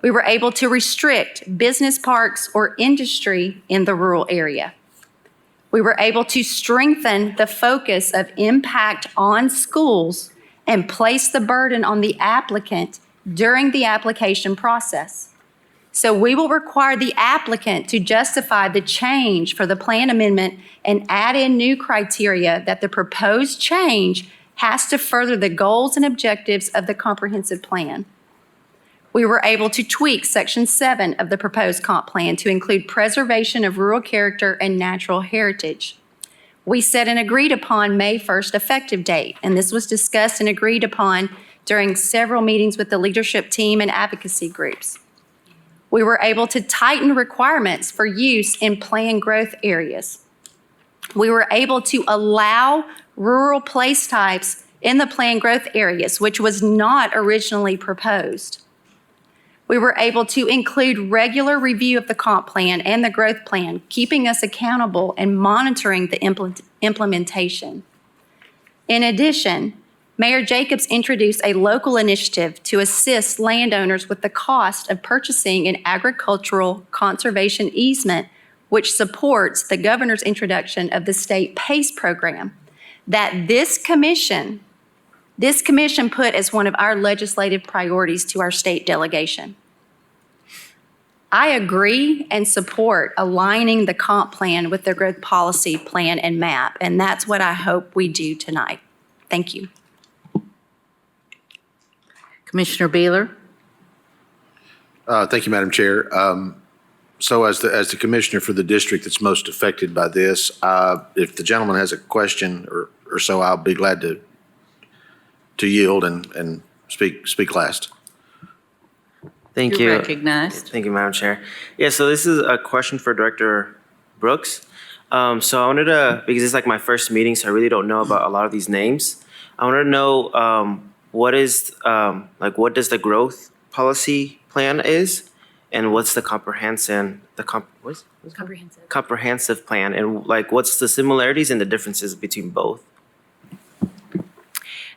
We were able to restrict business parks or industry in the rural area. We were able to strengthen the focus of impact on schools and place the burden on the applicant during the application process. So we will require the applicant to justify the change for the plan amendment and add in new criteria that the proposed change has to further the goals and objectives of the comprehensive plan. We were able to tweak Section 7 of the proposed comp plan to include preservation of rural character and natural heritage. We set an agreed upon May 1st effective date, and this was discussed and agreed upon during several meetings with the leadership team and advocacy groups. We were able to tighten requirements for use in planned growth areas. We were able to allow rural place types in the planned growth areas, which was not originally proposed. We were able to include regular review of the comp plan and the growth plan, keeping us accountable and monitoring the implementation. In addition, Mayor Jacobs introduced a local initiative to assist landowners with the cost of purchasing an agricultural conservation easement, which supports the governor's introduction of the state PACE program that this commission put as one of our legislative priorities to our state delegation. I agree and support aligning the comp plan with the growth policy plan and map, and that's what I hope we do tonight. Thank you. Commissioner Beeler? Thank you, Madam Chair. So as the commissioner for the district that's most affected by this, if the gentleman has a question or so, I'll be glad to yield and speak last. Thank You're you. recognized. Thank you, Madam Chair. Yeah, so this is a question for Director Brooks. So I wanted to, because it's like my first meeting, so I really don't know about a lot of these names. I wanted to know what does the growth policy plan is, and what's the comprehensive plan, and like what's the similarities and the differences between both?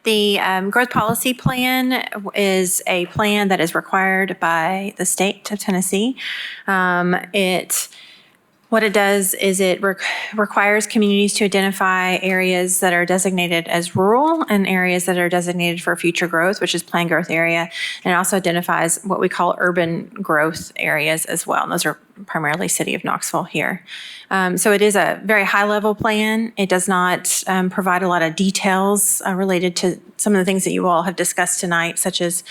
The growth policy plan is a plan that is required by the state of Tennessee. What it does is it requires communities to identify areas that are designated as rural and areas that are designated for future growth, which is planned growth area. And it also identifies what we call urban growth areas as well. And those are primarily City of Knoxville here. So it is a very high level plan. It does not provide a lot of details related to some of the things that you all have discussed tonight, such as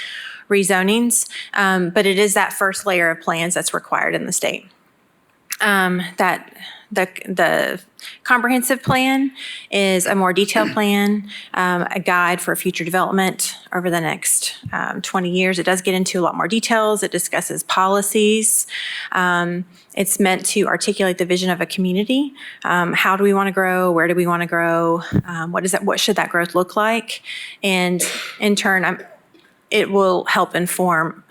rezonings. But it is that first layer of plans that's required in the state. That the comprehensive plan is a more detailed plan, a guide for future development over the next 20 years. It does get into a lot more details. It discusses policies. It's meant to articulate the vision of a community. How do we want to grow? Where do we want to grow? What should that growth look like? And in turn, it will help inform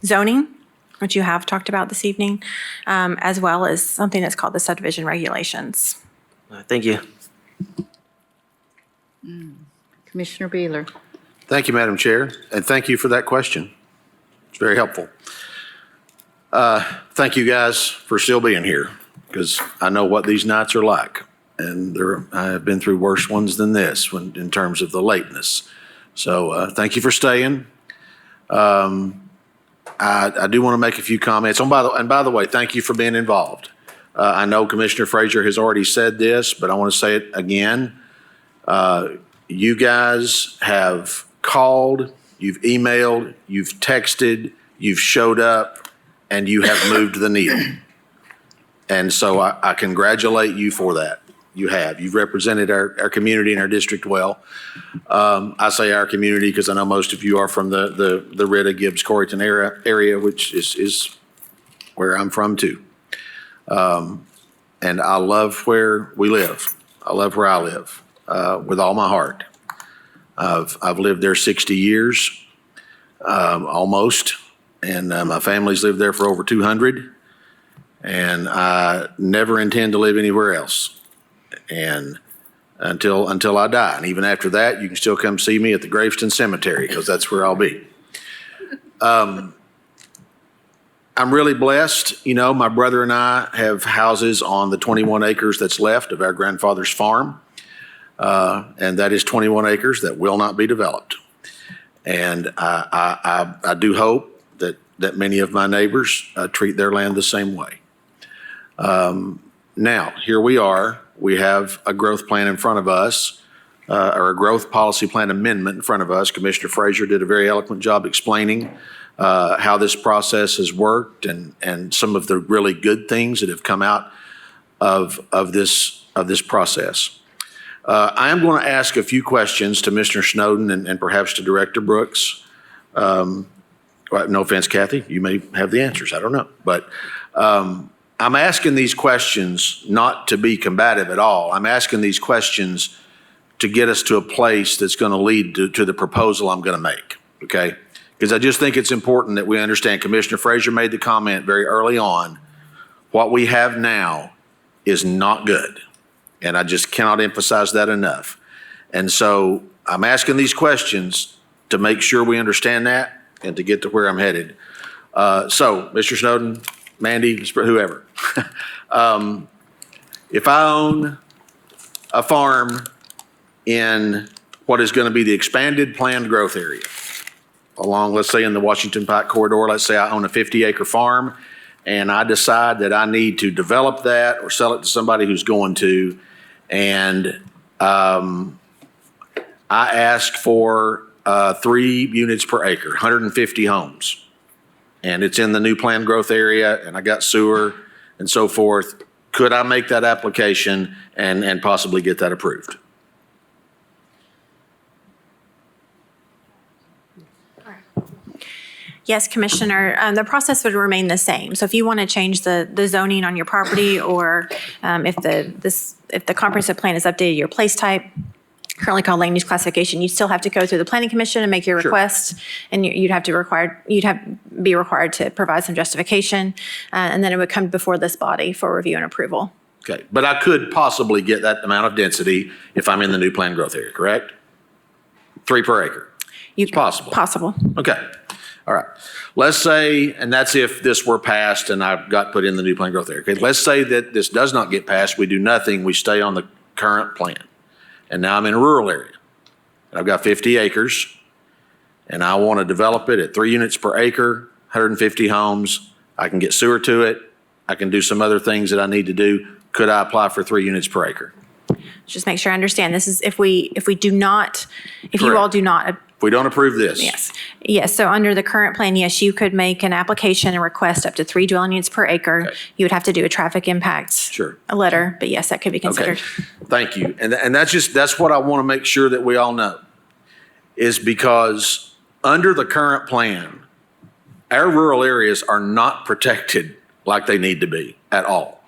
zoning, which you have talked about this evening, as well as something that's called the subdivision regulations. Thank you. Commissioner Beeler? Thank you, Madam Chair, and thank you for that question. It's very helpful. Thank you guys for still being here, because I know what these nights are like, and I have been through worse ones than this in terms of the lateness. So thank you for staying. I do want to make a few comments. And by the way, thank you for being involved. I know Commissioner Frazier has already said this, but I want to say it again. You guys have called, you've emailed, you've texted, you've showed up, and you have moved the needle. And so I congratulate you for that. You have. You've represented our community and our district well. I say our community because I know most of you are from the Ritta, Gibbs, Coreyton area, which is where I'm from too. And I love where we live. I love where I live with all my heart. I've lived there 60 years, almost, and my family's lived there for over 200. And I never intend to live anywhere else. And until I die. And even after that, you can still come see me at the Graveston Cemetery, because that's where I'll be. I'm really blessed. You know, my brother and I have houses on the 21 acres that's left of our grandfather's farm. And that is 21 acres that will not be developed. And I do hope that many of my neighbors treat their land the same way. Now, here we are. We have a growth plan in front of us, or a growth policy plan amendment in front of us. Commissioner Frazier did a very eloquent job explaining how this process has worked and some of the really good things that have come out of this process. I am going to ask a few questions to Mr. Snowden and perhaps to Director Brooks. No offense, Kathy, you may have the answers. I don't know, but I'm asking these questions not to be combative at all. I'm asking these questions to get us to a place that's going to lead to the proposal I'm going to make, okay? Because I just think it's important that we understand. Commissioner Frazier made the comment very early on, what we have now is not good. And I just cannot emphasize that enough. And so I'm asking these questions to make sure we understand that and to get to where I'm headed. So, Mr. Snowden, Mandy, whoever, if I own a farm in what is going to be the expanded planned growth area along, let's say in the Washington Pike corridor, let's say I own a 50-acre farm and I decide that I need to develop that or sell it to somebody who's going to, and I ask for 3 units per acre, 150 homes. And it's in the new planned growth area and I got sewer and so forth. Could I make that application and possibly get that approved? Yes, Commissioner, the process would remain the same. So if you want to change the zoning on your property, or if the comprehensive plan is updated your place type, currently called land use classification, you'd still have to go through the planning commission and make your request, and you'd be required to provide some justification, and then it would come before this body for review and approval. Okay, but I could possibly get that amount of density if I'm in the new planned growth area, correct? 3 per acre. It's possible. Possible. Okay. All right. Let's say, and that's if this were passed and I got put in the new planned growth area. Okay. Let's say that this does not get passed. We do nothing. We stay on the current plan. And now I'm in a rural area. And I've got 50 acres and I want to develop it at 3 units per acre, 150 homes. I can get sewer to it. I can do some other things that I need to do. Could I apply for 3 units per acre? Just make sure I understand. This is if you all do not. If we don't approve this. Yes. Yes. So under the current plan, yes, you could make an application and request up to 3 dwelling units per acre. Okay. You would have to do a traffic impact letter, but yes, that could be considered. Okay. Thank you. And that's what I want to make sure that we all know, is because under the current plan, our rural areas are not protected like they need to be at all.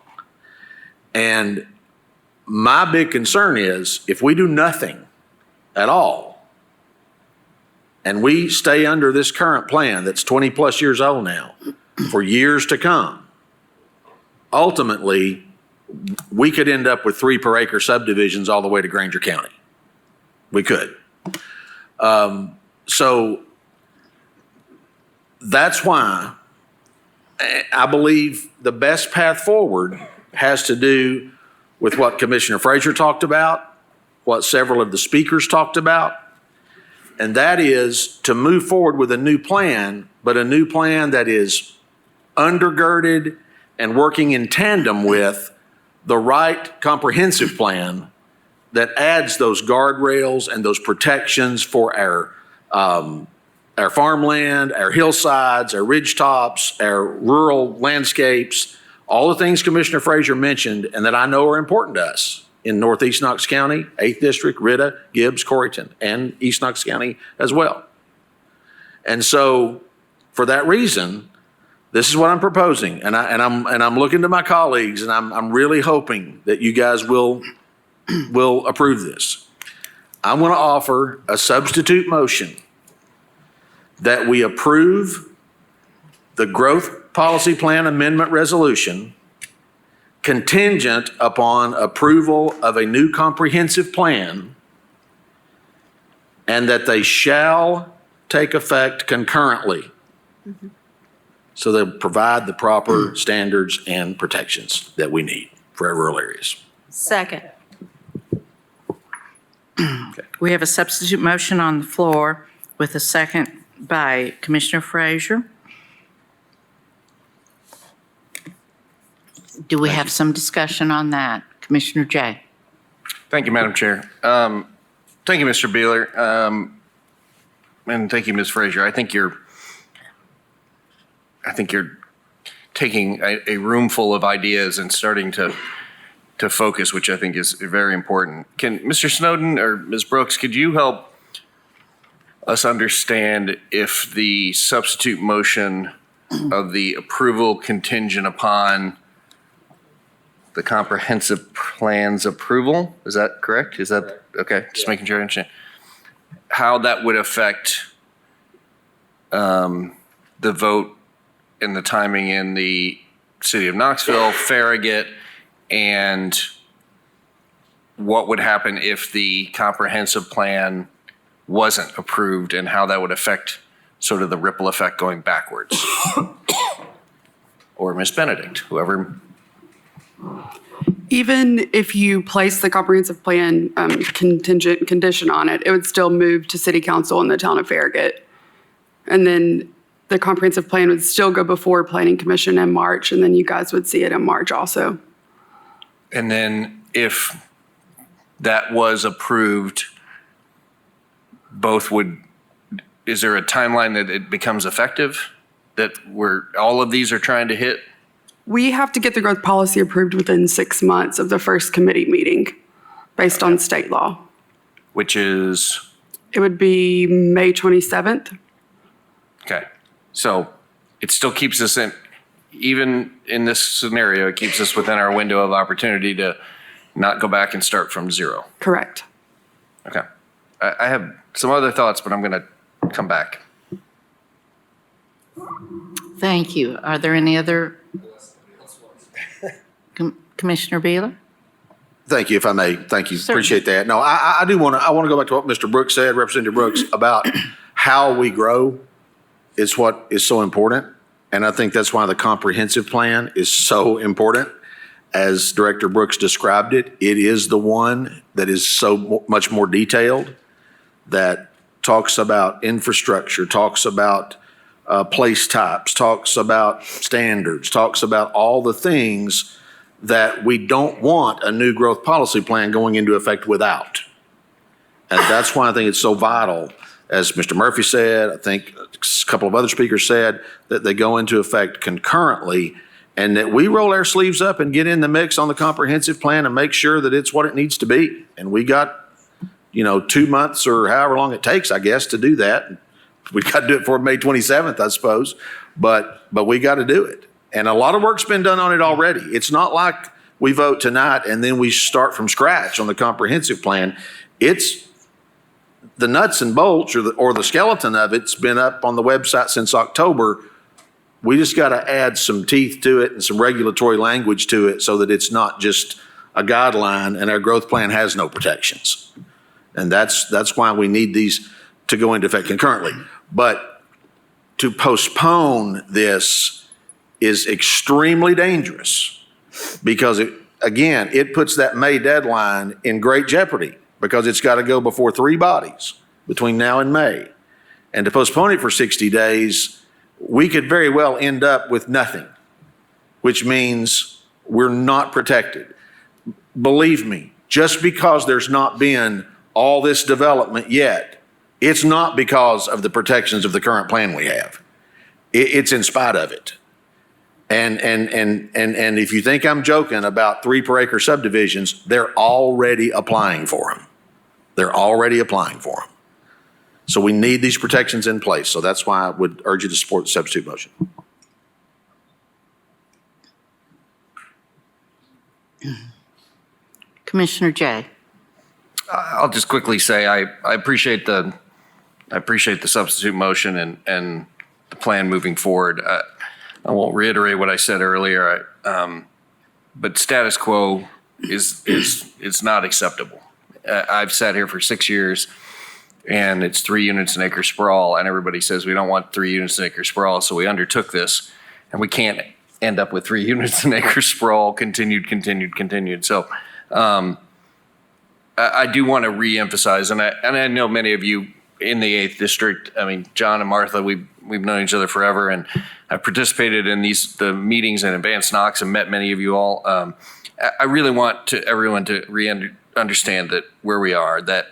And my big concern is if we do nothing at all and we stay under this current plan that's 20 plus years old now for years to come, ultimately we could end up with 3 per acre subdivisions all the way to Granger County. We could. So that's why I believe the best path forward has to do with what Commissioner Frazier talked about, what several of the speakers talked about, and that is to move forward with a new plan, but a new plan that is undergirded and working in tandem with the right comprehensive plan that adds those guardrails and those protections for our farmland, our hillsides, our ridge tops, our rural landscapes, all the things Commissioner Frazier mentioned and that I know are important to us in Northeast Knox County, 8th District, Ritta, Gibbs, Corryton, and East Knox County as well. And so for that reason, this is what I'm proposing. And I'm looking to my colleagues and I'm really hoping that you guys will approve this. I'm going to offer a substitute motion that we approve the growth policy plan amendment resolution contingent upon approval of a new comprehensive plan and that they shall take effect concurrently. So they'll provide the proper standards and protections that we need for our rural areas. Second. We have a substitute motion on the floor with a second by Commissioner Frazier. Do we have some discussion on that? Commissioner Jay. Thank you, Madam Chair. Thank you, Mr. Beeler. And thank you, Ms. Frazier. I think you're taking a room full of ideas and starting to focus, which I think is very important. Can Mr. Snowden or Ms. Brooks, could you help us understand if the substitute motion of the approval contingent upon the comprehensive plan's approval, is that correct? Is that, okay, just making sure I understand. How that would affect the vote and the timing in the city of Knoxville, Farragut, and what would happen if the comprehensive plan wasn't approved and how that would affect sort of the ripple effect going backwards. Or Ms. Benedict, whoever. Even if you place the comprehensive plan contingent condition on it, it would still move to city council in the town of Farragut. And then the comprehensive plan would still go before planning commission in March, and then you guys would see it in March also. And then if that was approved, is there a timeline that it becomes effective? That all of these are trying to hit? We have to get the growth policy approved within 6 months of the first committee meeting based on state law. Which is? It would be May 27th. Okay. So it still keeps us even in this scenario, it keeps us within our window of opportunity to not go back and start from zero. Correct. Okay. I have some other thoughts, but I'm going to come back. Thank you. Are there any other? Commissioner Beeler? Thank you, if I may. Thank you. Certainly. Appreciate that. No, I do want to go back to what Mr. Brooks said, Representative Brooks, about how we grow is what is so important. And I think that's why the comprehensive plan is so important. As Director Brooks described it, it is the one that is so much more detailed, that talks about infrastructure, talks about place types, talks about standards, talks about all the things that we don't want a new growth policy plan going into effect without. And that's why I think it's so vital, as Mr. Murphy said, I think a couple of other speakers said, that they go into effect concurrently, and that we roll our sleeves up and get in the mix on the comprehensive plan and make sure that it's what it needs to be. And we got, 2 months or however long it takes, I guess, to do that. We got to do it for May 27th, I suppose, but we got to do it. And a lot of work's been done on it already. It's not like we vote tonight and then we start from scratch on the comprehensive plan. It's the nuts and bolts or the skeleton of it's been up on the website since October. We just got to add some teeth to it and some regulatory language to it so that it's not just a guideline and our growth plan has no protections. And that's why we need these to go into effect concurrently. But to postpone this is extremely dangerous because it puts that May deadline in great jeopardy because it's got to go before 3 bodies between now and May. And to postpone it for 60 days, we could very well end up with nothing, which means we're not protected. Believe me, just because there's not been all this development yet, it's not because of the protections of the current plan we have. It's in spite of it. And if you think I'm joking about 3 per acre subdivisions, they're already applying for them. They're already applying for them. So we need these protections in place. So that's why I would urge you to support the substitute motion. Commissioner Jay. I'll just quickly say I appreciate the substitute motion and the plan moving forward. I won't reiterate what I said earlier, but status quo is not acceptable. I've sat here for 6 years, and it's 3 units an acre sprawl, and everybody says we don't want 3 units an acre sprawl, so we undertook this, and we can't end up with 3 units an acre sprawl, continued. So I do want to reemphasize, and I know many of you in the 8th District, I mean, John and Martha, we've known each other forever, and I've participated in the meetings in Advanced Knox and met many of you all. I really want everyone to understand that where we are, that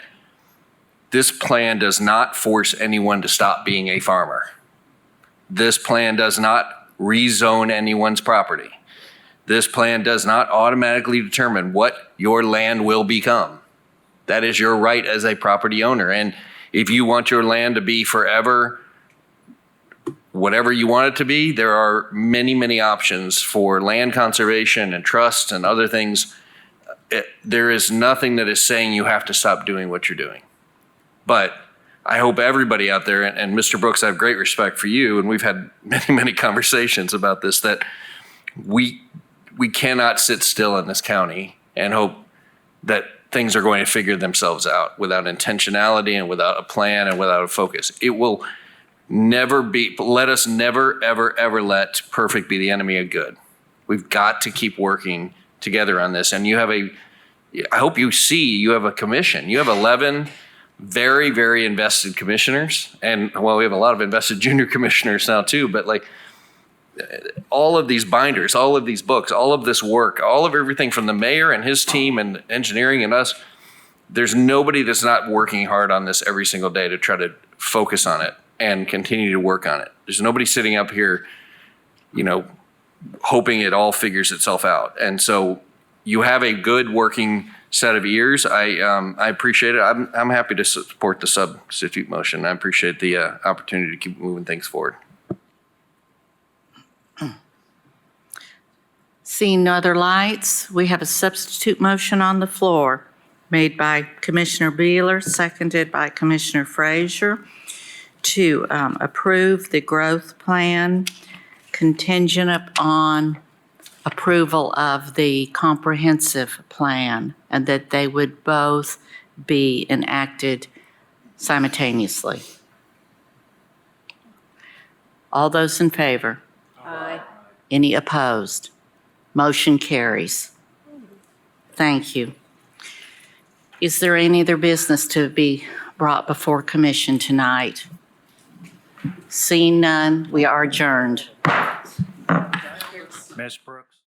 this plan does not force anyone to stop being a farmer. This plan does not rezone anyone's property. This plan does not automatically determine what your land will become. That is your right as a property owner. And if you want your land to be forever whatever you want it to be, there are many, many options for land conservation and trust and other things. There is nothing that is saying you have to stop doing what you're doing. But I hope everybody out there, and Mr. Brooks, I have great respect for you, and we've had many, many conversations about this, that we cannot sit still in this county and hope that things are going to figure themselves out without intentionality and without a plan and without a focus. It will never be, let us never, ever, ever let perfect be the enemy of good. We've got to keep working together on this. And you have I hope you see, you have a commission. You have 11 very, very invested commissioners. And well, we have a lot of invested junior commissioners now too, but like all of these binders, all of these books, all of this work, all of everything from the mayor and his team and engineering and us, there's nobody that's not working hard on this every single day to try to focus on it and continue to work on it. There's nobody sitting up here, hoping it all figures itself out. And so you have a good working set of ears. I appreciate it. I'm happy to support the substitute motion. I appreciate the opportunity to keep moving things forward. Seeing no other lights, we have a substitute motion on the floor made by Commissioner Beeler, seconded by Commissioner Frazier to approve the growth plan contingent upon approval of the comprehensive plan and that they would both be enacted simultaneously. All those in favor? Aye. Any opposed? Motion carries. Thank you. Is there any other business to be brought before commission tonight? Seeing none, we are adjourned. Ms. Brooks.